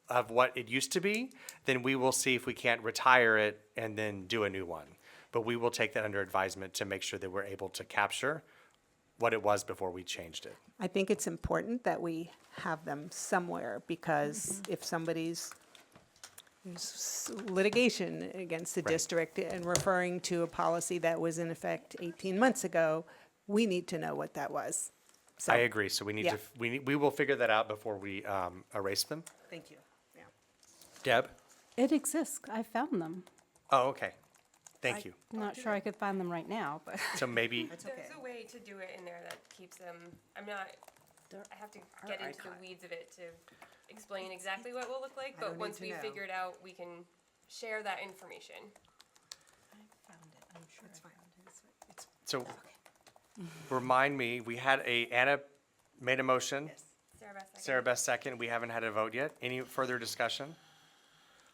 of what it used to be, then we will see if we can't retire it and then do a new one. But we will take that under advisement to make sure that we're able to capture what it was before we changed it. I think it's important that we have them somewhere, because if somebody's there's litigation against the Right. district and referring to a policy that was in effect 18 months ago, we need to know what that was. So, I agree, so we need yeah. to, we will figure that out before we erase them. Thank you. Yeah. Deb? It exists. I found them. Oh, okay. Thank you. I'm not sure I could find them right now, but. So maybe, There's a way to do it in there that keeps them, I'm not, I have to get into the weeds of it to explain exactly what it will look like, don't but need once to we know. figure it out, we can share that information. so remind me, we had Anna made a motion. Sarah Beth, second. Sarah Beth second, we haven't had a vote yet. Any further discussion?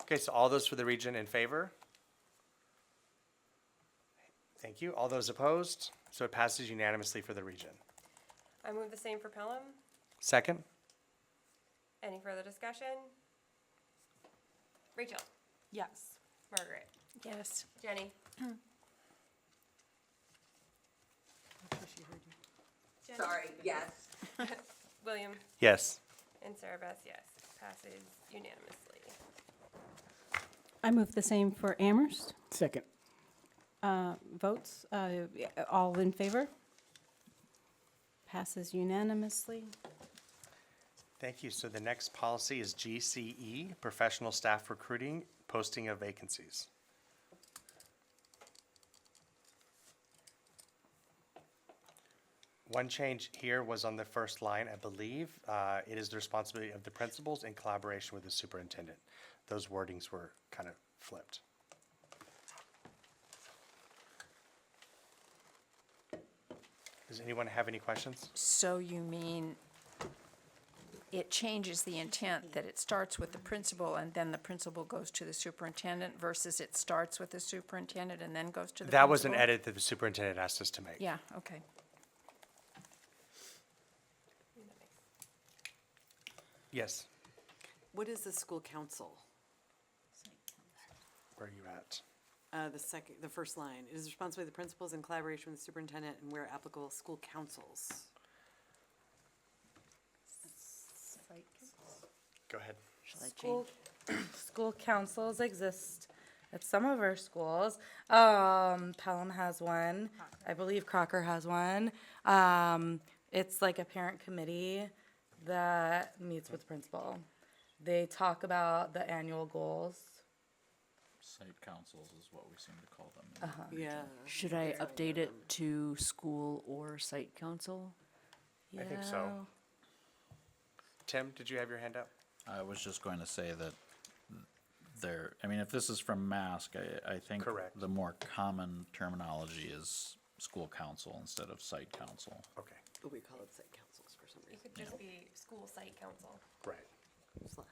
Okay, so all those for the region in favor? Thank you. All those opposed? So it passes unanimously for the region. I move the same for Pelham. Second? Any further discussion? Rachel, Yes. Margaret, Yes. Jenny, Sorry, yes. William, Yes. and Sarah Beth, yes. Passes unanimously. I move the same for Amherst. Second. Votes, all in favor? Passes unanimously. Thank you. So the next policy is GCE, professional staff recruiting, posting of vacancies. One change here was on the first line, I believe. It is the responsibility of the principals in collaboration with the superintendent. Those wordings were kind of flipped. Does anyone have any questions? So you mean it changes the intent that it starts with the principal and then the principal goes to the superintendent versus it starts with the superintendent and then goes to the principal? That was an edit that the superintendent asked us to make. Yeah, okay. Yes. What is the school council? Where are you at? The first line, it is the responsibility of the principals in collaboration with the superintendent and where applicable, school councils. Go ahead. Shall I School, change? school councils exist at some of our schools. Pelham has one. I believe Crocker has one. It's like a parent committee that meets with the principal. They talk about the annual goals. Site councils is what we seem to call them. Yeah. Should I update it to school or site council? I think so. Tim, did you have your hand up? I was just going to say that there, I mean, if this is from Mask, I think Correct. the more common terminology is school council instead of site council. Okay, But we call it site councils for some It reason. could just be school site council. right. Slash.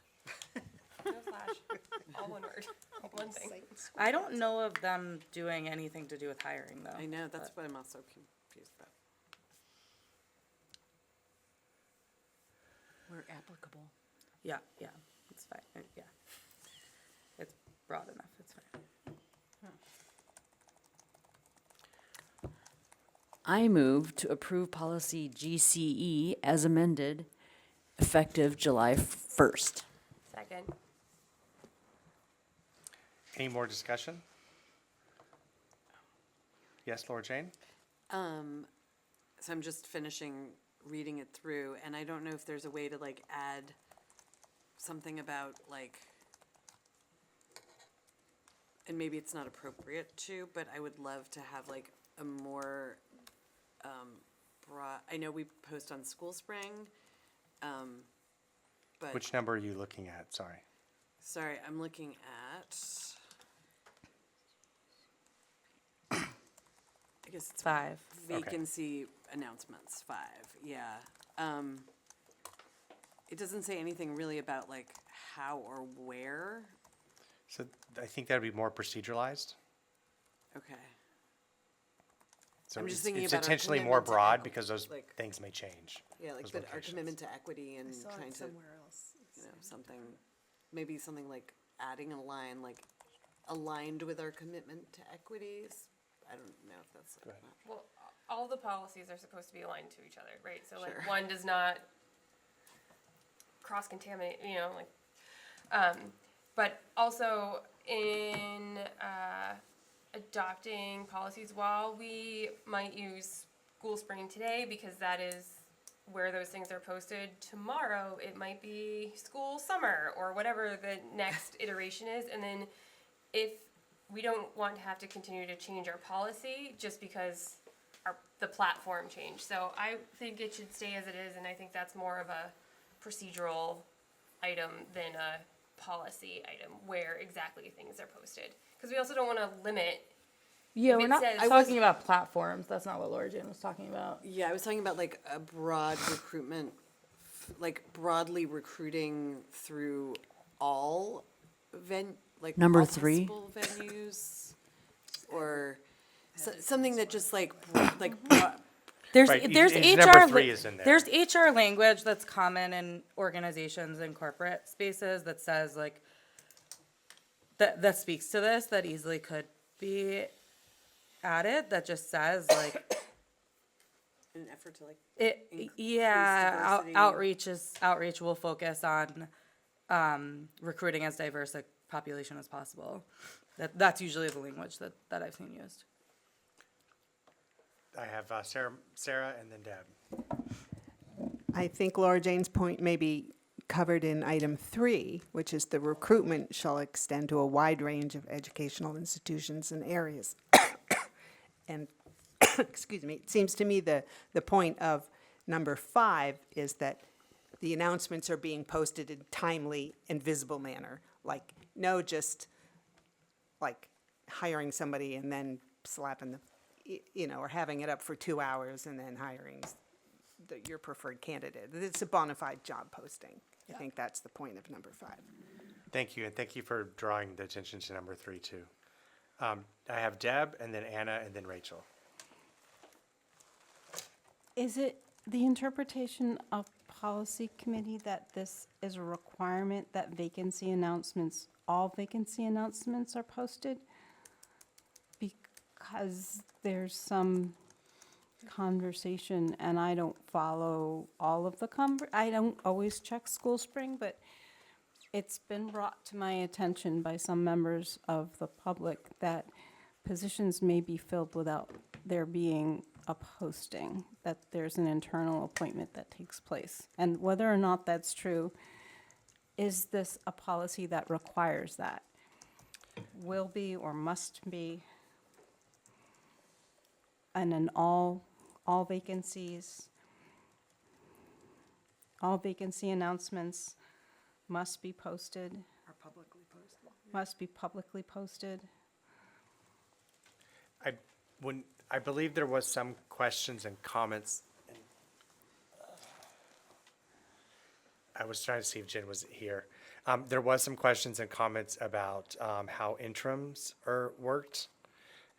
No slash, all one word, one thing. I don't know of them doing anything to do with hiring though. I know, that's what I'm also confused about. Where applicable. Yeah, it's fine, yeah. It's broad enough, it's fine. I move to approve policy GCE as amended, effective July 1st. Second. Any more discussion? Yes, Laura Jane? So I'm just finishing reading it through, and I don't know if there's a way to like add something about like, and maybe it's not appropriate to, but I would love to have like a more broad, I know we post on School Spring, but. Which number are you looking at? Sorry. Sorry, I'm looking at I guess it's 5. vacancy announcements, 5, yeah. It doesn't say anything really about like how or where. So I think that'd be more proceduralized. Okay. So I'm just it's- thinking it's about our intentionally more commitment to broad equity, because those like- things may change. Yeah, like those but our locations. commitment to equity and saw it trying to, somewhere else. you know, something, maybe something like adding a line like aligned with our commitment to equities. I don't know if that's like. Well, all the policies are supposed to be aligned to each other, right? So like Sure. one does not cross-contaminate, you know, like, but also in adopting policies, while we might use School Spring today because that is where those things are posted, tomorrow it might be School Summer or whatever the next iteration is. And then if we don't want to have to continue to change our policy just because the platform changed. So I think it should stay as it is, and I think that's more of a procedural item than a policy item where exactly things are posted. Because we also don't want to limit. Yeah, If we're it not says- talking about platforms. That's not what Laura Jane was talking about. Yeah, I was talking about like a broad recruitment, like broadly recruiting through all Number all 3? possible venues, or something that just like There's Right, there's it's HR number 3 is in there. there's HR language that's common in organizations and corporate spaces that says like that speaks to this, that easily could be added, that just says like in an effort to like outreach will focus on recruiting as diverse a population as possible. That's usually the language that I've seen used. I have Sarah, and then Deb. I think Laura Jane's point may be covered in item 3, which is the recruitment shall extend to a wide range of educational institutions and areas. And, excuse me, it seems to me the point of number 5 is that the announcements are being posted in timely and visible manner. Like, no just like hiring somebody and then slapping the, or having it up for 2 hours and then hiring your preferred candidate. It's a bona fide job posting. I think that's the point of number 5. Thank you, and thank you for drawing the attention to number 3 too. I have Deb, and then Anna, and then Rachel. Is it the interpretation of policy committee that this is a requirement that all vacancy announcements are posted? Because there's some conversation, and I don't follow all of the I don't always check School Spring, but it's been brought to my attention by some members of the public that positions may be filled without there being a posting, that there's an internal appointment that takes place. And whether or not that's true, is this a policy that requires that? Will be or must be? And in all vacancies, all vacancy announcements must be posted, must be publicly posted. I believe there was some questions and comments. I was trying to see if Jen was here. There was some questions and comments about how interims are worked.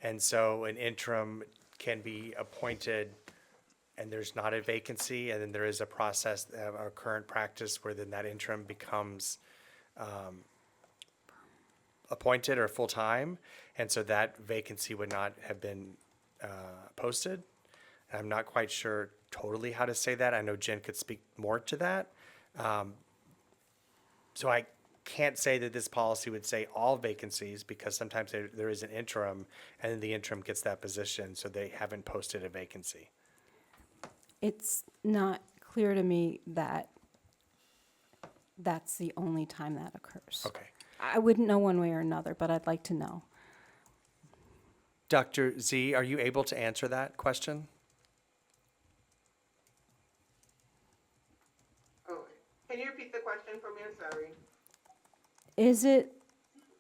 And so an interim can be appointed and there's not a vacancy, and then there is a process, our current practice, where then that interim becomes appointed or full-time, and so that vacancy would not have been posted. I'm not quite sure totally how to say that. I know Jen could speak more to that. So I can't say that this policy would say all vacancies, because sometimes there is an interim, and then the interim gets that position, so they haven't posted a vacancy. It's not clear to me that that's the only time that occurs. Okay. I wouldn't know one way or another, but I'd like to know. Dr. Z, are you able to answer that question? Oh, can you repeat the question for me? I'm sorry. Is it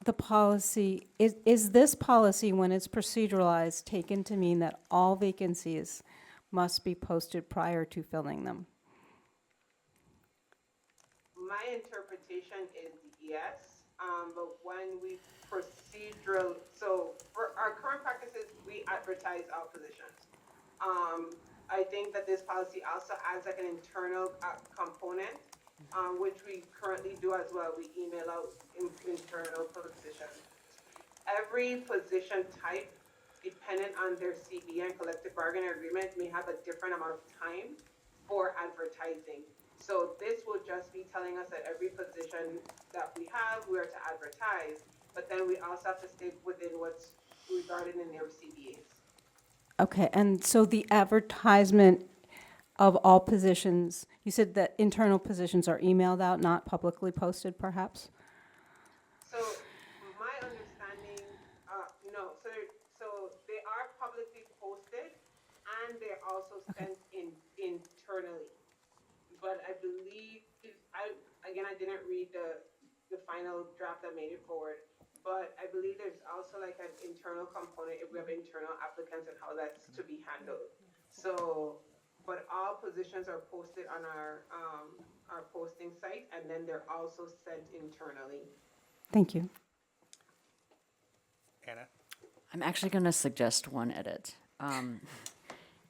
the policy, is this policy, when it's proceduralized, taken to mean that all vacancies must be posted prior to filling them? My interpretation is yes, but when we procedural, so for our current practices, we advertise our positions. I think that this policy also adds like an internal component, which we currently do as well. We email out internal positions. Every position type, dependent on their CBA and collective bargaining agreement, may have a different amount of time for advertising. So this will just be telling us that every position that we have, we are to advertise, but then we also have to stay within what's regarded in their CBAs. Okay, and so the advertisement of all positions, you said that internal positions are emailed out, not publicly posted, perhaps? So my understanding, no, so they are publicly posted and they're also sent internally. But I believe, I didn't read the final draft that made it forward, but I believe there's also like an internal component if we have internal applicants and how that's to be handled. So, but all positions are posted on our posting site, and then they're also sent internally. Thank you. Anna? I'm actually going to suggest one edit. And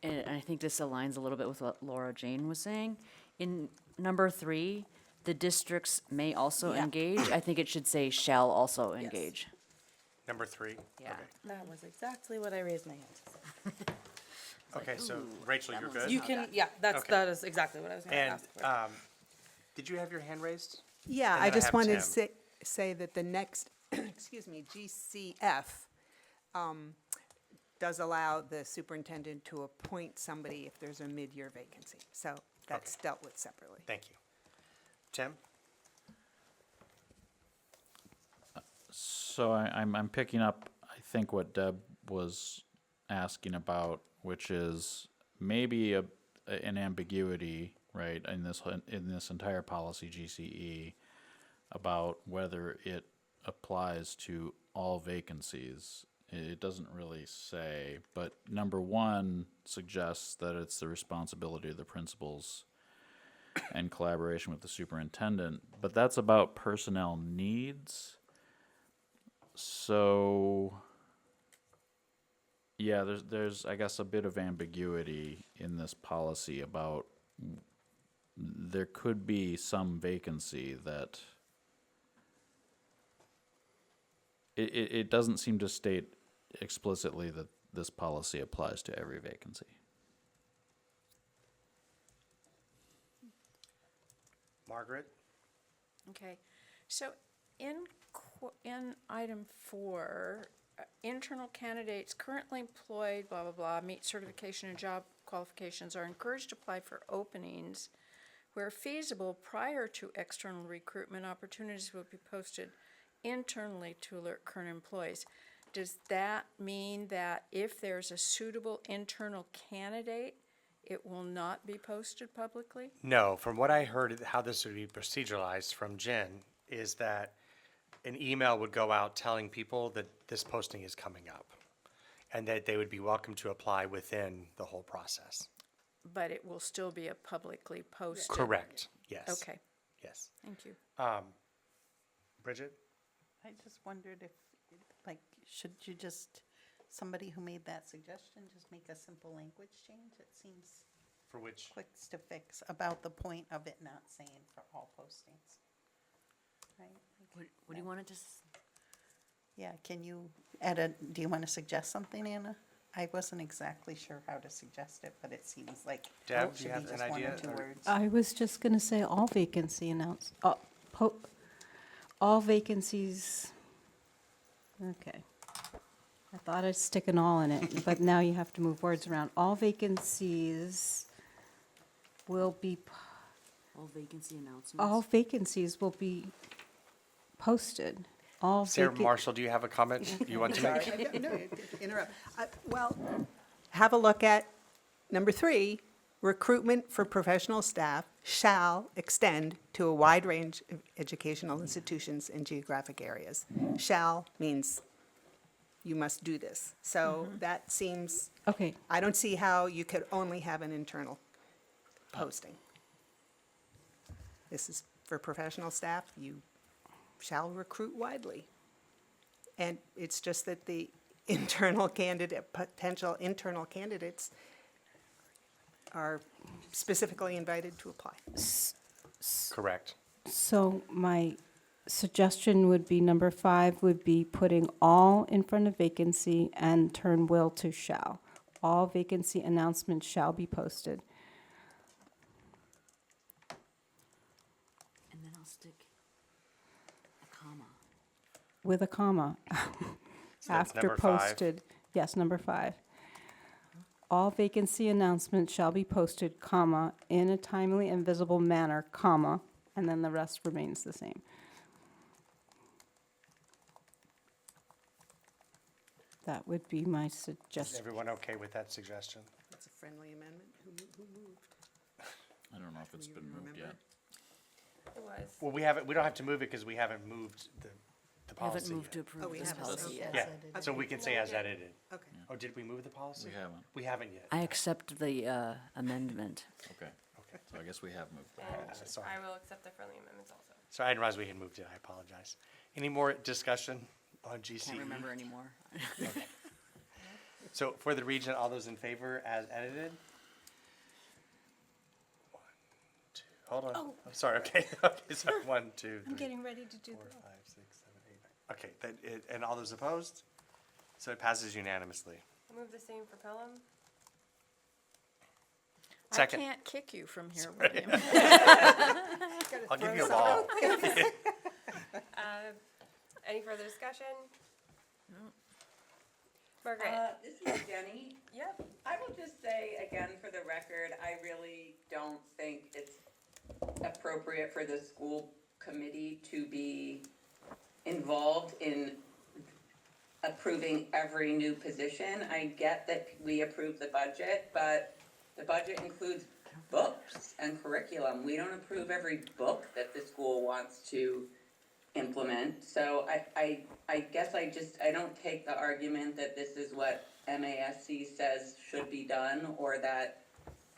I think this aligns a little bit with what Laura Jane was saying. In number 3, the districts may also engage. I think it should say shall also engage. Number 3? Yeah. Okay. That was exactly what I raised my hand to say. Okay, so Rachel, you're good? You can, yeah, Okay. that is exactly what I was gonna And, ask for. did you have your hand raised? Yeah, And I then just have wanted to Tim. say that the next, excuse me, GCF does allow the superintendent to appoint somebody if there's a mid-year vacancy. So that's dealt with separately. Thank you. Tim? So I'm picking up, I think, what Deb was asking about, which is maybe an ambiguity, right, in this entire policy GCE about whether it applies to all vacancies. It doesn't really say, but number 1 suggests that it's the responsibility of the principals and collaboration with the superintendent, but that's about personnel needs. So, yeah, there's I guess a bit of ambiguity in this policy about there could be some vacancy that it doesn't seem to state explicitly that this policy applies to every vacancy. Margaret? Okay, so in item 4, internal candidates currently employed, blah, blah, blah, meet certification and job qualifications are encouraged to apply for openings where feasible prior to external recruitment. Opportunities will be posted internally to alert current employees. Does that mean that if there's a suitable internal candidate, it will not be posted publicly? No, from what I heard, how this would be proceduralized from Jen is that an email would go out telling people that this posting is coming up and that they would be welcome to apply within the whole process. But it will still be a publicly posted? Correct, yes. Okay, Yes. thank you. Bridget? I just wondered if, like, should you just, somebody who made that suggestion, just make a simple language change? It seems For which? quick to fix about the point of it not saying for all postings. Right? Like, What do you want it to yeah, can you add a, do you want to suggest something, Anna? I wasn't exactly sure how to suggest it, but it seems like Deb, it do should you be have an just one or idea, two or- words. I was just going to say all vacancy all vacancies, okay. I thought I'd stick an all in it, but now you have to move words around. All vacancies will be, all vacancy announcements? all vacancies will be posted. All Sarah vacancies. Marshall, do you have a comment you want to make? No, interrupt. Well, have a look at number 3, Recruitment for professional staff shall extend to a wide range of educational institutions in geographic areas. Shall means you must do this. So that seems, Okay, I don't see how you could only have an internal posting. This is for professional staff, you shall recruit widely. And it's just that the internal candidate, potential internal candidates are specifically invited to apply. Correct. so my suggestion would be number 5 would be putting all in front of vacancy and turn will to shall. All vacancy announcements shall be posted. And then I'll stick a comma. With a comma. So that's After number 5. posted, yes, number 5. All vacancy announcements shall be posted, comma, in a timely and visible manner, comma, and then the rest remains the same. That would be my Is suggestion. everyone okay with that suggestion? That's a friendly amendment. Who moved? I don't know if it's been moved yet. It was. Well, we don't have to move it because we haven't moved the policy Haven't moved to yet. Oh, approve we this haven't, policy okay. yet. Yeah, so we can say as edited. Okay. Oh, did we move the policy? We haven't. We haven't yet. I accept the amendment. Okay. Okay. So I guess we have moved. And sorry. I will accept the friendly amendments also. So I didn't realize we had moved it. I apologize. Any more discussion on GCE? Can't remember anymore. So for the region, all those in favor as edited? 1, 2, hold on. Oh, sorry, okay. Okay, so 1, 2, 3, I'm getting ready to do 4, that. 5, 6, 7, 8, 9. Okay, and all those opposed? So it passes unanimously. I'll move the same for Pelham. Second. I can't kick you from here, William. I'll give you a ball. Any further discussion? Margaret? This is Jenny. Yep. I will just say again for the record, I really don't think it's appropriate for the school committee to be involved in approving every new position. I get that we approve the budget, but the budget includes books and curriculum. We don't approve every book that the school wants to implement. So I guess I don't take the argument that this is what MASC says should be done, or that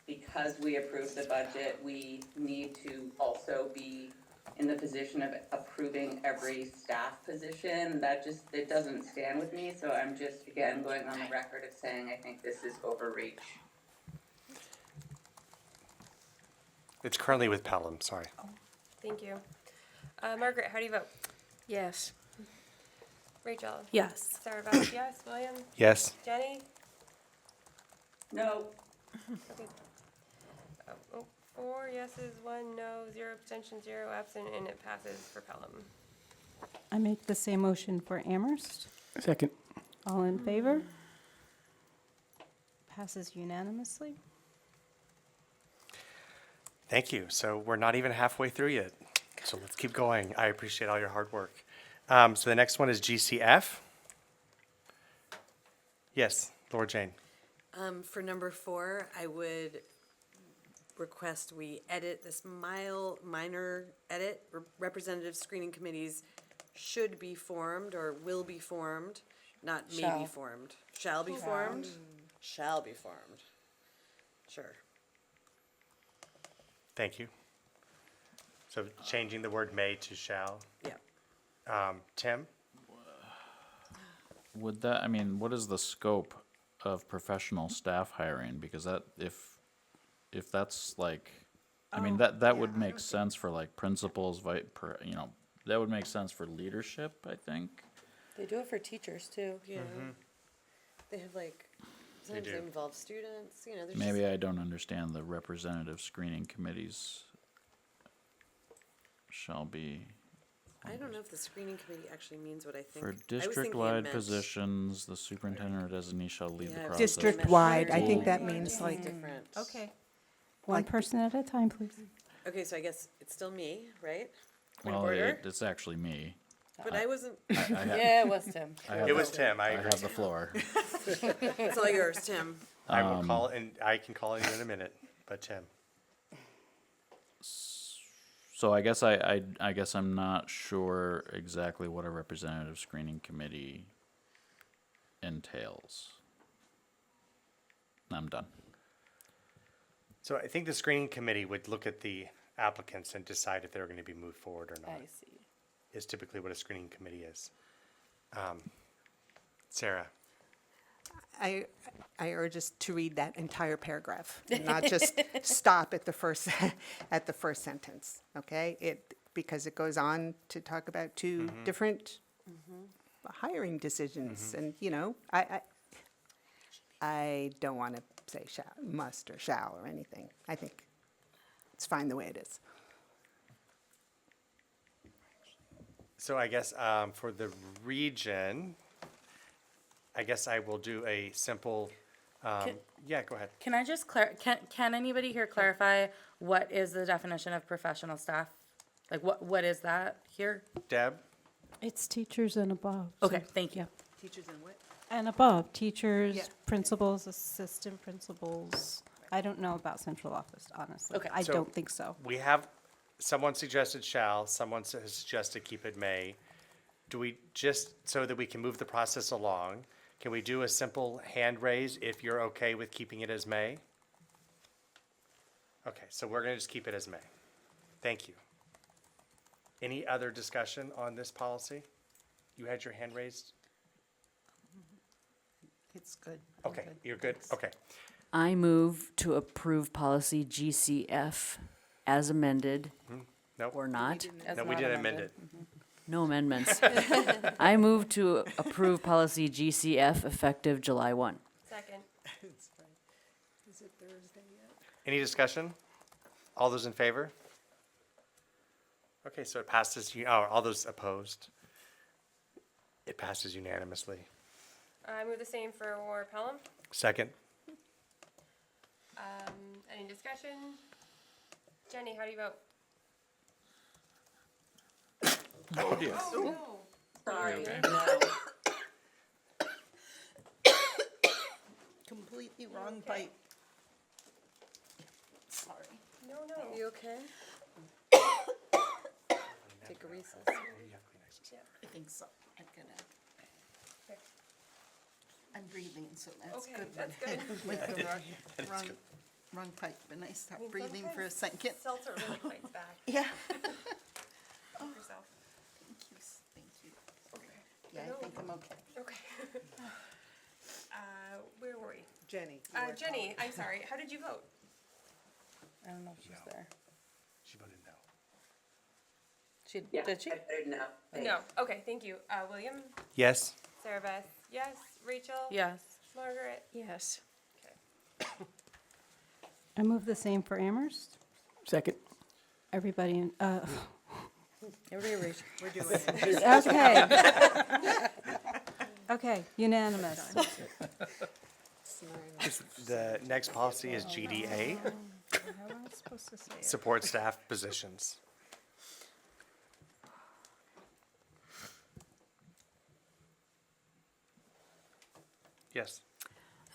because we approve the budget, we need to also be in the position of approving every staff position. It doesn't stand with me, so I'm just, again, going on the record of saying I think this is overreach. It's currently with Pelham, sorry. Thank you. Margaret, how do you vote? Yes. Rachel? Yes. Sarah votes yes. William? Yes. Jenny? No. Okay. 4 yeses, 1 no, 0 abstention, 0 absent, and it passes for Pelham. I make the same motion for Amherst. Second. All in favor? Passes unanimously. Thank you. So we're not even halfway through yet. So let's keep going. I appreciate all your hard work. So the next one is GCF. Yes, Laura Jane. For number 4, I would request we edit this minor edit. Representative screening committees should be formed or will be formed, not may be Shall. formed. Shall be formed? Shall be formed. Sure. Thank you. So changing the word may to shall. Yeah. Tim? Would that, I mean, what is the scope of professional staff hiring? Because that, if that's like, I mean, that would make sense for like principals, that would make sense for leadership, I think. They do it for teachers too. Yeah. They have like, sometimes do. they involve students, there's Maybe I don't understand the representative screening committees shall be. I don't know if the screening committee actually means what I think. For I was thinking it district-wide meant- positions, the superintendent or designee shall lead the Yeah, process. District-wide, I think School- that means like, Different. Okay. One person at a time, please. Okay, so I guess it's still me, right? Point of Well, order? it's actually me. But I wasn't, Yeah, it was Tim. It was Tim, I I agree. have the floor. it's all yours, Tim. I will call, and I can call you in a minute. but Tim. So I guess I guess I'm not sure exactly what a representative screening committee entails. I'm done. So I think the screening committee would look at the applicants and decide if they're going to be moved forward or not. I see. Is typically what a screening committee is. Sarah? I urge us to read that entire paragraph, and not just stop at the first, at the first sentence, okay? Because it goes on to talk about two different hiring decisions, and, you know, I don't want to say shall, must or shall or anything. I think it's fine the way it is. So I guess for the region, I guess I will do a simple, yeah, go ahead. Can I just can anybody here clarify what is the definition of professional staff? Like what is that here? Deb? It's teachers and above. Okay, thank you. Teachers and what? And above, teachers, Yeah. principals, assistant principals. I don't know about central office, honestly. Okay. I So- don't think so. We have, someone suggested shall, someone has suggested keep it may. Do we, just so that we can move the process along, can we do a simple hand raise if you're okay with keeping it as may? Okay, so we're gonna just keep it as may. Thank you. Any other discussion on this policy? You had your hand raised? It's good. I'm Okay, you're good? Okay. I move to approve policy GCF as amended Nope. or not. No, we didn't amend it. No amendments. I move to approve policy GCF effective July 1. Second. Is it Thursday yet? Any discussion? All those in favor? Okay, so it passes, all those opposed? It passes unanimously. I move the same for Pelham. Second? Any discussion? Jenny, how do you vote? Oh, yes. Sorry. Completely wrong pipe. Sorry. No. You okay? Take a recess. I think so. I'm gonna. I'm breathing, so that's Okay, good. that's but good. With the wrong pipe, and I stopped breathing for a second. Seltzer really fights back. Yeah. Help yourself. Thank you. Yeah, I think I'm okay. Okay. Where were we? Jenny. Jenny, I'm sorry. How did you vote? I don't know if she's there. She voted no. Did she? No. Okay, thank you. William? Yes? Sarah Beth? Yes. Rachel? Yes. Margaret? Yes. I move the same for Amherst. Second. Everybody, Everybody raise. We're doing it. okay. Okay, unanimous. The next policy is GDA, How am I supposed to say it? support staff positions. Yes.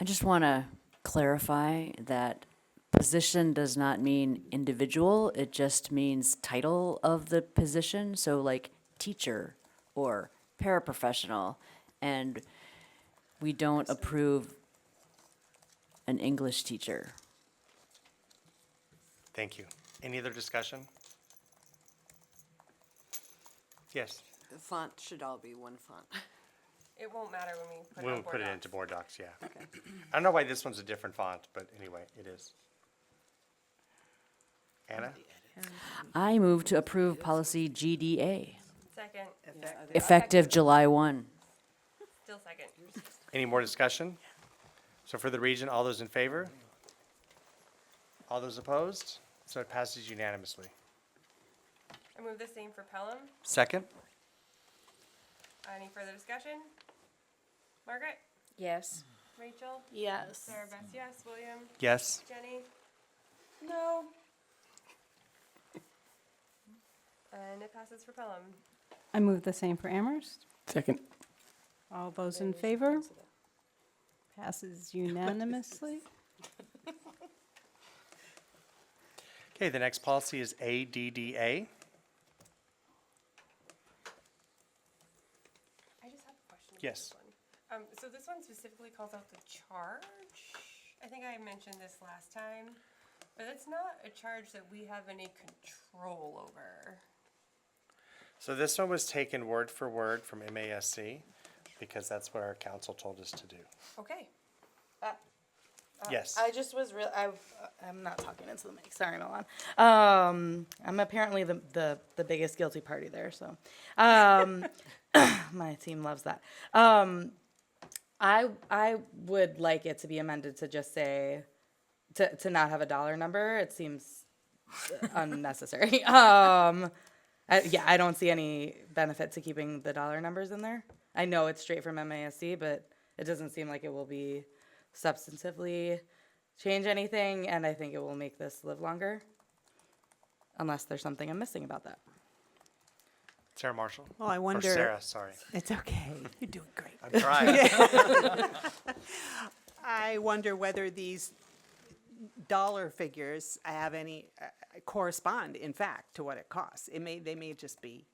I just want to clarify that position does not mean individual, it just means title of the position, so like teacher or paraprofessional, and we don't approve an English teacher. Thank you. Any other discussion? Yes. The font should all be one font. It won't matter when we put it We'll on board put it docs. into board docs, yeah. I don't know why this one's a different font, but anyway, it is. Anna? I move to approve policy GDA, Second. effective July 1. Still second. Any more discussion? So for the region, all those in favor? All those opposed? So it passes unanimously. I move the same for Pelham. Second? Any further discussion? Margaret? Yes. Rachel? Yes. Sarah Beth, yes. William? Yes. Jenny? No. And it passes for Pelham. I move the same for Amherst. Second. All those in favor? Passes unanimously. Okay, the next policy is ADDA. I just have a question. about Yes. this one. So this one specifically calls out the charge. I think I mentioned this last time, but it's not a charge that we have any control over. So this one was taken word for word from MASC because that's what our council told us to do. Okay. Yes. I just was I'm not talking into the mic. Sorry, Milan. I'm apparently the biggest guilty party there, so my team loves that. I would like it to be amended to just say to not have a dollar number. It seems unnecessary. I don't see any benefit to keeping the dollar numbers in there. I know it's straight from MASC, but it doesn't seem like it will be substantively change anything, and I think it will make this live longer. Unless there's something I'm missing about that. Sarah Marshall? Well, I Or wonder. Sarah, sorry. It's okay. You're doing great. I'm trying. I wonder whether these dollar figures have any, correspond, in fact, to what it costs. They may just be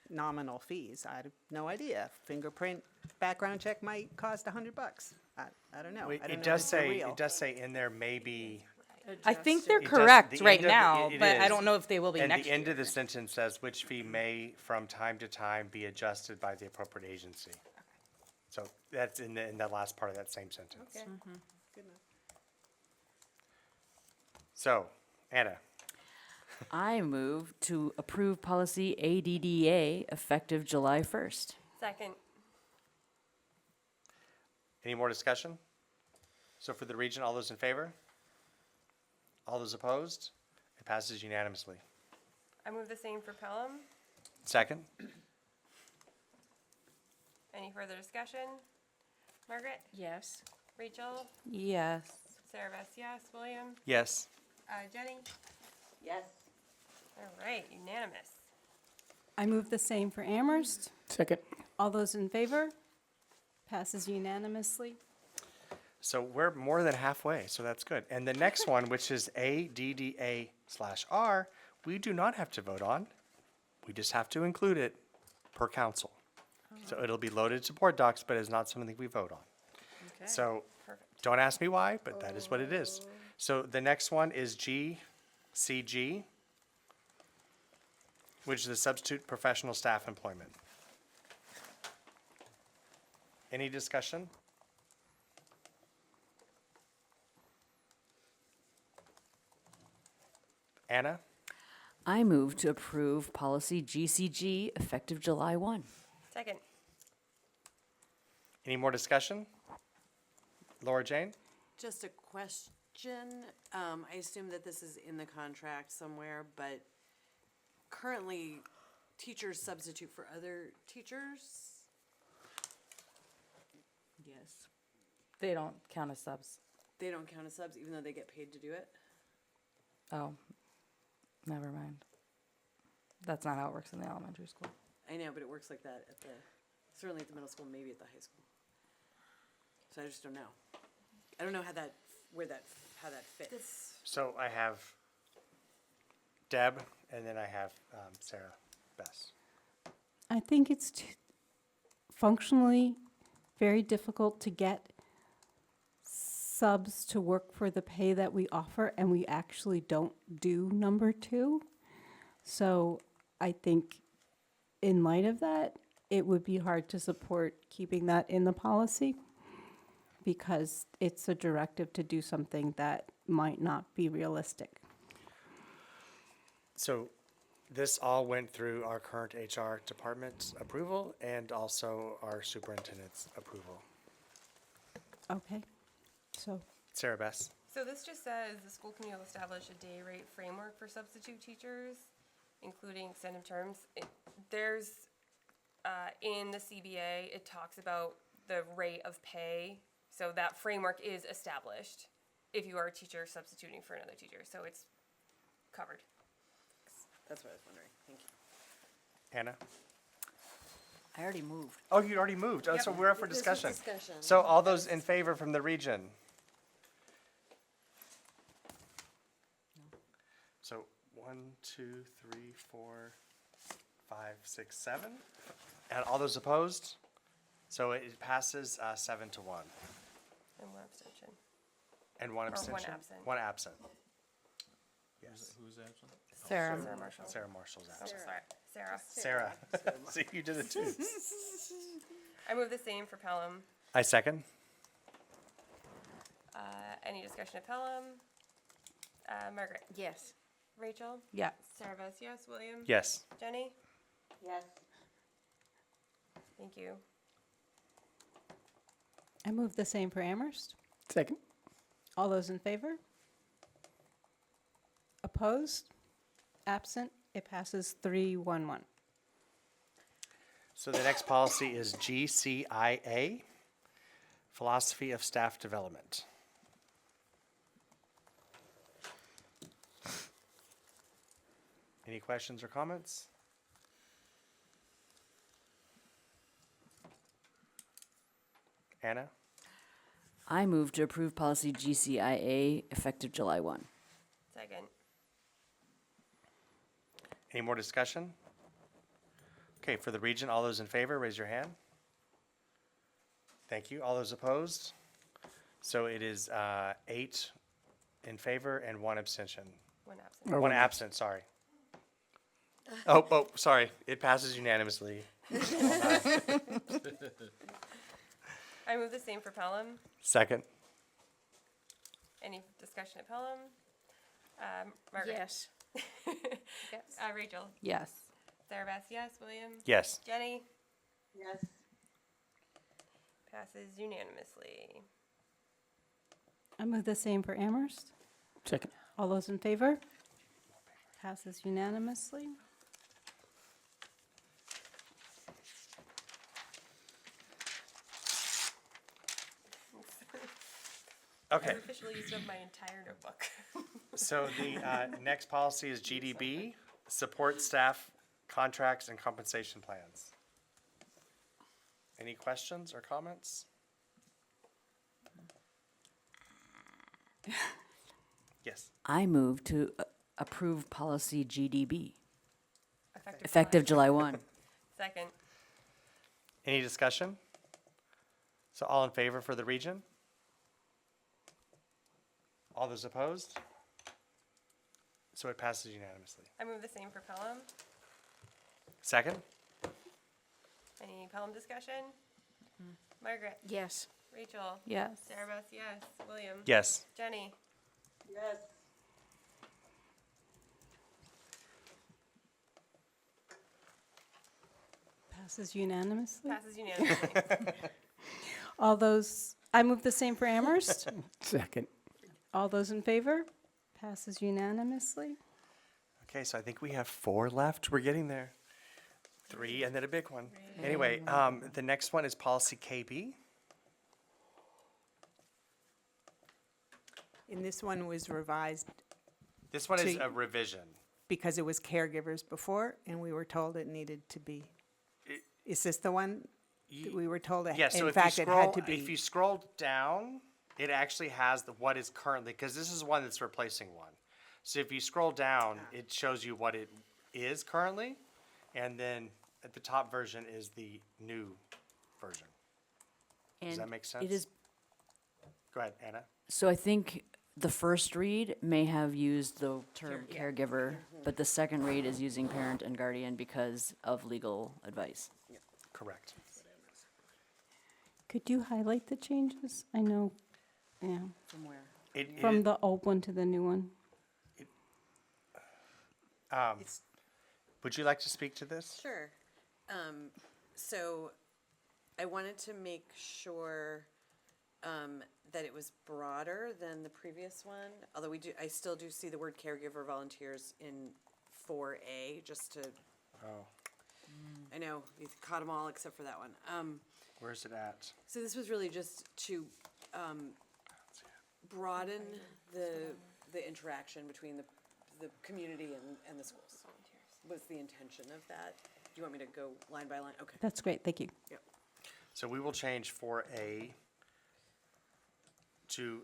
nominal fees. I have no idea. Fingerprint background check might cost $100. I don't know. I don't know It if does it's say, real. it does say in there may be, I think they're It does- correct the right end of the- now, it but I is. don't know if they will be and next the end year. of the sentence says, which fee may from time to time be adjusted by the appropriate agency. So that's in the last part of that same sentence. Okay. So, Anna, I move to approve policy ADDA effective July 1st. Second. any more discussion? So for the region, all those in favor? All those opposed? It passes unanimously. I move the same for Pelham. Second? Any further discussion? Margaret? Yes. Rachel? Yes. Sarah Beth, yes. William? Yes. Jenny? Yes. All right, unanimous. I move the same for Amherst. Second. All those in favor? Passes unanimously. So we're more than halfway, so that's good. And the next one, which is ADDA/R, we do not have to vote on. We just have to include it per council. So it'll be loaded to board docs, but it's not something we vote on. Okay. So Perfect. don't ask me why, but that is what it is. So the next one is GCG, which is the substitute professional staff employment. Any discussion? Anna? I move to approve policy GCG effective July 1. Second. Any more discussion? Laura Jane? Just a question. I assume that this is in the contract somewhere, but currently, teachers substitute for other teachers? Yes. They don't count as subs. They don't count as subs even though they get paid to do it? Oh, never mind. That's not how it works in the elementary school. I know, but it works like that at certainly at the middle school, maybe at the high school. So I just don't know. I don't know how that fits. So I have Deb, and then I have Sarah Bess. I think it's functionally very difficult to get subs to work for the pay that we offer, and we actually don't do number 2. So I think in light of that, it would be hard to support keeping that in the policy because it's a directive to do something that might not be realistic. So this all went through our current HR department's approval and also our superintendent's approval. Okay, so Sarah Bess? So this just says the school committee will establish a day rate framework for substitute teachers, including extended terms. There's, in the CBA, it talks about the rate of pay. So that framework is established if you are a teacher substituting for another teacher. So it's covered. That's what I was wondering. Thank you. Hannah? I already moved. Oh, you already moved. Oh, Yep. so we're up for This was discussion. discussion. So all those in favor from the region? So 1, 2, 3, 4, 5, 6, 7. And all those opposed? So it passes 7 to 1. And one abstention. And one Or one abstention? absent. One absent. Yes. Who's absent? Sarah. Sarah Marshall. Sarah Marshall's Oh, absent. sorry, Sarah. Sarah. See, you did it too. I move the same for Pelham. I second. Any discussion of Pelham? Margaret? Yes. Rachel? Yes. Sarah Beth, yes. William? Yes. Jenny? Yes. Thank you. I move the same for Amherst. Second. All those in favor? Opposed? Absent? It passes 3-1-1. So the next policy is GCIA, Philosophy of Staff Development. Any questions or comments? Anna? I move to approve policy GCIA effective July 1. Second. Any more discussion? Okay, for the region, all those in favor, raise your hand. Thank you. All those opposed? So it is 8 in favor and 1 abstention. One absent. Or One one absent, sorry. Oh, sorry. It passes unanimously. I move the same for Pelham. Second. Any discussion of Pelham? Margaret? Yes. Rachel? Yes. Sarah Beth, yes. William? Yes. Jenny? Yes. Passes unanimously. I move the same for Amherst. Second. All those in favor? Passes unanimously. Okay. I've officially used up my entire notebook. So the next policy is GDB, Support Staff Contracts and Compensation Plans. Any questions or comments? Yes. I move to approve policy GDB Effective effective July 1. Second. Any discussion? So all in favor for the region? All those opposed? So it passes unanimously. I move the same for Pelham. Second? Any Pelham discussion? Margaret? Yes. Rachel? Yes. Sarah Beth, yes. William? Yes. Jenny? Yes. Passes unanimously. Passes unanimously. All those, I move the same for Amherst. Second. All those in favor? Passes unanimously. Okay, so I think we have 4 left. We're getting there. 3 and then a big one. Anyway, the next one is policy KB. And this one was revised This one is To- a revision. because it was caregivers before, and we were told it needed to be. Is this the one that we were told? Yeah, so In if fact, you it scroll, had to if you be. scroll down, it actually has what is currently, because this is one that's replacing one. So if you scroll down, it shows you what it is currently, and then at the top version is the new version. Does that And make sense? It is, Go ahead, Anna. so I think the first read may have used the term caregiver, but the second read is using parent and guardian because of legal advice. Correct. Could you highlight the changes? I know, yeah, From where? from the old one to the new one. Would you like to speak to this? Sure. So I wanted to make sure that it was broader than the previous one, although I still do see the word caregiver volunteers in 4A, just to, Oh, I know, you caught them all except for that one. where's it at? So this was really just to broaden the interaction between the community and the schools. Was the intention of that? Do you want me to go line by line? Okay. That's great, thank you. Yep. So we will change 4A to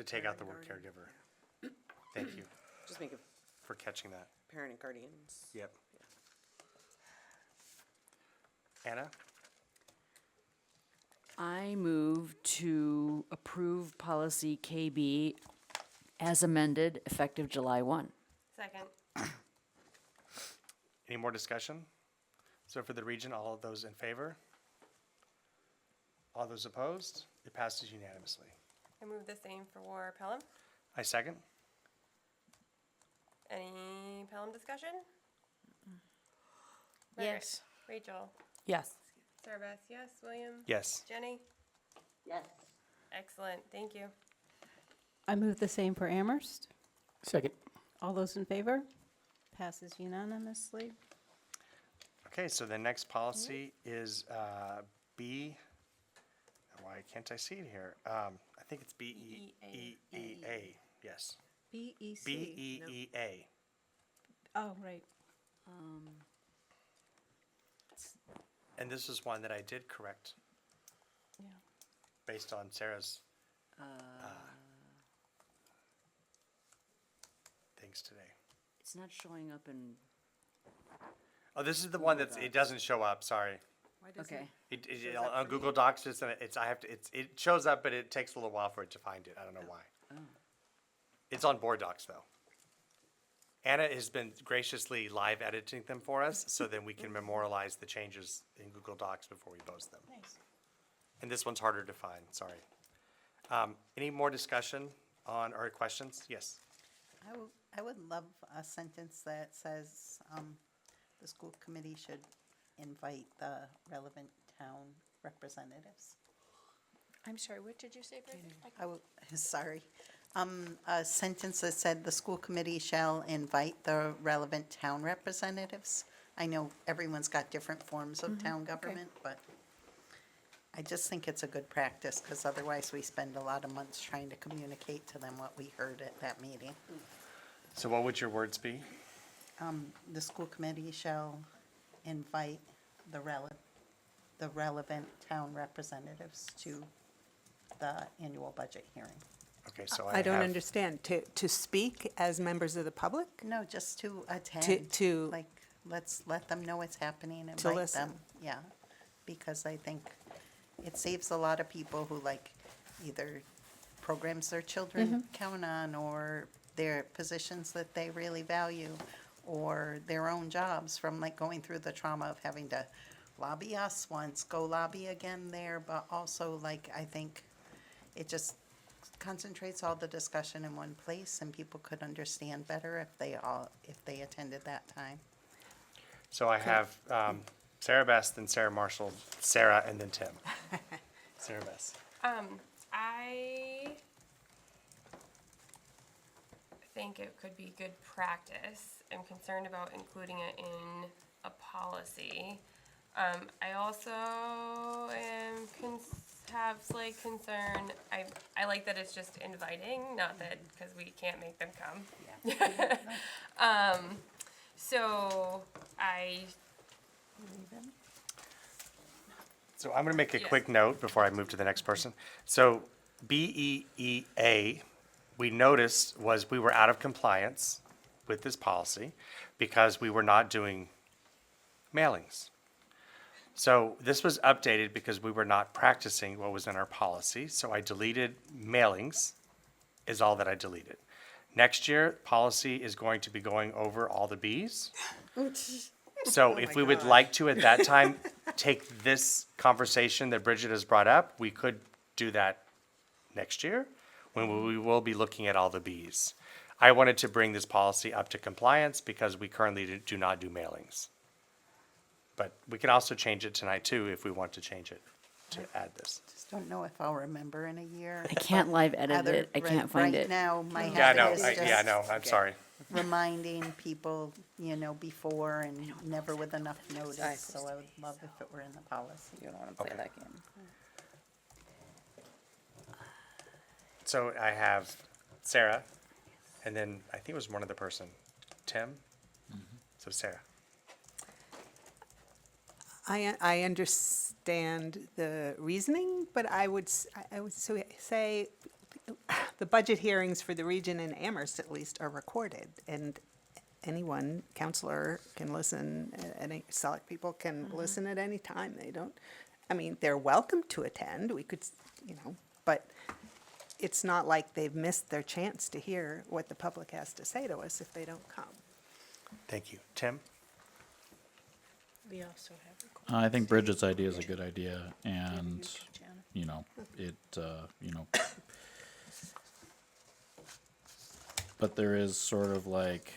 take out the word caregiver. Thank you. Just make it for catching that. Parent and guardians. Yep. Anna? I move to approve policy KB as amended, effective July 1. Second. Any more discussion? So for the region, all of those in favor? All those opposed? It passes unanimously. I move the same for Pelham. I second. Any Pelham discussion? Yes. Margaret, Rachel, Yes. Sarah Beth, yes. William? Yes. Jenny? Yes. Excellent, thank you. I move the same for Amherst. Second. All those in favor? Passes unanimously. Okay, so the next policy is B. Why can't I see it here? I think it's B-E-E-A. Yes. BEC. B-E-E-A. Oh, right. And this is one that I did correct Yeah. based on Sarah's things today. It's not showing up in, Oh, this is the one that's, it doesn't show up, sorry. okay. On Google Docs, it shows up, but it takes a little while for it to find it. I don't know why. It's on Board Docs, though. Anna has been graciously live editing them for us, so then we can memorialize the changes in Google Docs before we post them. Nice. And this one's harder to find, sorry. Any more discussion on, or questions? Yes. I would love a sentence that says, the school committee should invite the relevant town representatives. I'm sorry, what did you say, Bridget? Sorry. A sentence that said the school committee shall invite the relevant town representatives. I know everyone's got different forms of town government, but I just think it's a good practice, because otherwise we spend a lot of months trying to communicate to them what we heard at that meeting. So what would your words be? The school committee shall invite the relevant town representatives to the annual budget hearing. Okay, so I don't understand. To speak as members of the public? No, just to attend. Like, let's let them know what's happening, To invite listen. them. Yeah, because I think it saves a lot of people who like either programs their children count on, or their positions that they really value, or their own jobs from like going through the trauma of having to lobby us once, go lobby again there, but also like, I think it just concentrates all the discussion in one place, and people could understand better if they attended that time. So I have Sarah Best, then Sarah Marshall, Sarah, and then Tim. Sarah Best. I think it could be good practice. I'm concerned about including it in a policy. I also have slight concern. I like that it's just inviting, not that, because we can't make them come. So So I'm going to make a Yes. quick note before I move to the next person. So BEEA, we noticed was we were out of compliance with this policy because we were not doing mailings. So this was updated because we were not practicing what was in our policy. So I deleted mailings is all that I deleted. Next year, policy is going to be going over all the Bs. So if we would like to, at that time, take this conversation that Bridget has brought up, we could do that next year, when we will be looking at all the Bs. I wanted to bring this policy up to compliance because we currently do not do mailings. But we can also change it tonight too, if we want to change it, to add this. Just don't know if I'll remember in a year. I can't live edit it. I can't find Right it. now, my Yeah, I know, habit is yeah, I know, just I'm sorry. reminding people, before and never with enough notice, so I would love if it were in the policy. You don't want to play that game. So I have Sarah, and then I think it was one other person, Tim? So Sarah. I understand the reasoning, but I would say the budget hearings for the region in Amherst at least are recorded, and anyone, counselor can listen, any select people can listen at any time. They don't, I mean, they're welcome to attend. We could, but it's not like they've missed their chance to hear what the public has to say to us if they don't come. Thank you. Tim? We also have. I think Bridget's idea is a good idea, and, but there is sort of like,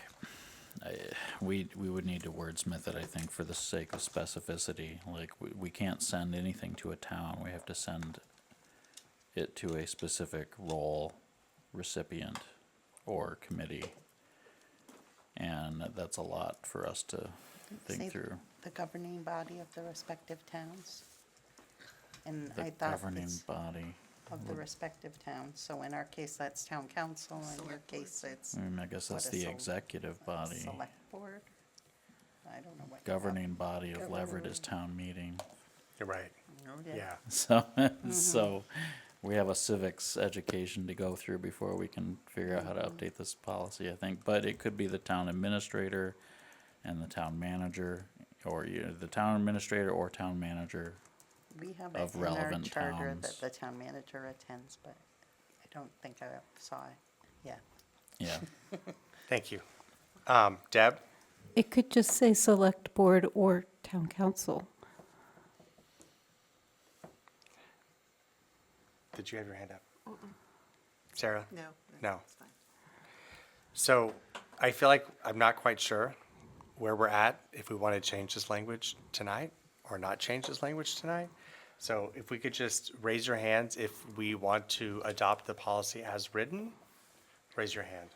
we would need to wordsmith it, I think, for the sake of specificity. Like, we can't send anything to a town, we have to send it to a specific role, recipient, or committee. And that's a lot for us to Say think through. the governing body of the respective towns. And The I thought governing it's body. of the respective towns. So in our case, that's town council. In your case, it's I guess that's what, a the sel- executive body. select board. I don't know what. Governing body of Leverett is town meeting. You're right. Okay. Yeah. So, so we have a civics education to go through before we can figure out how to update this policy, I think. But it could be the town administrator and the town manager, or the town administrator or town manager. We have it of in our relevant charter towns. that the town manager attends, but I don't think I saw it yet. Yeah. Thank you. Deb? It could just say select board or town council. Did you have your hand up? Sarah? No. No. It's fine. So I feel like I'm not quite sure where we're at, if we want to change this language tonight or not change this language tonight. So if we could just raise your hands if we want to adopt the policy as written, raise your hand.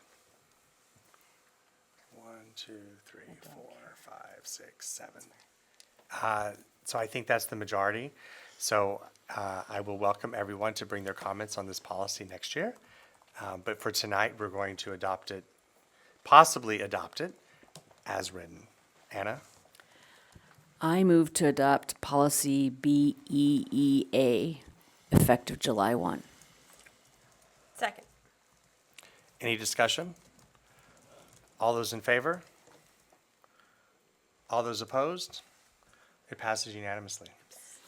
1, 2, 3, 4, 5, 6, 7. So I think that's the majority. So I will welcome everyone to bring their comments on this policy next year. But for tonight, we're going to adopt it, possibly adopt it as written. Anna? I move to adopt policy BEEA, effective July 1. Second. Any discussion? All those in favor? All those opposed? It passes unanimously.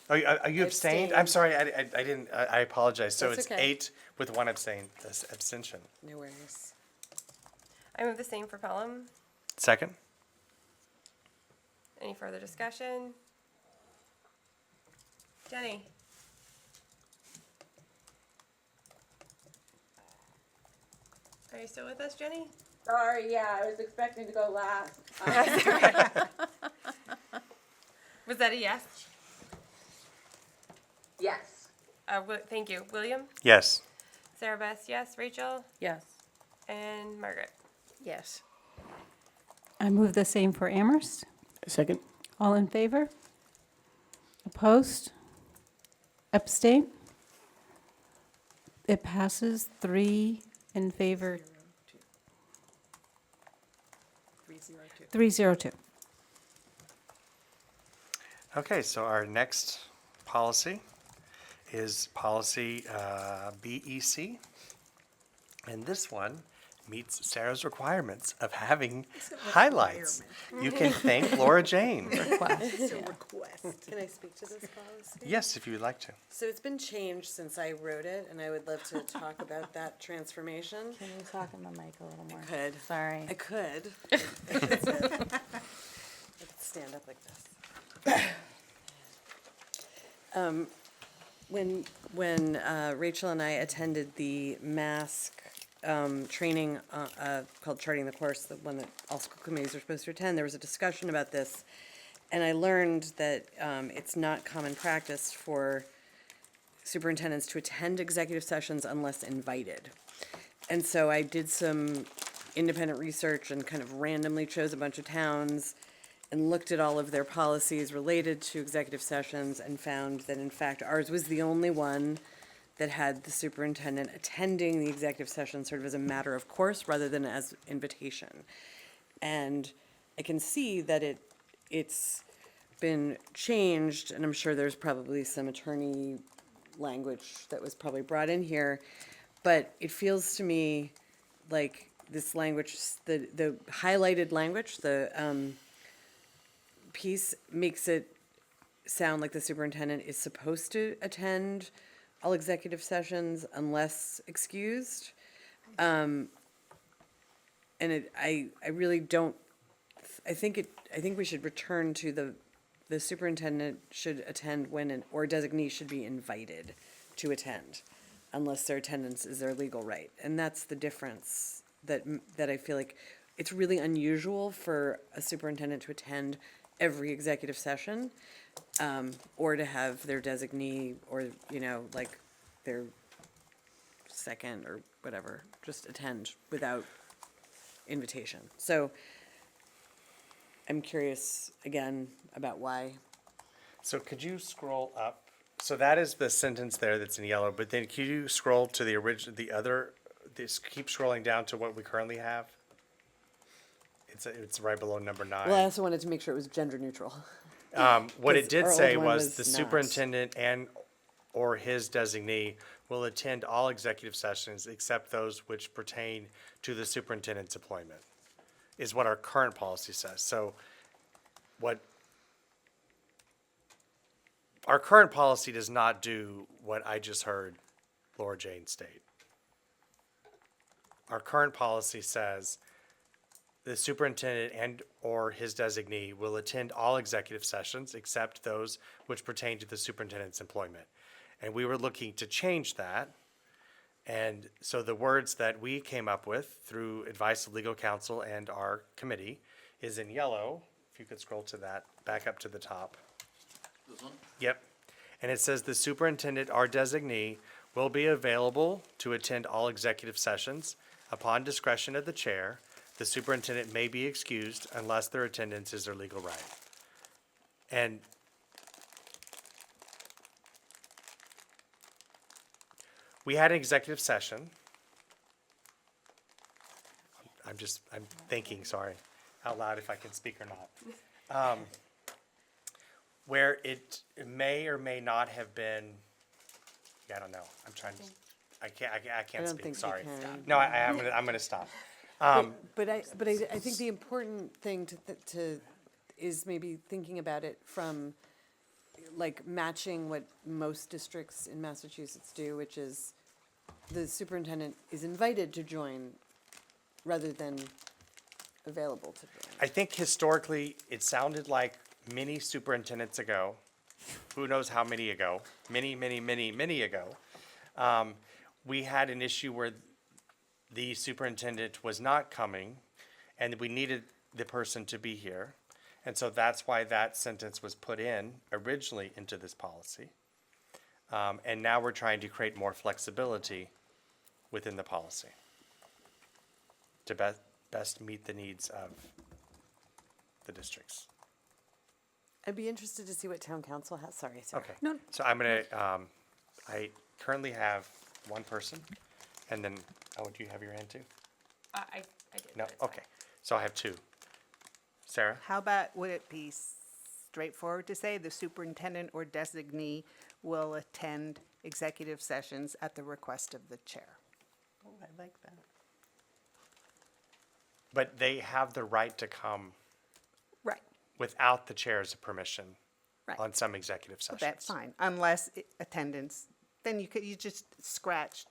Oh, are you abstained? I'm sorry, I didn't, I apologize. So That's it's okay. 8 with 1 abstention. No worries. I move the same for Pelham. Second? Any further discussion? Jenny? Are you still with us, Jenny? Sorry, yeah, I was expecting to go last. Was that a yes? Yes. Thank you. William? Yes. Sarah Beth, yes. Rachel? Yes. And Margaret? Yes. I move the same for Amherst. Second? All in favor? Opposed? Abstain? It passes 3 in favor, 302. Okay, so our next policy is policy BEC. And this one meets Sarah's requirements of having highlights. You can thank Laura Jane. It's a request. Can I speak to this policy? Yes, if you would like to. So it's been changed since I wrote it, and I would love to talk about that transformation. Can you talk in the mic a little more? Could. Sorry. I could. I could stand up like this. When Rachel and I attended the mask training called Charting the Course, the one that all school committees are supposed to attend, there was a discussion about this. And I learned that it's not common practice for superintendents to attend executive sessions unless invited. And so I did some independent research and kind of randomly chose a bunch of towns and looked at all of their policies related to executive sessions and found that in fact ours was the only one that had the superintendent attending the executive session sort of as a matter of course rather than as invitation. And I can see that it's been changed, and I'm sure there's probably some attorney language that was probably brought in here, but it feels to me like this language, the highlighted language, the piece makes it sound like the superintendent is supposed to attend all executive sessions unless excused. And I really don't, I think we should return to the superintendent should attend when or designee should be invited to attend, unless their attendance is their legal right. And that's the difference that I feel like it's really unusual for a superintendent to attend every executive session, or to have their designee or, like their second or whatever, just attend without invitation. So I'm curious again about why. So could you scroll up? So that is the sentence there that's in yellow, but then could you scroll to the original, keep scrolling down to what we currently have? It's right below number 9. Well, I also wanted to make sure it was gender neutral. What it 'Cause did our say old one was the not. superintendent and or his designee will attend all executive sessions except those which pertain to the superintendent's employment, is what our current policy says. So what our current policy does not do what I just heard Laura Jane state. Our current policy says the superintendent and or his designee will attend all executive sessions except those which pertain to the superintendent's employment. And we were looking to change that. And so the words that we came up with through advice of legal counsel and our committee is in yellow. If you could scroll to that, back up to the top. This one? Yep. And it says the superintendent or designee will be available to attend all executive sessions. Upon discretion of the chair, the superintendent may be excused unless their attendance is their legal right. And we had an executive session. I'm thinking, sorry, out loud if I can speak or not. Where it may or may not have been, I don't know, I'm trying to, I can't don't speak, think you sorry. can. No, I'm gonna stop. But I think the important thing is maybe thinking about it from like matching what most districts in Massachusetts do, which is the superintendent is invited to join rather than available to join. I think historically, it sounded like many superintendents ago, who knows how many ago, many ago, we had an issue where the superintendent was not coming and we needed the person to be here. And so that's why that sentence was put in originally into this policy. And now we're trying to create more flexibility within the policy to best meet the needs of the districts. I'd be interested to see what town council has. Sorry, Sarah. Okay. No. So I'm gonna, I currently have one person, and then, oh, do you have your hand too? I did. No, but it's fine. okay. So I have 2. Sarah? How about, would it be straightforward to say the superintendent or designee will attend executive sessions at the request of the chair? Oh, I like that. But they have the right to come Right. without the chair's permission Right. on some executive Well, sessions. that's fine, unless attendance, then you just scratch,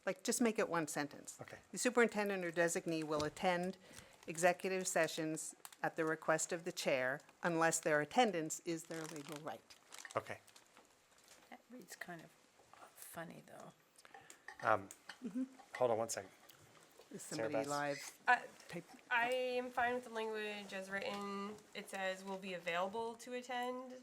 like, just make it one sentence. Okay. The superintendent or designee will attend executive sessions at the request of the chair unless their attendance is their legal right. Okay. That reads kind of funny, though. Hold on one second. Is Sarah somebody Beth? live? Type- I am fine with the language as written. It says will be available to attend.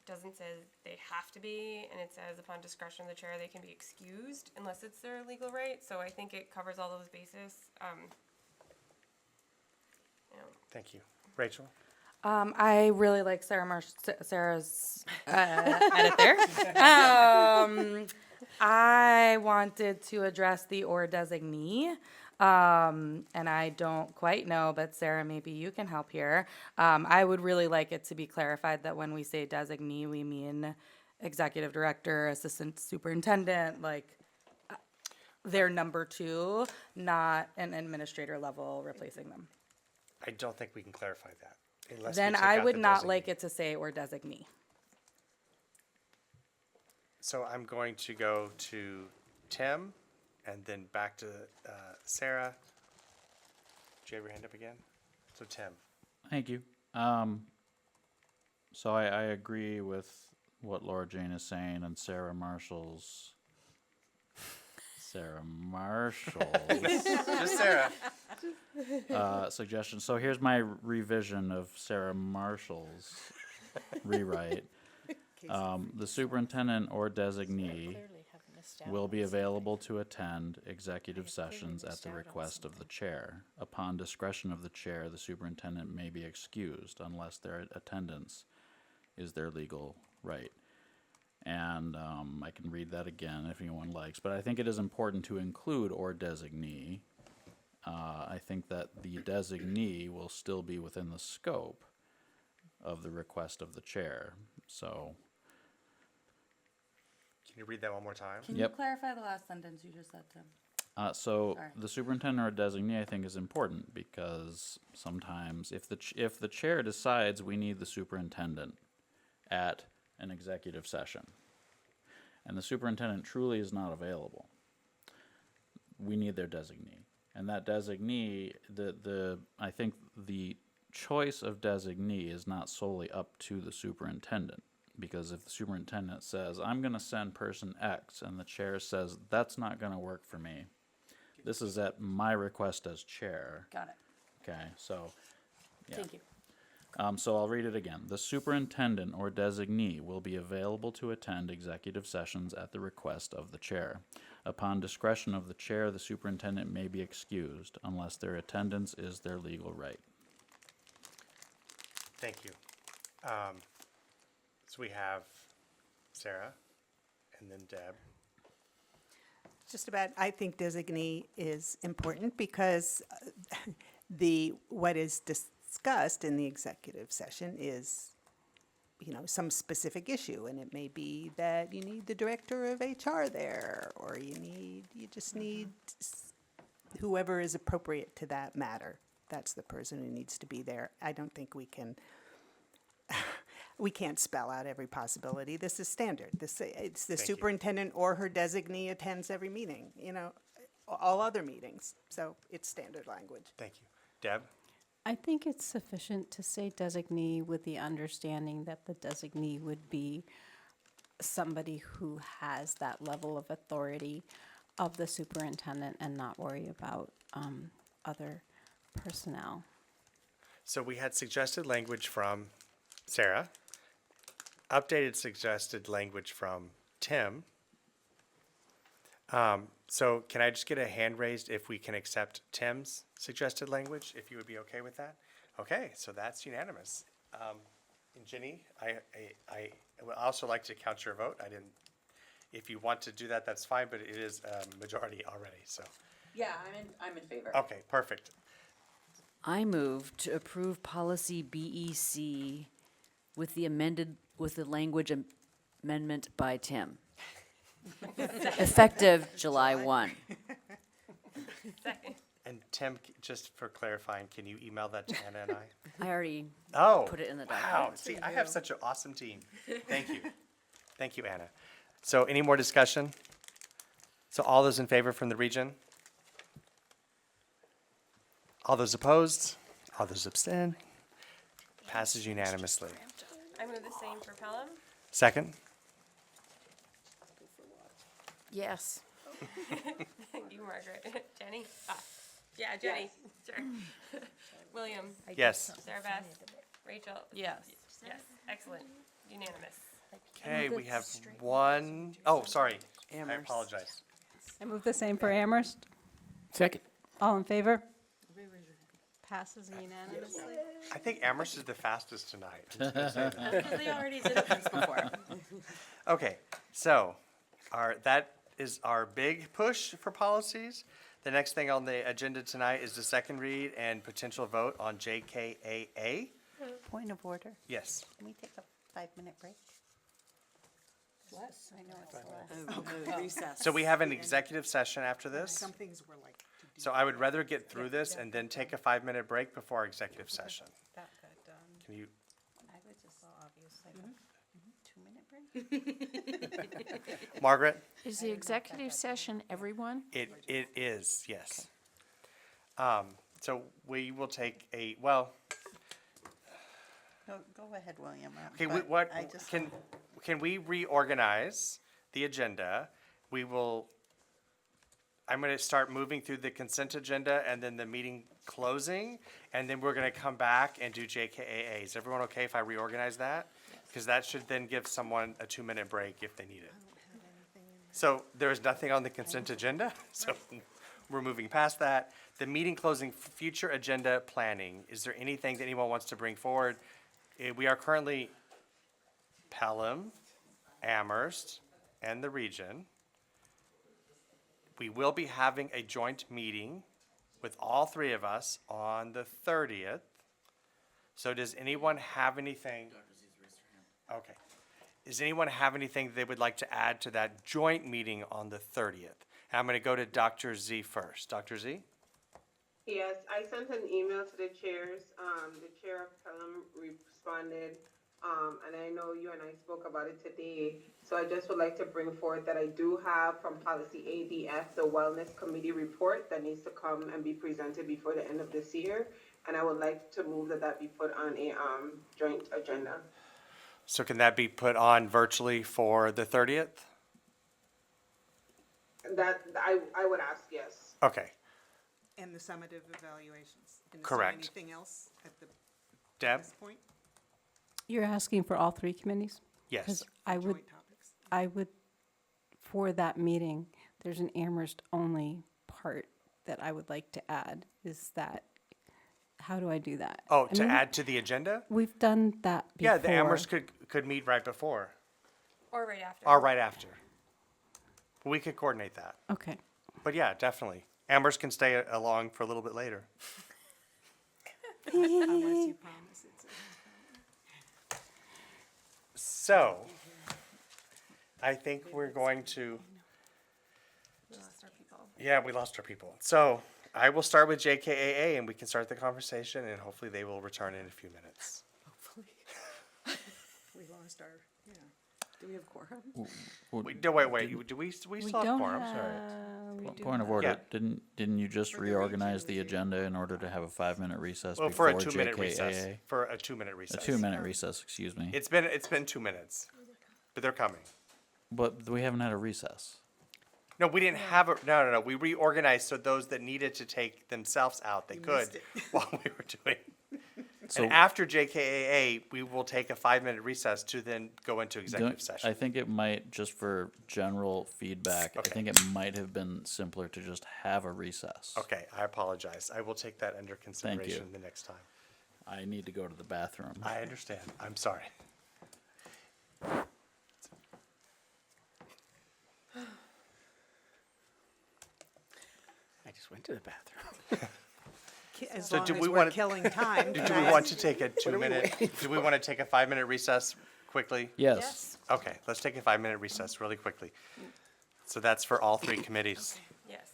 Doesn't say they have to be, and it says upon discretion of the chair, they can be excused unless it's their legal right. So I think it covers all those bases. Thank you. Rachel? I really like Sarah's edit there. I wanted to address the or designee, and I don't quite know, but Sarah, maybe you can help here. I would really like it to be clarified that when we say designee, we mean executive director, assistant superintendent, like. their number two, not an administrator level replacing them. I don't think we can clarify that unless we Then take I out would the not designee. like it to say or designee. So I'm going to go to Tim and then back to Sarah. Did you have your hand up again? So Tim. Thank you. So I agree with what Laura Jane is saying and Sarah Marshall's Just Sarah. suggestion. So here's my revision of Sarah Marshall's rewrite. The superintendent or designee will be available to attend executive sessions at the request of the chair. Upon discretion of the chair, the superintendent may be excused unless their attendance is their legal right. And I can read that again if anyone likes, but I think it is important to include or designee. I think that the designee will still be within the scope of the request of the chair, so. Can you read that one more time? Can Yep. you clarify the last sentence you just said, Tim? So Sorry. the superintendent or designee, I think, is important because sometimes if the chair decides we need the superintendent at an executive session, and the superintendent truly is not available, we need their designee. And that designee, I think the choice of designee is not solely up to the superintendent. Because if the superintendent says, I'm going to send person X, and the chair says, that's not going to work for me, this is at my request as chair. Got it. Okay, so, yeah. Thank you. So I'll read it again. The superintendent or designee will be available to attend executive sessions at the request of the chair. Upon discretion of the chair, the superintendent may be excused unless their attendance is their legal right. Thank you. So we have Sarah and then Deb. Just about, I think designee is important because what is discussed in the executive session is, some specific issue, and it may be that you need the director of HR there, or you just need whoever is appropriate to that matter. That's the person who needs to be there. I don't think we can't spell out every possibility. This is standard. It's the Thank you. superintendent or her designee attends every meeting, all other meetings. So it's standard language. Thank you. Deb? I think it's sufficient to say designee with the understanding that the designee would be somebody who has that level of authority of the superintendent and not worry about other personnel. So we had suggested language from Sarah, updated suggested language from Tim. So can I just get a hand raised if we can accept Tim's suggested language, if you would be okay with that? Okay, so that's unanimous. And Ginny, I would also like to count your vote. If you want to do that, that's fine, but it is a majority already, so. Yeah, I'm in favor. Okay, perfect. I move to approve policy BEC with the language amendment by Tim. Effective July 1. Second. And Tim, just for clarifying, can you email that to Anna and I? I already Oh, put it in the wow. document. See, I have such an awesome team. Thank you. Thank you, Anna. So any more discussion? So all those in favor from the region? All those opposed? All those abstain? Passes unanimously. I move the same for Pelham. Second? Yes. You, Margaret. Jenny? Yeah, Jenny. Sure. William? Yes. Sarah Beth? Rachel? Yes. Yes, excellent. Unanimous. Okay, we have one, oh, sorry. I Amherst. apologize. I move the same for Amherst. Second. All in favor? Passes unanimously. I think Amherst is the fastest tonight. I'm just gonna say that. Because they already did it once before. Okay, so that is our big push for policies. The next thing on the agenda tonight is the second read and potential vote on JKAA. Point of order. Yes. Can we take a 5-minute break? I know it's less. Oh, recess. So we have an executive session after this. Some things were like, to do. So I would rather get through this and then take a 5-minute break before our executive session. That got done. Can you, I would just, obviously, 2-minute break? Margaret? Is the executive session everyone? It is, yes. So we will take Go ahead, William. okay, but what, I just can we reorganize the agenda? I'm gonna start moving through the consent agenda and then the meeting closing, and then we're gonna come back and do JKAA. Is everyone okay if I reorganize that? Because that should then give someone a 2-minute break if they need it. So there is nothing on the consent agenda, so we're moving past that. The meeting closing, future agenda planning. Is there anything that anyone wants to bring forward? We are currently Pelham, Amherst, and the region. We will be having a joint meeting with all three of us on the 30th. So does anyone have anything? Okay. Does anyone have anything they would like to add to that joint meeting on the 30th? And I'm going to go to Dr. Z first. Dr. Z? Yes, I sent an email to the chairs. The chair of Pelham responded, and I know you and I spoke about it today. So I just would like to bring forward that I do have from policy ADF, the wellness committee report that needs to come and be presented before the end of this year. And I would like to move that be put on a joint agenda. So can that be put on virtually for the 30th? That I would ask, yes. Okay. And the summative evaluations. And Correct. Is there anything else at Deb? this point? You're asking for all three committees? Yes. 'Cause I would, Joint topics? I would, for that meeting, there's an Amherst only part that I would like to add, is that, how do I do that? Oh, I to mean, add to the agenda? We've done that before. Yeah, the Amherst could meet right before Or right after. or right after. We could coordinate that. Okay. But yeah, definitely. Amherst can stay along for a little bit later. Unless you promise it's. So, I think we're going to, We lost our people. yeah, we lost our people. So, I will start with JKAA and we can start the conversation and hopefully they will return in a few minutes. We lost our, yeah. Do we have quorum? No, wait, do we still have quorum? Point of order, Yeah. didn't you just reorganize the agenda in order to have a 5-minute recess Well, before for a 2-minute recess, JKAA? for a 2-minute A recess. 2-minute recess, excuse me. It's been 2 minutes, but they're coming. But we haven't had a recess. No, we didn't have a, no, we reorganized so those that needed to take themselves out, they could missed it. while we were doing. So- And after JKAA, we will take a 5-minute recess to then go into executive I session. think it might, just for general feedback, I Okay. think it might have been simpler to just have a recess. Okay, I apologize. I will take that under consideration the next time. I need to go to the bathroom. I understand. I'm sorry. I just went to the bathroom. As So long do as we we're wanna- killing time. Do can we I want ask- to take a 2-minute, do we want to take a 5-minute recess quickly? Yes. Okay, let's take a 5-minute recess really quickly. So that's for all three committees. Yes.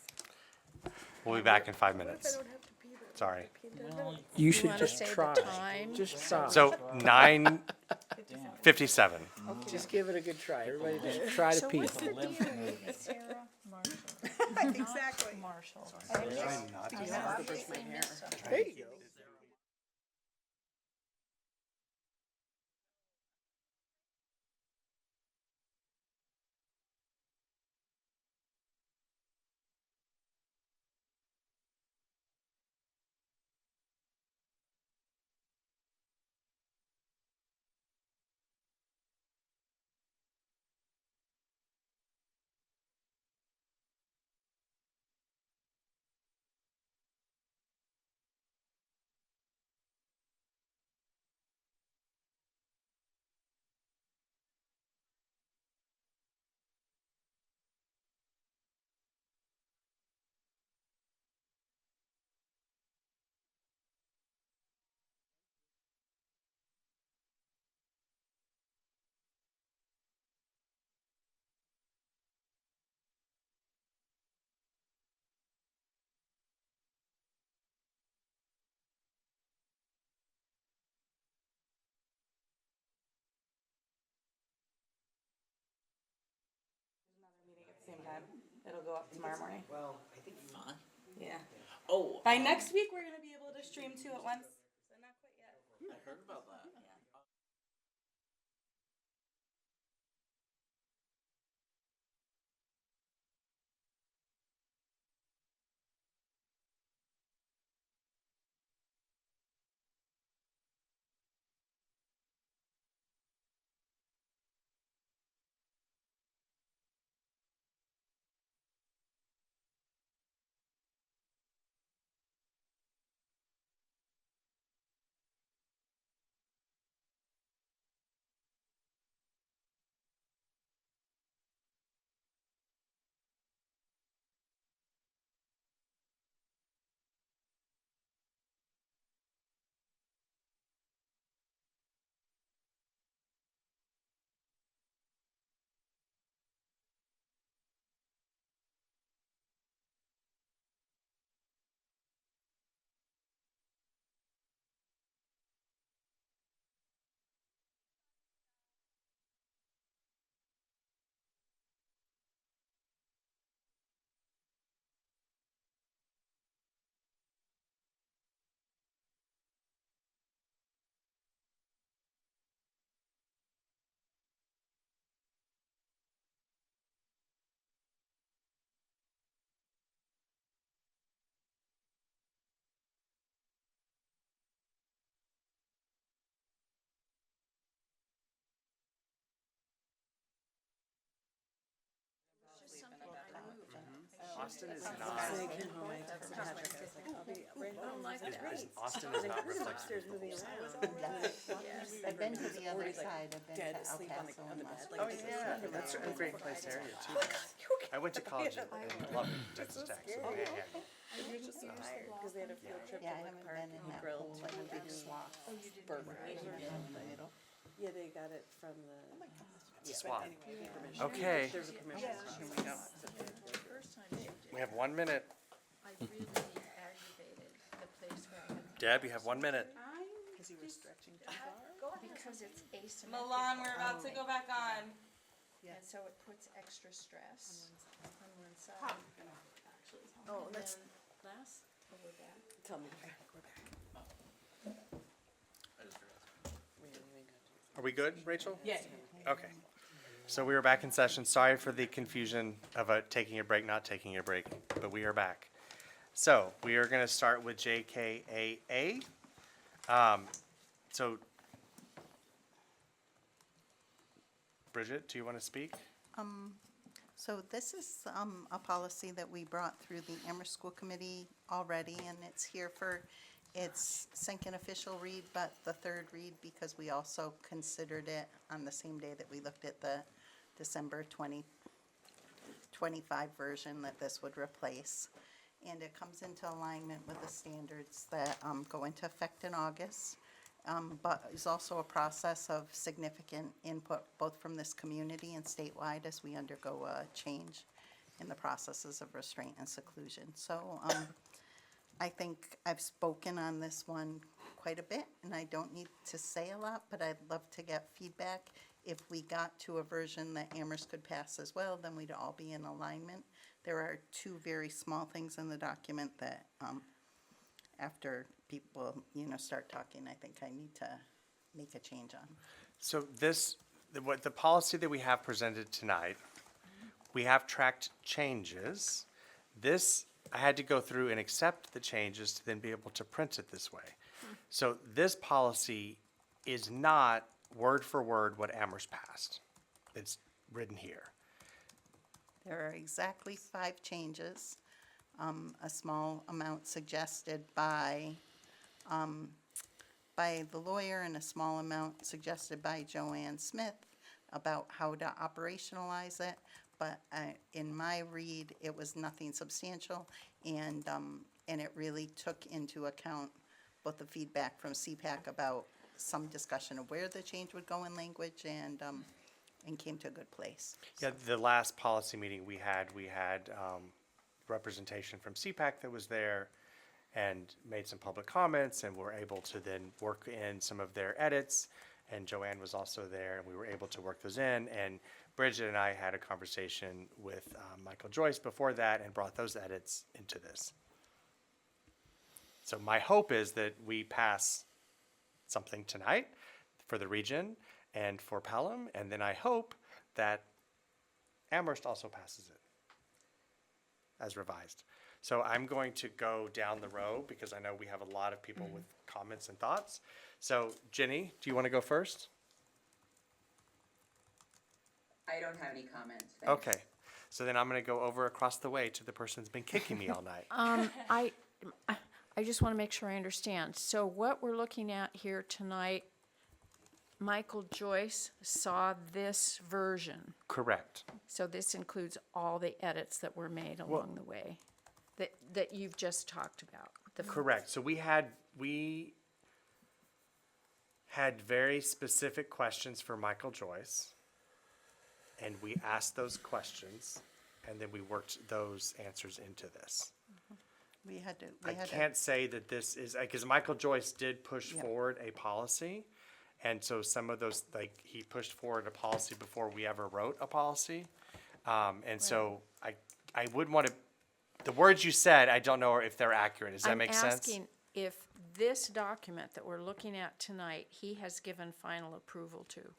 We'll be back in 5 minutes. Sorry. You should wanna just say the try. time? Just try. So 9:57. Just give it a good try. Everybody just try to pee. Sarah, Marshall. Exactly. Marshall. There you go. It'll go up tomorrow morning. Well, I think Yeah. Oh, By next week, we're gonna be able to stream two at once. So not quite yet. I heard about that. Austin is not. Austin is not reflective. I've been to the other side, I've been to El Paso and Las Oh, yeah, that's a great place area too. I went to college and loved Texas Tech, so yeah, yeah. Because they had a field trip Yeah, I to haven't Park been in and that grilled whole like big chicken swamp burger. Yeah, they got it from the. It's a swap. Okay, There's a permission. we have 1 minute. I really aggravated the place where I had. Deb, you have 1 minute. Because you were stretching too far? Because it's asymmetrical. Milan, we're about to go back on. And so it puts extra stress on one side. Oh, And let's, then last, we're back. Tell me. Are we good, Rachel? Yeah. Okay. So we are back in session. Sorry for the confusion of taking a break, not taking a break, but we are back. So we are going to start with JKAA. So Bridget, do you want to speak? So this is a policy that we brought through the Amherst School Committee already, and it's here for its second official read, but the third read because we also considered it on the same day that we looked at the December 2025 version that this would replace. And it comes into alignment with the standards that go into effect in August. But is also a process of significant input, both from this community and statewide, as we undergo a change in the processes of restraint and seclusion. So I think I've spoken on this one quite a bit, and I don't need to say a lot, but I'd love to get feedback. If we got to a version that Amherst could pass as well, then we'd all be in alignment. There are two very small things in the document that after people, start talking, I think I need to make a change on. So what the policy that we have presented tonight, we have tracked changes. This, I had to go through and accept the changes to then be able to print it this way. So this policy is not word for word what Amherst passed. It's written here. There are exactly 5 changes, a small amount suggested by the lawyer and a small amount suggested by Joanne Smith about how to operationalize it. But in my read, it was nothing substantial, and it really took into account both the feedback from CPAC about some discussion of where the change would go in language, and came to a good place. Yeah, the last policy meeting we had representation from CPAC that was there and made some public comments, and were able to then work in some of their edits. And Joanne was also there, and we were able to work those in and Bridget and I had a conversation with Michael Joyce before that and brought those edits into this. So my hope is that we pass something tonight for the region and for Pelham, and then I hope that Amherst also passes it as revised. So I'm going to go down the row because I know we have a lot of people with comments and thoughts. So Ginny, do you want to go first? I don't have any comments. Thanks. Okay. So then I'm going to go over across the way to the person who's been kicking me all night. I just want to make sure I understand. So what we're looking at here tonight, Michael Joyce saw this version. Correct. So this includes all the edits that were made along the way that you've just talked about. Correct. So we had very specific questions for Michael Joyce, and we asked those questions, and then we worked those answers into this. We had to, I can't say that this is, because Michael Joyce did push forward a policy, and so some of those, like, he pushed forward a policy before we ever wrote a policy. And so I wouldn't want to, the words you said, I don't know if they're accurate. Does that make sense? I'm asking if this document that we're looking at tonight, he has given final approval to,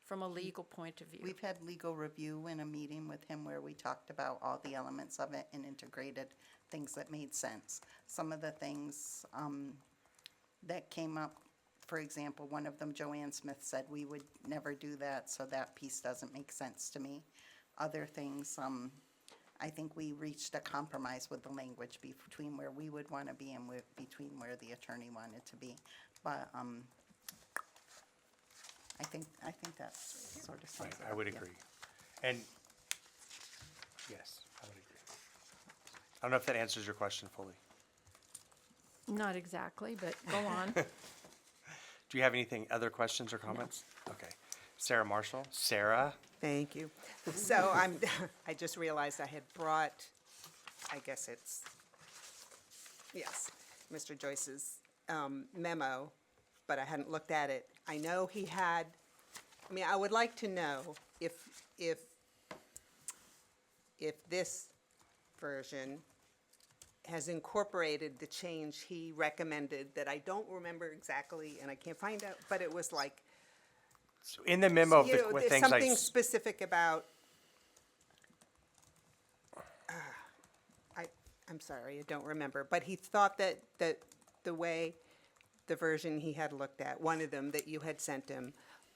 from a legal point of view. We've had legal review in a meeting with him where we talked about all the elements of it and integrated things that made sense. Some of the things that came up, for example, one of them, Joanne Smith said, we would never do that, so that piece doesn't make sense to me. Other things, I think we reached a compromise with the language between where we would want to be and between where the attorney wanted to be. But I think that sort of sums it up. I would yeah. agree. And, yes, I would agree. I don't know if that answers your question fully. Not exactly, but go on. Do you have anything, other questions or comments? Okay. Sarah Marshall? Sarah? Thank you. So I just realized I had brought, I guess it's, yes, Mr. Joyce's memo, but I hadn't looked at it. I know he had, I mean, I would like to know if this version has incorporated the change he recommended that I don't remember exactly, and I can't find out, but it was like, So in the memo, you know, with there's things like, something specific about, I'm sorry, I don't remember, but he thought that the way, the version he had looked at, one of them that you had sent him,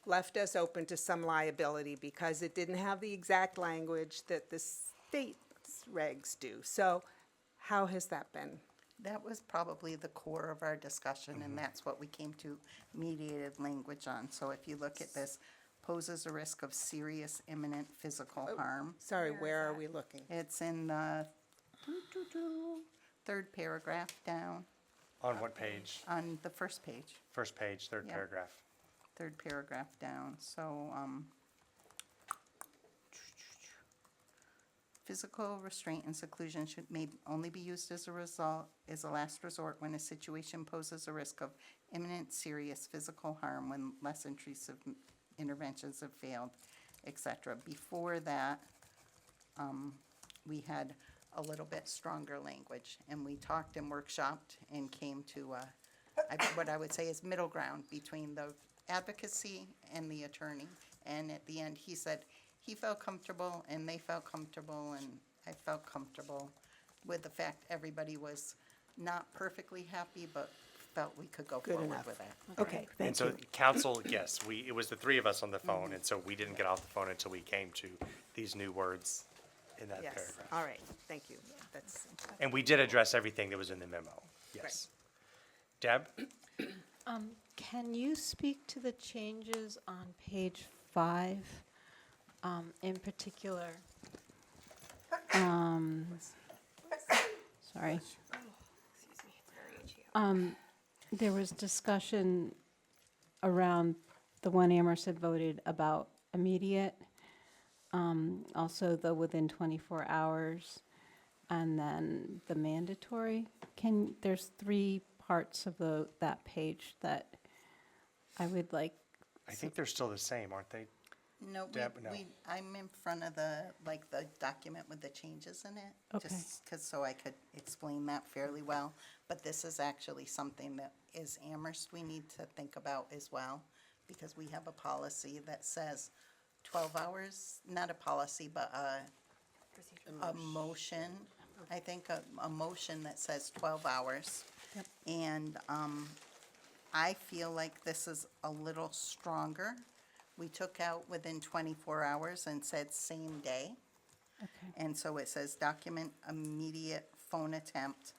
left us open to some liability because it didn't have the exact language that the state regs do. So how has that been? That was probably the core of our discussion, and that's what we came to mediated language on. So if you look at this, poses a risk of serious imminent physical harm. Sorry, where are we looking? It's in the third paragraph down, on what page? on the first page, First page, third Yeah. paragraph. third paragraph down. So, physical restraint and seclusion may only be used as a last resort when a situation poses a risk of imminent serious physical harm, when less intrusive interventions have failed, etc. Before that, we had a little bit stronger language, and we talked and workshopped and came to what I would say is middle ground between the advocacy and the attorney. And at the end, he said he felt comfortable and they felt comfortable, and I felt comfortable with the fact everybody was not perfectly happy, but felt we could go forward enough. with it. Okay, And thank so you. council, yes, it was the three of us on the phone, and so we didn't get off the phone until we came to these new words in that Yes, paragraph. all right, thank you. That's, And we did address everything that was in the memo, yes. Deb? Can you speak to the changes on page 5, in particular? Sorry. There was discussion around the one Amherst had voted about immediate, also the within 24 hours, and then the mandatory. There's 3 parts of that page that I would like. I think they're still the same, aren't they? No, Deb, no. I'm in front of the, like, the document with the changes in it. Okay. Just 'cause so I could explain that fairly well. But this is actually something that is Amherst we need to think about as well. Because we have a policy that says 12 hours, not a policy, but a motion. I think a motion that says 12 hours. Yep. And I feel like this is a little stronger. We took out within 24 hours and said same day. Okay. And so it says document immediate phone attempt,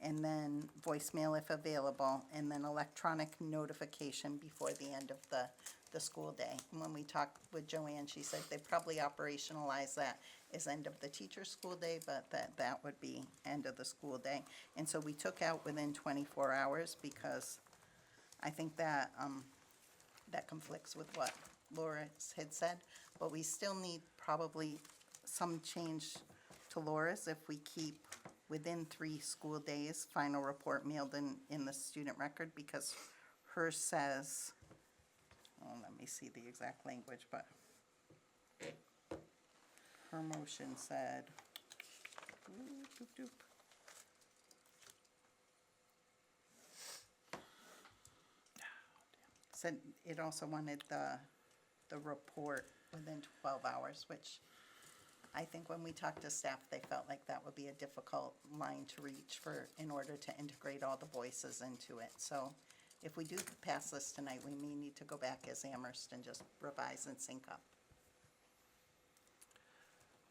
and then voicemail if available, and then electronic notification before the end of the school day. And when we talked with Joanne, she said they probably operationalize that as end of the teacher's school day, but that would be end of the school day. And so we took out within 24 hours because I think that, that conflicts with what Laura had said, but we still need probably some change to Laura's if we keep within 3 school days, final report mailed in the student record, because hers says, oh, let me see the exact language, but her motion said, doop, doop. Said it also wanted the report within 12 hours, which I think when we talked to staff, they felt like that would be a difficult line to reach in order to integrate all the voices into it. So if we do pass this tonight, we may need to go back as Amherst and just revise and sync up.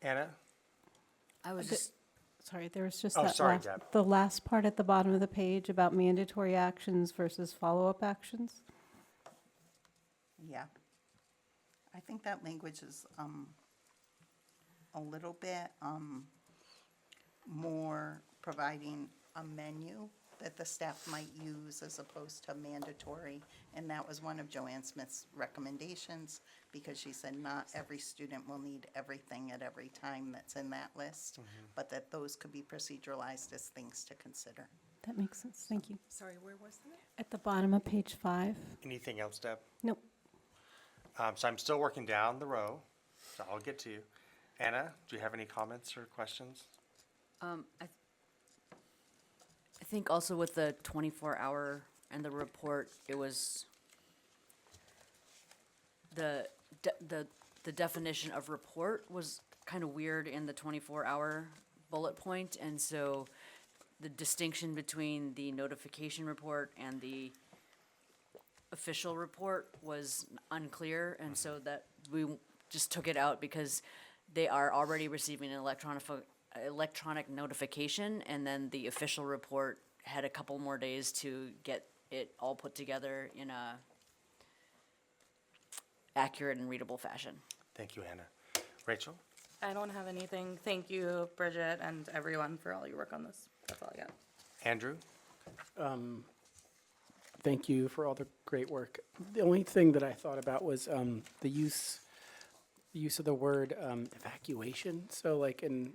Anna? I was just, Sorry, there was just Oh, that sorry, last, Deb. the last part at the bottom of the page about mandatory actions versus follow-up actions. Yeah. I think that language is a little bit more providing a menu that the staff might use as opposed to mandatory. And that was one of Joanne Smith's recommendations, because she said not every student will need everything at every time that's in that list, but that those could be proceduralized as things to consider. That makes sense, thank you. Sorry, where was that? At the bottom of page 5. Anything else, Deb? Nope. So I'm still working down the row, so I'll get to you. Anna, do you have any comments or questions? I think also with the 24-hour and the report, it was the definition of report was kind of weird in the 24-hour bullet point, and so the distinction between the notification report and the official report was unclear, and so that we just took it out because they are already receiving an electronic notification, and then the official report had a couple more days to get it all put together in a accurate and readable fashion. Thank you, Anna. Rachel? I don't have anything. Thank you, Bridget, and everyone for all your work on this. That's all I got. Andrew? Thank you for all the great work. The only thing that I thought about was the use of the word evacuation. So like in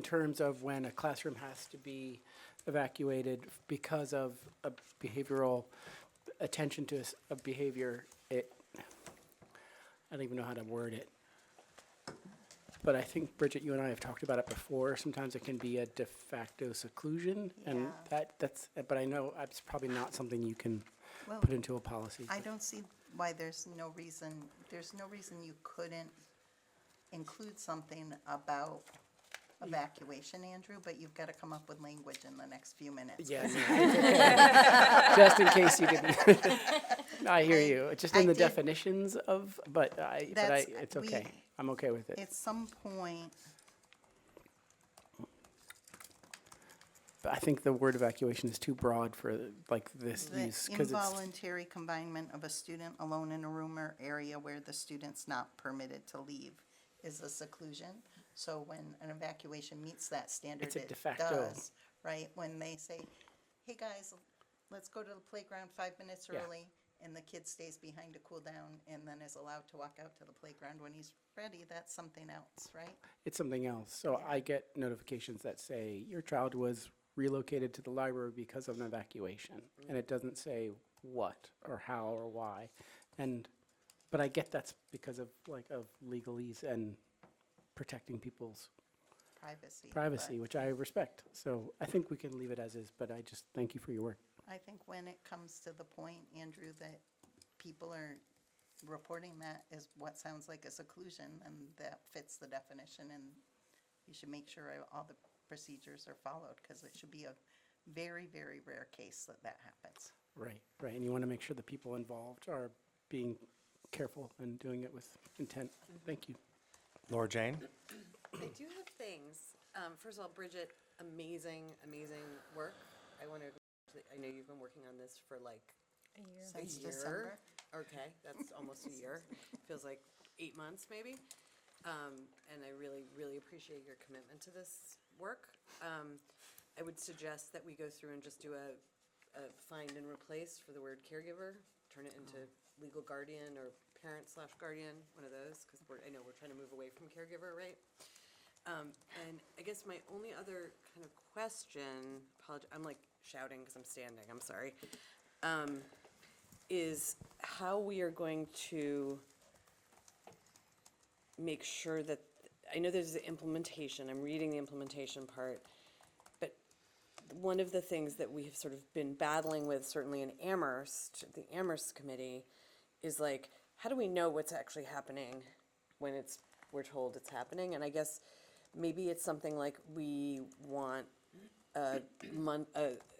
terms of when a classroom has to be evacuated because of a behavioral attention to a behavior, I don't even know how to word it. But I think, Bridget, you and I have talked about it before. Sometimes it can be a de facto seclusion, and that's, but I know it's probably not something you can Well, put into a policy. I don't see why there's no reason you couldn't include something about evacuation, Andrew, but you've got to come up with language in the next few minutes. Yeah, no, just in case you didn't. No, I hear you. Just in I the did- definitions of, but it's okay. I'm okay with it. At some point, But I think the word evacuation is too broad for like this the use because it's involuntary confinement of a student alone in a room or area where the student's not permitted to leave is a seclusion. So when an evacuation meets that standard, It's a it de facto. does, right? When they say, hey, guys, let's go to the playground 5 minutes Yeah. early, and the kid stays behind to cool down and then is allowed to walk out to the playground when he's ready, that's something else, right? it's something else. So I get notifications that say your child was relocated to the library because of an evacuation, and it doesn't say what or how or why. And But I get that's because of legalese and protecting people's privacy, but which I respect. So I think we can leave it as is, but I just thank you for your work. I think when it comes to the point, Andrew, that people are reporting that as what sounds like a seclusion, and that fits the definition, and you should make sure all the procedures are followed, because it should be a very, very rare case that that happens. Right, right. And you want to make sure the people involved are being careful and doing it with intent. Thank you. Laura Jane? I do have things. First of all, Bridget, amazing, amazing work. I want to, I know you've been working on this for like Since a year. December. Okay, that's almost a year. Feels like 8 months maybe. And I really, really appreciate your commitment to this work. I would suggest that we go through and just do a find and replace for the word caregiver, turn it into legal guardian or parent/guardian, one of those, because I know we're trying to move away from caregiver, right? And I guess my only other kind of question, I'm like shouting because I'm standing, I'm sorry, is how we are going to make sure that, I know there's the implementation, I'm reading the implementation part, but one of the things that we have sort of been battling with, certainly in Amherst, the Amherst committee, is like, how do we know what's actually happening when we're told it's happening? And I guess maybe it's something like we want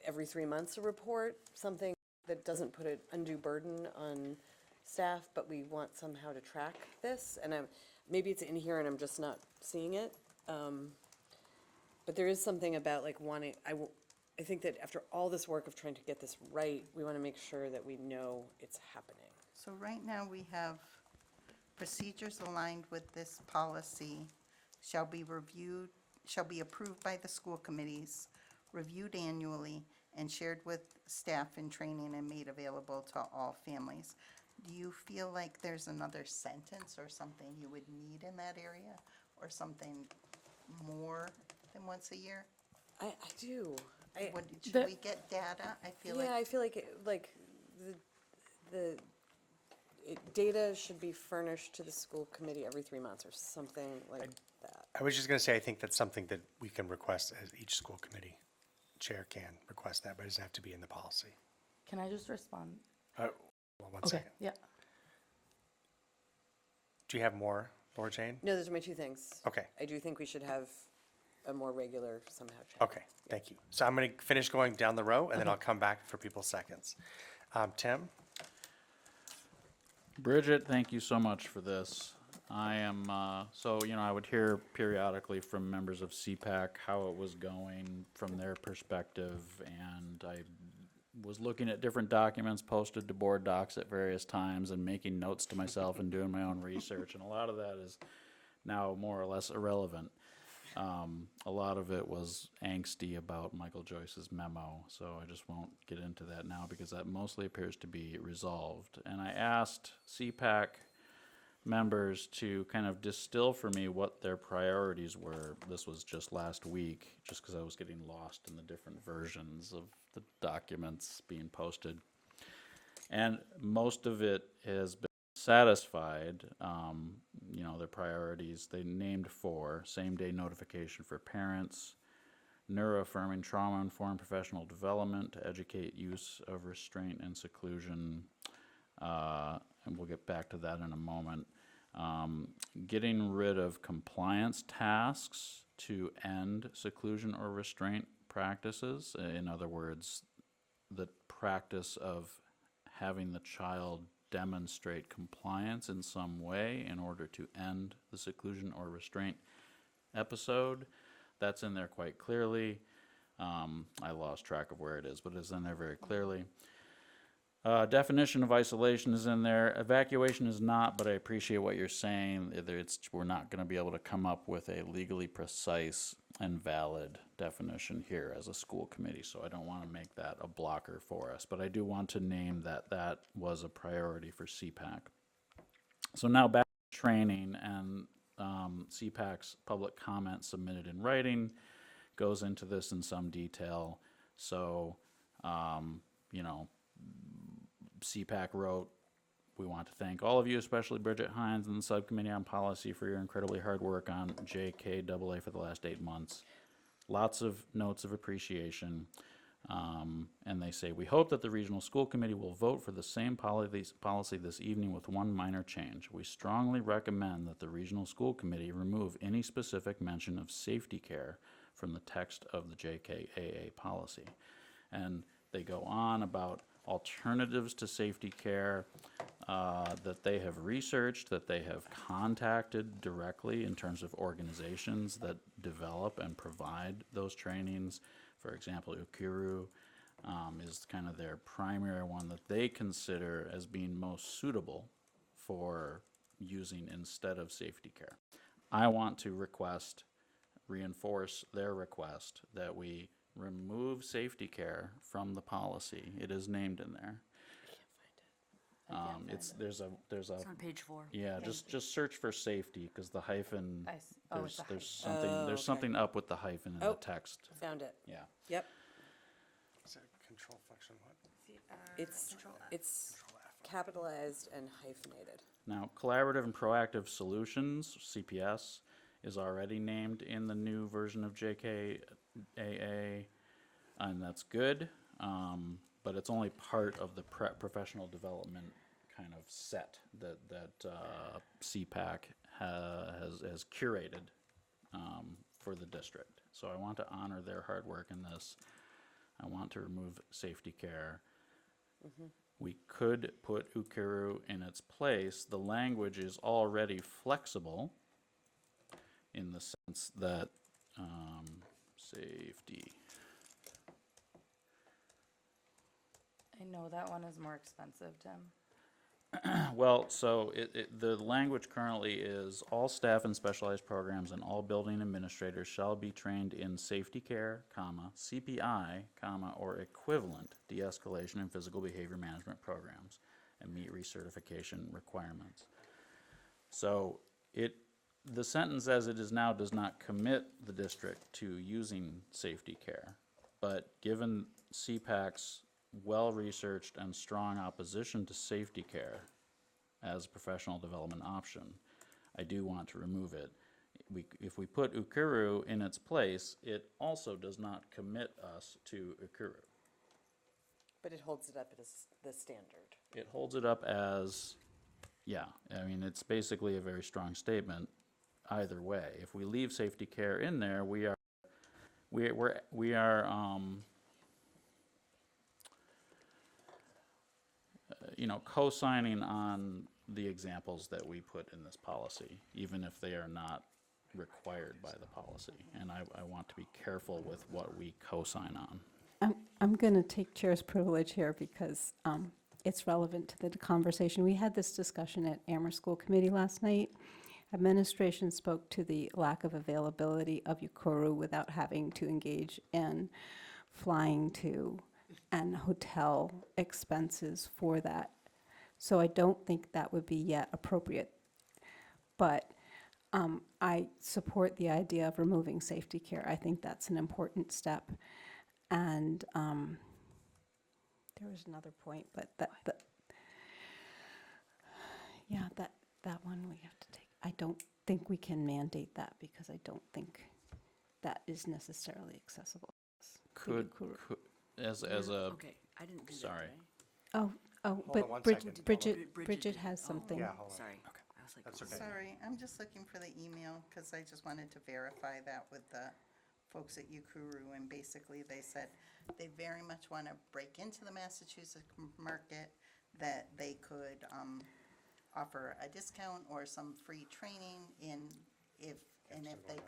every 3 months a report, something that doesn't put an undue burden on staff, but we want somehow to track this. And maybe it's in here and I'm just not seeing it. But there is something about like wanting, I think that after all this work of trying to get this right, we want to make sure that we know it's happening. So right now, we have procedures aligned with this policy shall be approved by the school committees, reviewed annually, and shared with staff in training and made available to all families. Do you feel like there's another sentence or something you would need in that area, or something more than once a year? I do. Should we get data? I feel like. Yeah, I feel like data should be furnished to the school committee every 3 months or something like that. I was just going to say, I think that's something that we can request, as each school committee chair can request that, but it doesn't have to be in the policy. Can I just respond? Well, one second. Yeah. Do you have more, Laura Jane? No, those are my two things. Okay. I do think we should have a more regular somehow check. Okay, thank you. So I'm going to finish going down the row, and then I'll come back for people's seconds. Tim? Bridget, thank you so much for this. I am, I would hear periodically from members of CPAC how it was going from their perspective, and I was looking at different documents posted to board docs at various times and making notes to myself and doing my own research, and a lot of that is now more or less irrelevant. A lot of it was angsty about Michael Joyce's memo, so I just won't get into that now because that mostly appears to be resolved. And I asked CPAC members to kind of distill for me what their priorities were. This was just last week, just because I was getting lost in the different versions of the documents being posted. And most of it has been satisfied, their priorities. They named 4: same-day notification for parents, neuroaffirming trauma-informed professional development to educate use of restraint and seclusion, and we'll get back to that in a moment. Getting rid of compliance tasks to end seclusion or restraint practices. In other words, the practice of having the child demonstrate compliance in some way in order to end the seclusion or restraint episode. That's in there quite clearly. I lost track of where it is, but it's in there very clearly. Definition of isolation is in there. Evacuation is not, but I appreciate what you're saying. We're not going to be able to come up with a legally precise and valid definition here as a school committee, so I don't want to make that a blocker for us. But I do want to name that that was a priority for CPAC. So now back to training, and CPAC's public comment submitted in writing goes into this in some detail. So, CPAC wrote, we want to thank all of you, especially Bridget Hines and the Subcommittee on Policy, for your incredibly hard work on JKAA for the last 8 months. Lots of notes of appreciation. And they say, we hope that the Regional School Committee will vote for the same policy this evening with one minor change. We strongly recommend that the Regional School Committee remove any specific mention of safety care from the text of the JKAA policy. And they go on about alternatives to safety care that they have researched, that they have contacted directly in terms of organizations that develop and provide those trainings. For example, Ukuru is kind of their primary one that they consider as being most suitable for using instead of safety care. I want to reinforce their request that we remove safety care from the policy. It is named in there. There's It's on page 4. yeah, just search for safety, because the hyphen, it's the there's something up with the hyphen in the text. Found it. Yeah. Yep. Is that control function what? It's capitalized and hyphenated. Now, collaborative and proactive solutions, CPS, is already named in the new version of JKAA, and that's good. But it's only part of the professional development kind of set that CPAC has curated for the district. So I want to honor their hard work in this. I want to remove safety care. We could put Ukuru in its place. The language is already flexible in the sense that safety. I know that one is more expensive, Tim. Well, so the language currently is all staff in specialized programs and all building administrators shall be trained in safety care, comma, CPI, comma, or equivalent de-escalation and physical behavior management programs and meet recertification requirements. So the sentence as it is now does not commit the district to using safety care, but given CPAC's well-researched and strong opposition to safety care as a professional development option, I do want to remove it. If we put Ukuru in its place, it also does not commit us to Ukuru. But it holds it up as the standard. It holds it up as, yeah, I mean, it's basically a very strong statement either way. If we leave safety care in there, we are co-signing on the examples that we put in this policy, even if they are not required by the policy. And I want to be careful with what we co-sign on. I'm going to take chair's privilege here because it's relevant to the conversation. We had this discussion at Amherst School Committee last night. Administration spoke to the lack of availability of Ukuru without having to engage in flying to and hotel expenses for that. So I don't think that would be yet appropriate. But I support the idea of removing safety care. I think that's an important step. And there was another point, but that one we have to take. I don't think we can mandate that because I don't think that is necessarily accessible. As a Okay, I didn't do that. sorry. Today. one But second. Bridget has something. Yeah, hold on. Sorry. I was like, That's okay. Sorry, I'm just looking for the email because I just wanted to verify that with the folks at Ukuru. And basically they said they very much want to break into the Massachusetts market, that they could offer a discount or some free training if they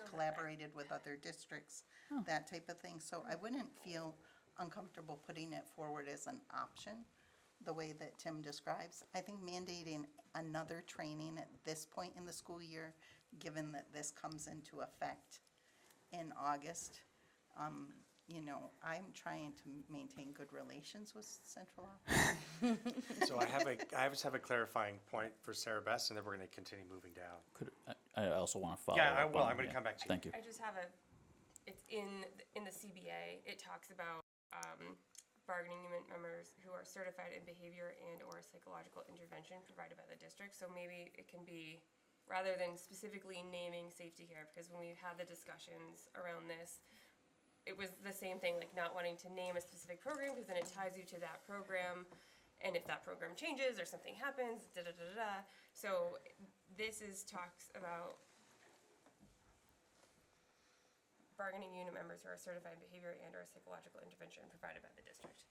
collaborated with other districts, that type of thing. So I wouldn't feel uncomfortable putting it forward as an option, the way that Tim describes. I think mandating another training at this point in the school year, given that this comes into effect in August, I'm trying to maintain good relations with Central Office. So I just have a clarifying point for Sarah Best, and then we're going to continue moving down. I also want to follow Yeah, I up will. on- I'm going to come back to you. Thank you. I just have it's in the CBA, it talks about bargaining unit members who are certified in behavior and/or psychological intervention provided by the district. So maybe it can be, rather than specifically naming safety care, because when we had the discussions around this, it was the same thing, like not wanting to name a specific program, because then it ties you to that program, and if that program changes or something happens, da-da-da-da-da. So this talks about bargaining unit members who are certified in behavior and/or psychological intervention provided by the district.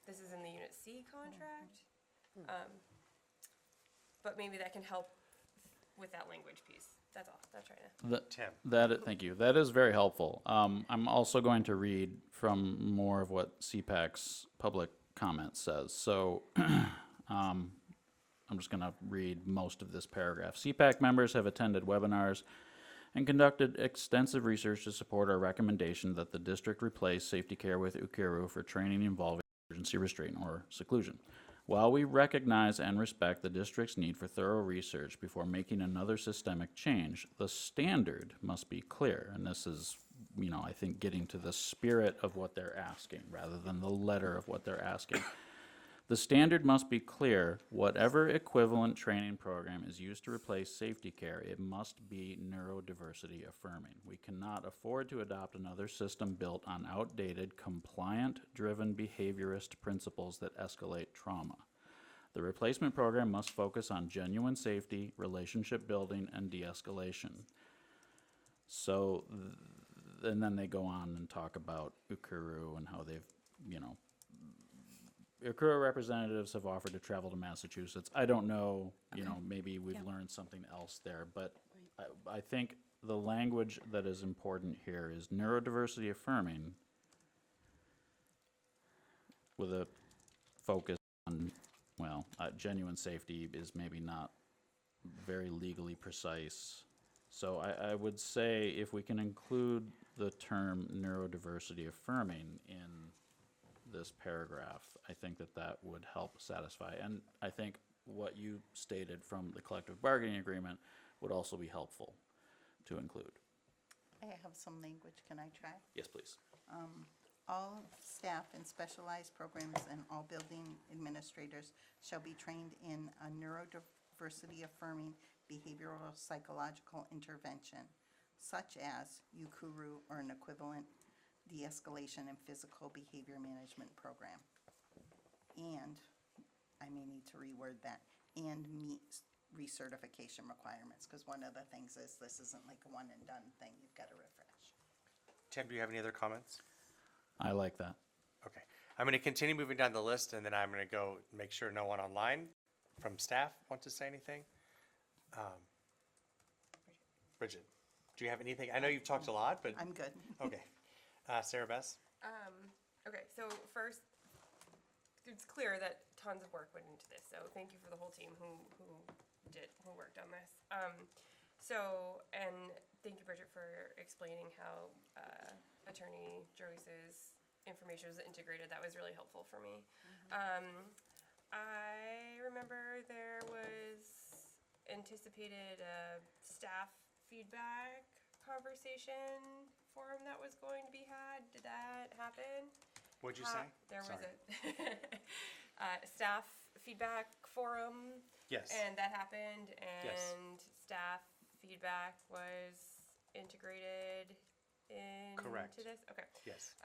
This is in the Unit C contract, but maybe that can help with that language piece. That's all. That's trying to. Tim. Thank you. That is very helpful. I'm also going to read from more of what CPAC's public comment says. So I'm just going to read most of this paragraph. CPAC members have attended webinars and conducted extensive research to support our recommendation that the district replace safety care with UKIRU for training involving emergency restraint or seclusion. While we recognize and respect the district's need for thorough research before making another systemic change, the standard must be clear. And this is, I think getting to the spirit of what they're asking rather than the letter of what they're asking. The standard must be clear. Whatever equivalent training program is used to replace safety care, it must be neurodiversity affirming. We cannot afford to adopt another system built on outdated, compliant-driven behaviorist principles that escalate trauma. The replacement program must focus on genuine safety, relationship building, and de-escalation. So, and then they go on and talk about UKIRU and how they've, UKIRU representatives have offered to travel to Massachusetts. I don't know, maybe we've learned something else there, but I think the language that is important here is neurodiversity affirming with a focus on, genuine safety is maybe not very legally precise. So I would say if we can include the term neurodiversity affirming in this paragraph, I think that would help satisfy. And I think what you stated from the collective bargaining agreement would also be helpful to include. I have some language, can I try? Yes, please. All staff in specialized programs and all building administrators shall be trained in a neurodiversity affirming behavioral psychological intervention, such as UKIRU or an equivalent de-escalation and physical behavior management program. And, I may need to reword that, and meet recertification requirements, because one of the things is this isn't like a one and done thing, you've got to refresh. Tim, do you have any other comments? I like that. Okay. I'm going to continue moving down the list, and then I'm going to go make sure no one online from staff wants to say anything. Bridget, do you have anything? I know you've talked a lot, but. I'm good. Okay. Sarah Bess? Okay, so first, it's clear that tons of work went into this, so thank you for the whole team who worked on this. And thank you, Bridget, for explaining how Attorney Joyce's information was integrated. That was really helpful for me. I remember there was anticipated a staff feedback conversation forum that was going to be had. Did that happen? What'd you say? There was Sorry. a staff feedback forum. Yes. And that happened, and Yes. staff feedback was integrated into Correct. this? Okay. Yes.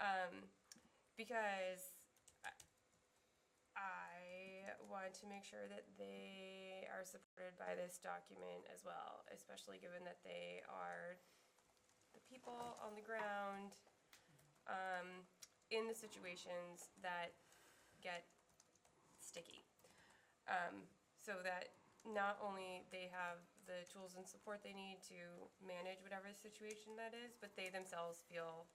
Because I want to make sure that they are supported by this document as well, especially given that they are the people on the ground in the situations that get sticky. So that not only they have the tools and support they need to manage whatever situation that is, but they themselves feel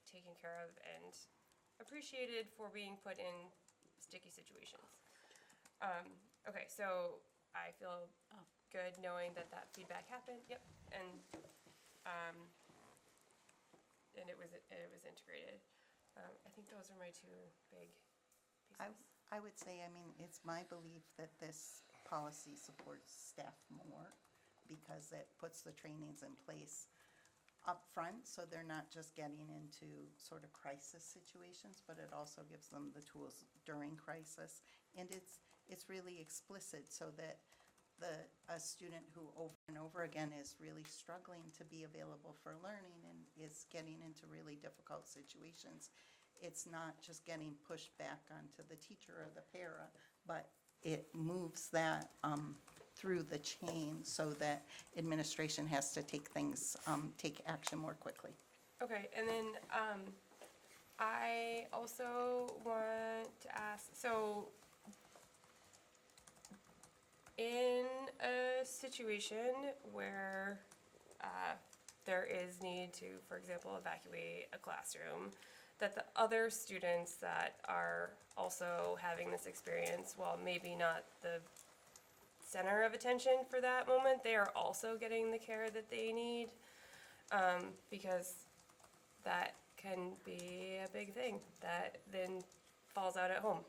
taken care of and appreciated for being put in sticky situations. Okay, so I feel good knowing that feedback happened. Yep, and it was integrated. I think those are my two big pieces. I would say, it's my belief that this policy supports staff more because it puts the trainings in place upfront, so they're not just getting into sort of crisis situations, but it also gives them the tools during crisis. And it's really explicit so that a student who over and over again is really struggling to be available for learning and is getting into really difficult situations, it's not just getting pushed back onto the teacher or the para, but it moves that through the chain so that administration has to take action more quickly. Okay, and then I also want to ask, so in a situation where there is need to, for example, evacuate a classroom, that the other students that are also having this experience, while maybe not the center of attention for that moment, they are also getting the care that they need, because that can be a big thing that then falls out at home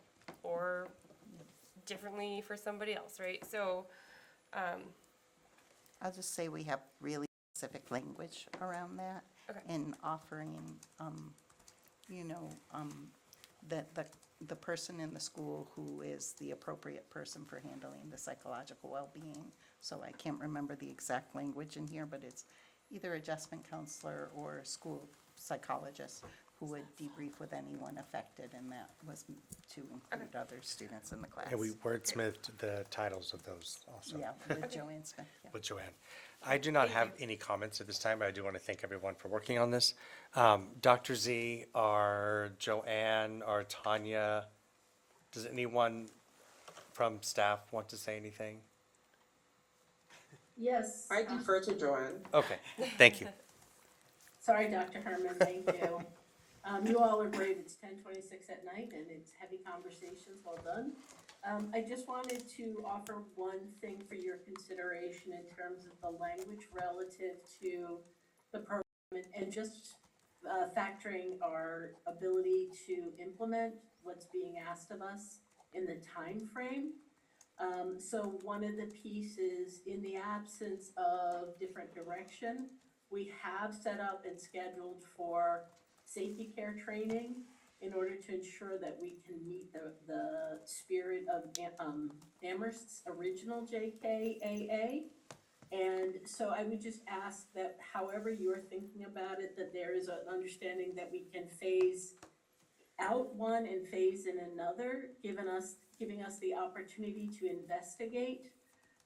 or differently for somebody else, right? So, I'll just say we have really specific language around that. Okay. In offering, that the person in the school who is the appropriate person for handling the psychological well-being. So I can't remember the exact language in here, but it's either adjustment counselor or school psychologist who would debrief with anyone affected, and that was to include other students in the class. And we wordsmithed the titles of those also. Yeah, with Joanne Smith, yeah. With Joanne. I do not have any comments at this time, but I do want to thank everyone for working on this. Dr. Z, or Joanne, or Tanya, does anyone from staff want to say anything? Yes. I defer to Joanne. Okay, thank you. Sorry, Dr. Herman, thank you. You all are great. It's 10:26 at night and it's heavy conversations. Well done. I just wanted to offer one thing for your consideration in terms of the language relative to the program and just factoring our ability to implement what's being asked of us in the time frame. So one of the pieces, in the absence of different direction, we have set up and scheduled for safety care training in order to ensure that we can meet the spirit of Amherst's original JKAA. And so I would just ask that however you're thinking about it, that there is an understanding that we can phase out one and phase in another, giving us the opportunity to investigate.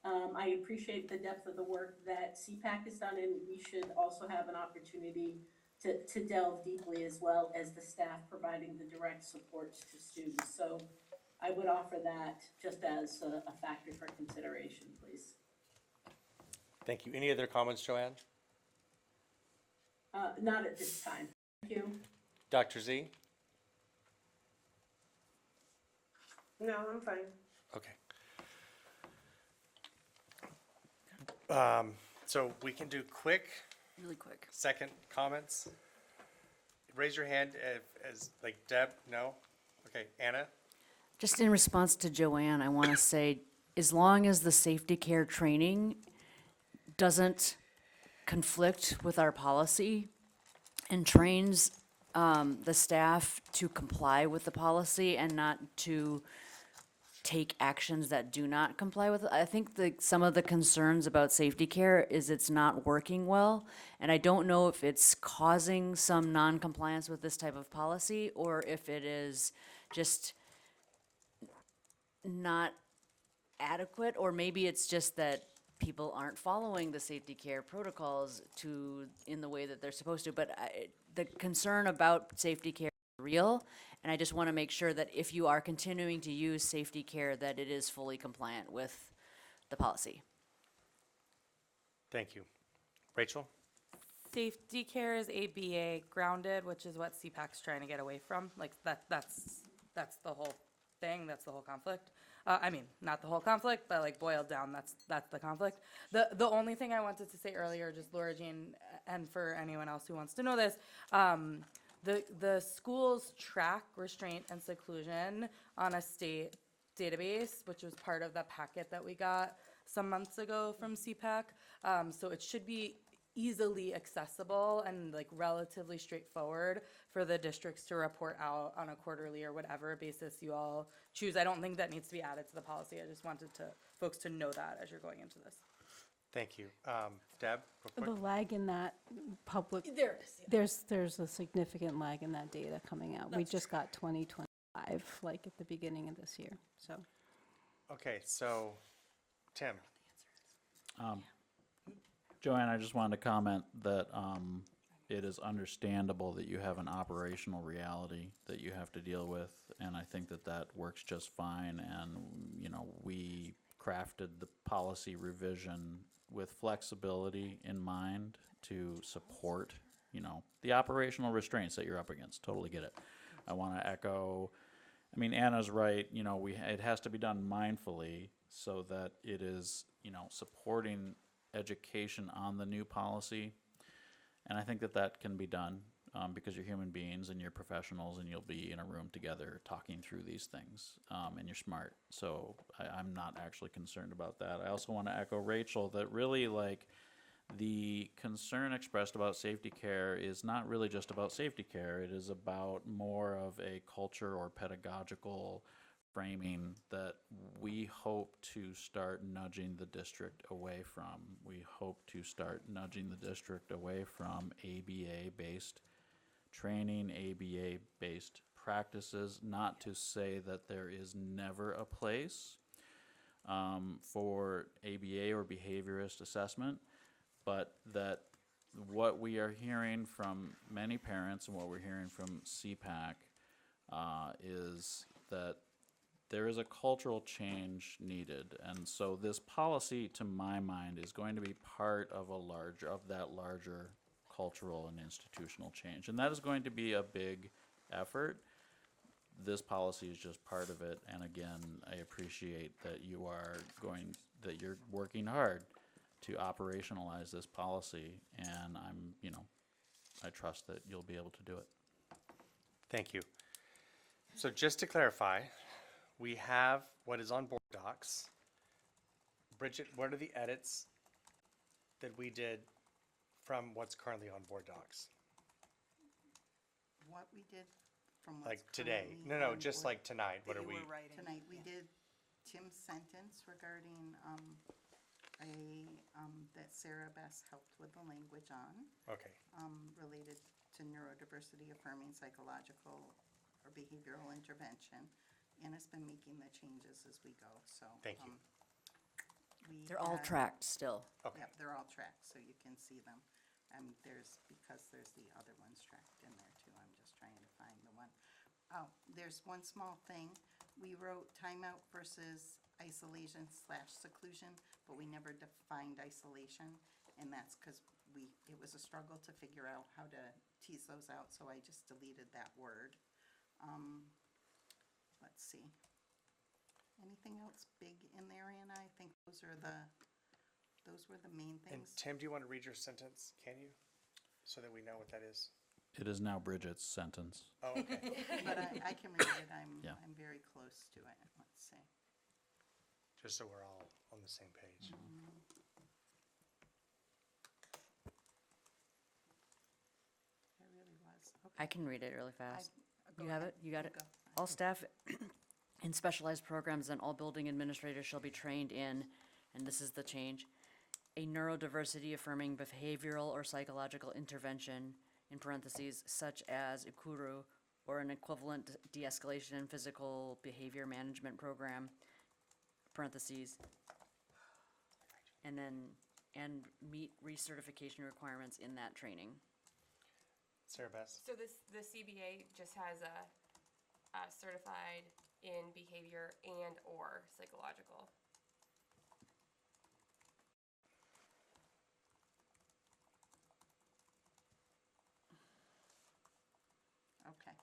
I appreciate the depth of the work that CPAC has done, and we should also have an opportunity to delve deeply, as well as the staff providing the direct supports to students. So I would offer that just as a factor for consideration, please. Thank you. Any other comments, Joanne? Not at this time. Thank you. Dr. Z? No, I'm fine. Okay. So we can do quick, Really quick. second comments. Raise your hand as like Deb, no? Okay, Anna? Just in response to Joanne, I want to say, as long as the safety care training doesn't conflict with our policy and trains the staff to comply with the policy and not to take actions that do not comply with it. I think some of the concerns about safety care is it's not working well, and I don't know if it's causing some non-compliance with this type of policy, or if it is just not adequate, or maybe it's just that people aren't following the safety care protocols in the way that they're supposed to. But the concern about safety care is real, and I just want to make sure that if you are continuing to use safety care, that it is fully compliant with the policy. Thank you. Rachel? Safety care is ABA grounded, which is what CPAC's trying to get away from. Like that's the whole thing. That's the whole conflict. I mean, not the whole conflict, but like boiled down, that's the conflict. The only thing I wanted to say earlier, just Laura Jean, and for anyone else who wants to know this, the schools track restraint and seclusion on a state database, which was part of the packet that we got some months ago from CPAC. So it should be easily accessible and like relatively straightforward for the districts to report out on a quarterly or whatever basis you all choose. I don't think that needs to be added to the policy. I just wanted folks to know that as you're going into this. Thank you. Deb, real The quick? lag in that public, There it is, yeah. there's a significant lag in that data coming out. We That's just got 2025, like at the beginning of this year, so. Okay, so, Tim, Joanne, I just wanted to comment that it is understandable that you have an operational reality that you have to deal with, and I think that that works just fine. And you know, we crafted the policy revision with flexibility in mind to support, you know, the operational restraints that you're up against. Totally get it. I want to echo. I mean, Anna's right. You know, it has to be done mindfully so that it is, you know, supporting education on the new policy. And I think that that can be done because you're human beings and you're professionals and you'll be in a room together talking through these things and you're smart. So I'm not actually concerned about that. I also want to echo Rachel that really like the concern expressed about safety care is not really just about safety care. It is about more of a culture or pedagogical framing that we hope to start nudging the district away from. We hope to start nudging the district away from ABA-based training, ABA-based practices, not to say that there is never a place for ABA or behaviorist assessment, but that what we are hearing from many parents and what we're hearing from CPAC is that there is a cultural change needed. And so this policy, to my mind, is going to be part of that larger cultural and institutional change. And that is going to be a big effort. This policy is just part of it. And again, I appreciate that you're working hard to operationalize this policy. And I trust that you'll be able to do it. thank you. So just to clarify, we have what is on board docs. Bridget, what are the edits that we did from what's currently on board docs? What we did from what's Like today? currently No, on just board like tonight, what are we? Tonight, we did Tim's sentence regarding, that Sarah Bess helped with the language on, Okay, related to neurodiversity affirming psychological or behavioral intervention. Anna's been making the changes as we go, so. Thank you. They're all tracked still. okay. Yep, they're all tracked, so you can see them. Because there's the other ones tracked in there too, I'm just trying to find the one. Oh, there's one small thing. We wrote timeout versus isolation/seclusion, but we never defined isolation. And that's because it was a struggle to figure out how to tease those out, so I just deleted that word. Let's see. Anything else big in there, Anna? I think those were the main And things. Tim, do you want to read your sentence? Can you? So that we know what that is. It is now Bridget's sentence. Oh, okay. But I can read it, Yeah. I'm very close to it, let's see. Just so we're all on the same page. It really was, I okay. can read it really fast. Go You have ahead. it? You got You it? go. All staff in specialized programs and all building administrators shall be trained in, and this is the change, a neurodiversity affirming behavioral or psychological intervention, in parentheses, such as Ikuru, or an equivalent de-escalation and physical behavior management program, parentheses, and meet recertification requirements in that training. Sarah Bess? So the CBA just has a certified in behavior and or psychological. Okay,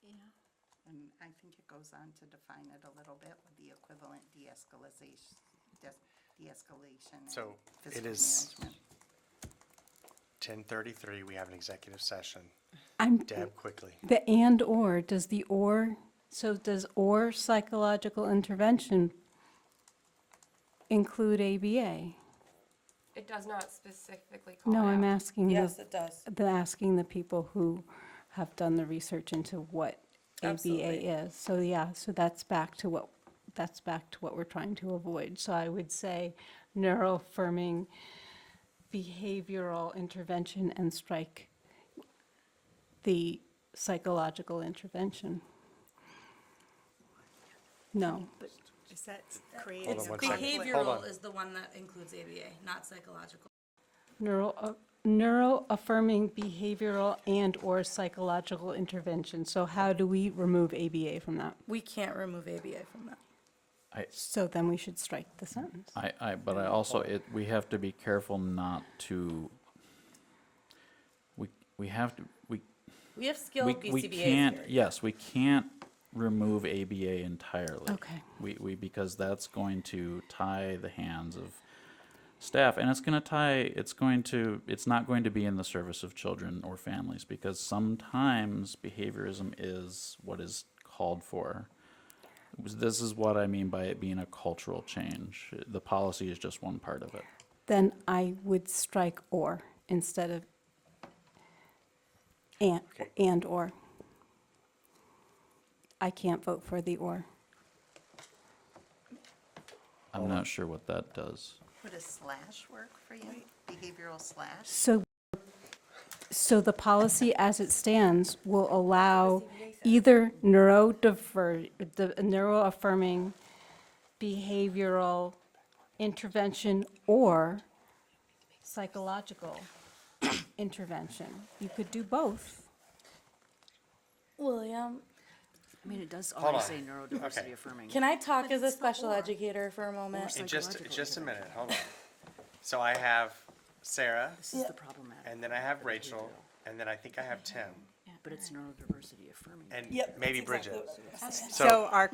Yeah. and I think it goes on to define it a little bit with the equivalent de-escalation and So it physical is management. 10:33, we have an executive session. I'm, Deb, quickly. the and/or, does or psychological intervention include ABA? It does not specifically call it No, out. I'm asking Yes, it does. asking the people who have done the research into what Absolutely. ABA is. So yeah, so that's back to what we're trying to avoid. So I would say neuroaffirming behavioral intervention and strike the psychological intervention. No. Is that Hold creating on a one second. conflict? Hold on. is the one that includes ABA, not psychological. Neuro-affirming behavioral and/or psychological intervention. So how do we remove ABA from that? We can't remove ABA from that. So then we should strike the sentence. But I also, we have to be careful not to, we have to, We have skilled we BCBA's can't, here. yes, we can't remove ABA entirely. Okay. Because that's going to tie the hands of staff, and it's not going to be in the service of children or families, because sometimes behaviorism is what is called for. This is what I mean by it being a cultural change. The policy is just one part of it. Then I would strike or instead of and/or. I can't vote for the or. I'm not sure what that does. Would a slash work for you? Behavioral slash? So the policy as it stands will allow either neuroaffirming behavioral intervention or psychological intervention. You could do both. William, I mean, it does Hold already on. say neurodiversity Okay. affirming. can I talk as a special educator for a moment? In just a minute, hold on. So I have Sarah, This is the problematic. and then I have Rachel, and then I think I have Tim, But it's neurodiversity affirming. and Yep, maybe that's Bridget. exactly what it is. So our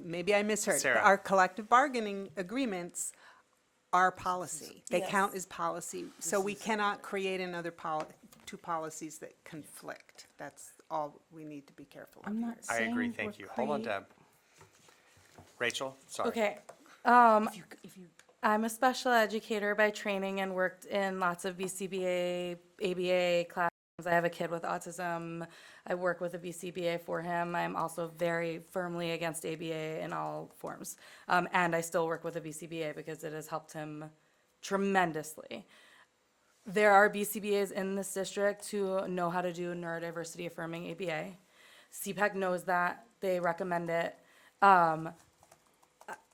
maybe I misheard, but Sarah. our collective bargaining agreements are policy. They Yes. count as policy. So we cannot create another two policies that conflict. That's all we need to be careful of I'm here. not I saying agree, thank we're you. Hold on, create- Deb. Rachel, sorry. Okay, If you I'm a special educator by training and worked in lots of BCBA, ABA classrooms. I have a kid with autism. I work with a BCBA for him. I'm also very firmly against ABA in all forms. And I still work with a BCBA because it has helped him tremendously. There are BCBAs in this district who know how to do neurodiversity affirming ABA. CPAC knows that. They recommend it.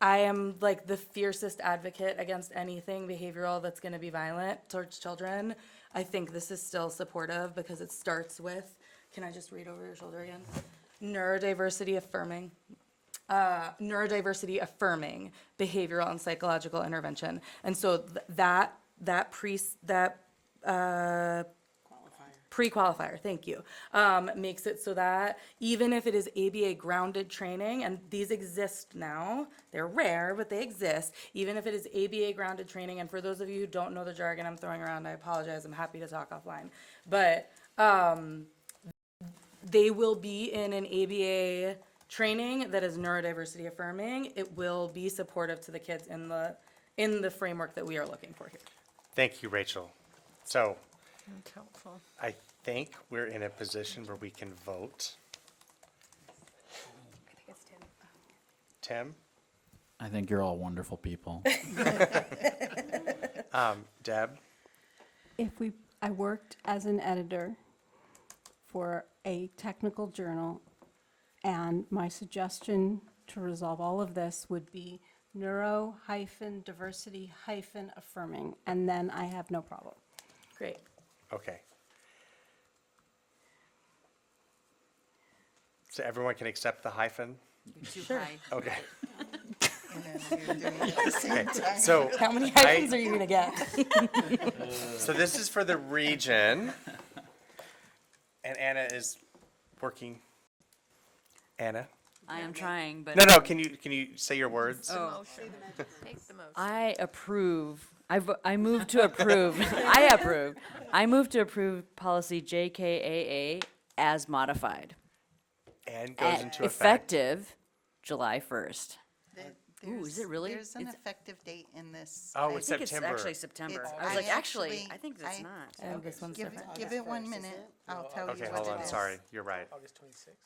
I am like the fiercest advocate against anything behavioral that's going to be violent towards children. I think this is still supportive because it starts with, can I just read over your shoulder again? Neurodiversity affirming behavioral and psychological intervention. And so pre-qualifier, thank you, makes it so that even if it is ABA grounded training, and these exist now, they're rare, but they exist, even if it is ABA grounded training, and for those of you who don't know the jargon I'm throwing around, I apologize, I'm happy to talk offline, but they will be in an ABA training that is neurodiversity affirming. It will be supportive to the kids in the framework that we are looking for here. Thank you, Rachel. So That's helpful. I think we're in a position where we can vote. Tim? I think you're all wonderful people. Deb? I worked as an editor for a technical journal, and my suggestion to resolve all of this would be neuro-diversity-affirming, and then I have no problem. Great. Okay. So everyone can accept the hyphen? Too Sure. high. Okay. And then you're doing it at the same time. So How many hyphens are you gonna get? So this is for the region. And Anna is working. Anna? I am trying, but. No, can you say your words? Oh. Take the motion. I approve. I move to approve. I approve. I move to approve policy JKAA as modified. And goes into effect. Effective July 1st. Ooh, is it really? There's an It's- effective date in this. Oh, I it's think it's September. actually September. It's- I was I like, actually, actually- I think it's I- not. And this one's Give, different. give it 1 minute, I'll tell you Okay, what hold it on, is. sorry, you're right. August 26th?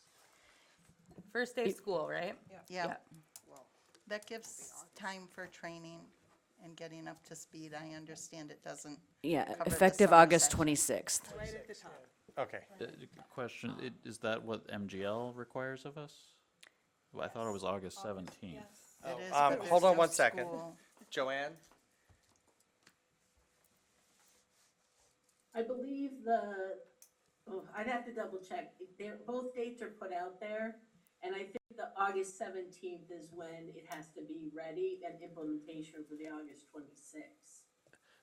First day of school, right? Yeah. That gives time for training and getting up to speed. I understand it doesn't. Yeah, cover the effective summer August session. 26th. Okay. Question, is that what MGL requires of us? Well, I thought it was August 17th. It is, hold but there's on no 1 second. school. Joanne? I believe I'd have to double check. Both dates are put out there, and I think the August 17th is when it has to be ready and implementation for the August 26th.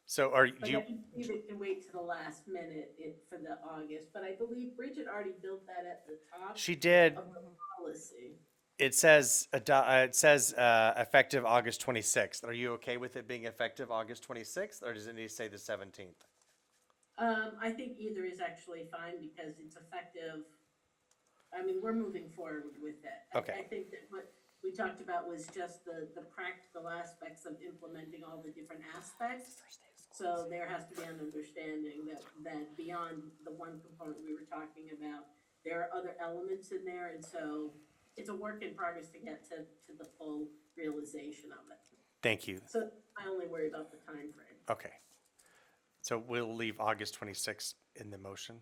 So But you, I believe it can wait to the last minute for the August, but I believe Bridget already built that at the top she did, of the policy. it says, effective August 26th. Are you okay with it being effective August 26th, or does it need to say the 17th? I think either is actually fine because it's effective. I mean, we're moving forward with it. Okay. I think that what we talked about was just the practical aspects of implementing all the different aspects. So there has to be an understanding that beyond the one component we were talking about, there are other elements in there, and so it's a work in progress to get to the full realization of it. Thank you. So I only worry about the time frame. Okay. So we'll leave August 26th in the motion?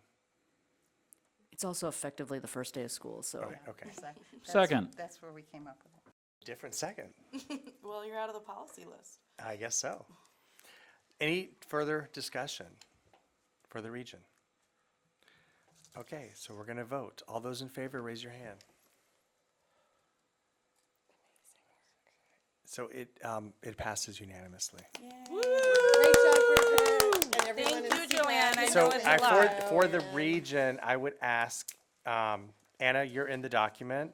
It's also effectively the first day of school, so. Okay. Exactly. Second. That's where we came up with it. Different second. Well, you're out of the policy list. I guess so. Any further discussion for the region? Okay, so we're going to vote. All those in favor, raise your hand. So it passes unanimously. Thank you, Joanne. I So know it's a lot. for the region, I would ask, Anna, you're in the document.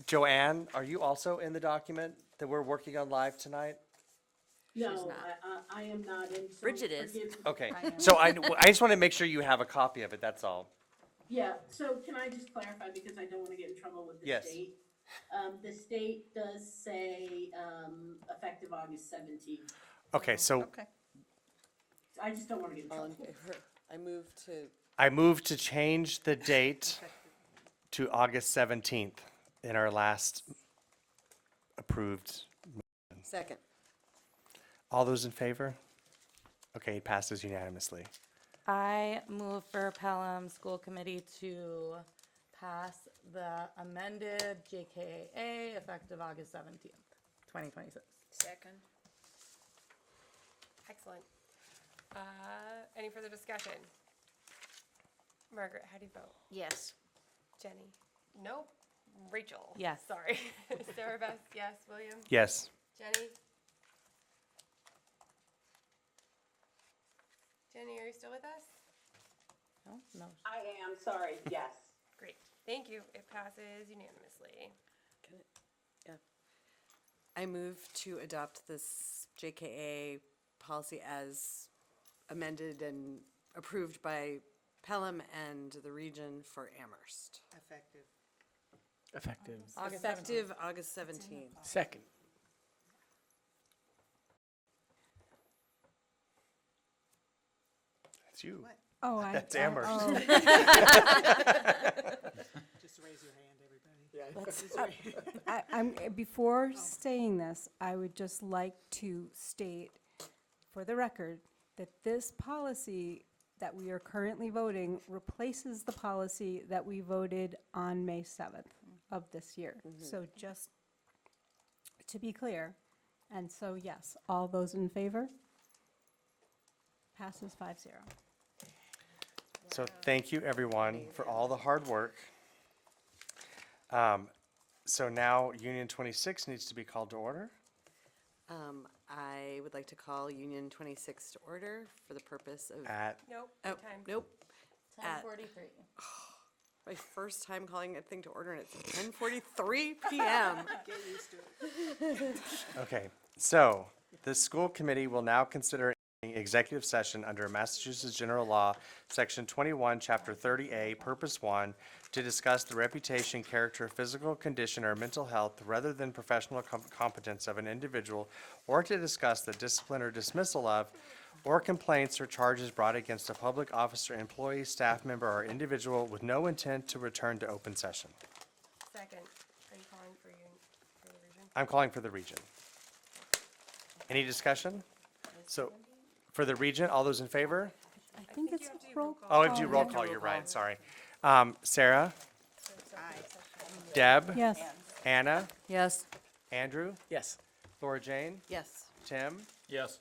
Joanne, are you also in the document that we're working on live tonight? No, I am not in. so Bridget is. forgive me. Okay, so I just want to make sure you have a copy of it, that's all. Yeah, so can I just clarify, because I don't wanna get in trouble with the Yes. state? The state does say, effective August 17th. Okay, so Okay. I just don't wanna get in trouble. I move to change the date to August 17th in our last approved. Second. All those in favor? Okay, it passes unanimously. I move for Pelham School Committee to pass the amended JKA effective August 17th, 2026. Second. Excellent. Any further discussion? Margaret, how do you vote? Yes. Jenny? Nope. Rachel? Yes. Sorry. Sarah Beth, yes. William? Yes. Jenny? Jenny, are you still with us? No. I am, sorry, yes. Great. Thank you. It passes unanimously. I move to adopt this JKA policy as amended and approved by Pelham and the region for Amherst. Effective. Effective. Effective August 17th. Second. That's you. Oh, That's Amherst. Just raise your hand, everybody. Before saying this, I would just like to state for the record that this policy that we are currently voting replaces the policy that we voted on May 7th of this year. So just to be clear, and so yes, all those in favor? Passes 5-0. So thank you, everyone, for all the hard work. So now Union 26 needs to be called to order. I would like to call Union 26 to order for the purpose of. At, Nope. Oh, Time. nope. At 10:43. my first time calling a thing to order and it's 10:43 p.m. Get used to it. okay, so the school committee will now consider convening executive session under Massachusetts General Law, Section 21, Chapter 30A, Purpose 1, to discuss the reputation, character, physical condition, or mental health rather than professional competence of an individual, or to discuss the discipline or dismissal of, or complaints or charges brought against a public officer, employee, staff member, or individual with no intent to return to open session. Second, are you calling for the region? I'm calling for the region. Any discussion? So, for the region, all those in favor? I think it's roll call. Oh, I have to do roll call, you're right, sorry. Sarah? Deb? Yes. Anna? Yes. Andrew? Yes. Laura Jane? Yes. Tim? Yes.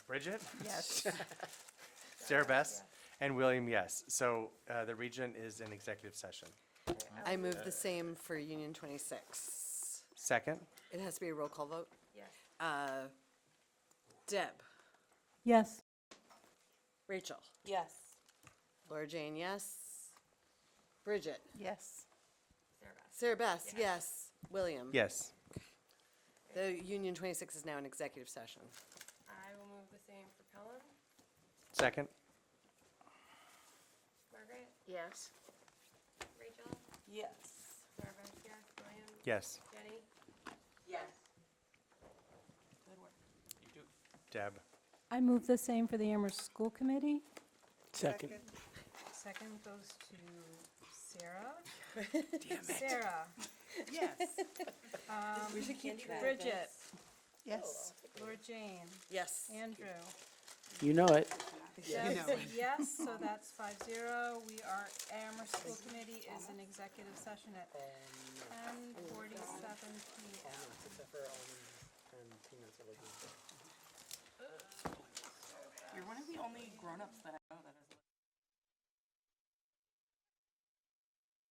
Bridget? Yes. Sarah Bess? And William, yes. So the region is in executive session. I move the same for Union 26. Second? It has to be a roll call vote. Yes. Deb, Yes. Rachel, Yes. Laura Jane, yes. Bridget, Yes. Sarah Bess, yes. William. Yes. The Union 26 is now in executive session. I will move the same for Pelham. Second? Margaret? Yes. Rachel? Yes. Sarah Beth, yes. William? Yes. Jenny? Yes. Deb? I move the same for the Amherst School Committee. Second. Second goes to Sarah. Sarah. Yes. We should keep track. Bridget. Yes. Laura Jane. Yes. Andrew. You know it. Deb said yes, so that's 5-0. We are, Amherst School Committee is in executive session at 10:47 p.m. You're one of the only grown-ups that I know that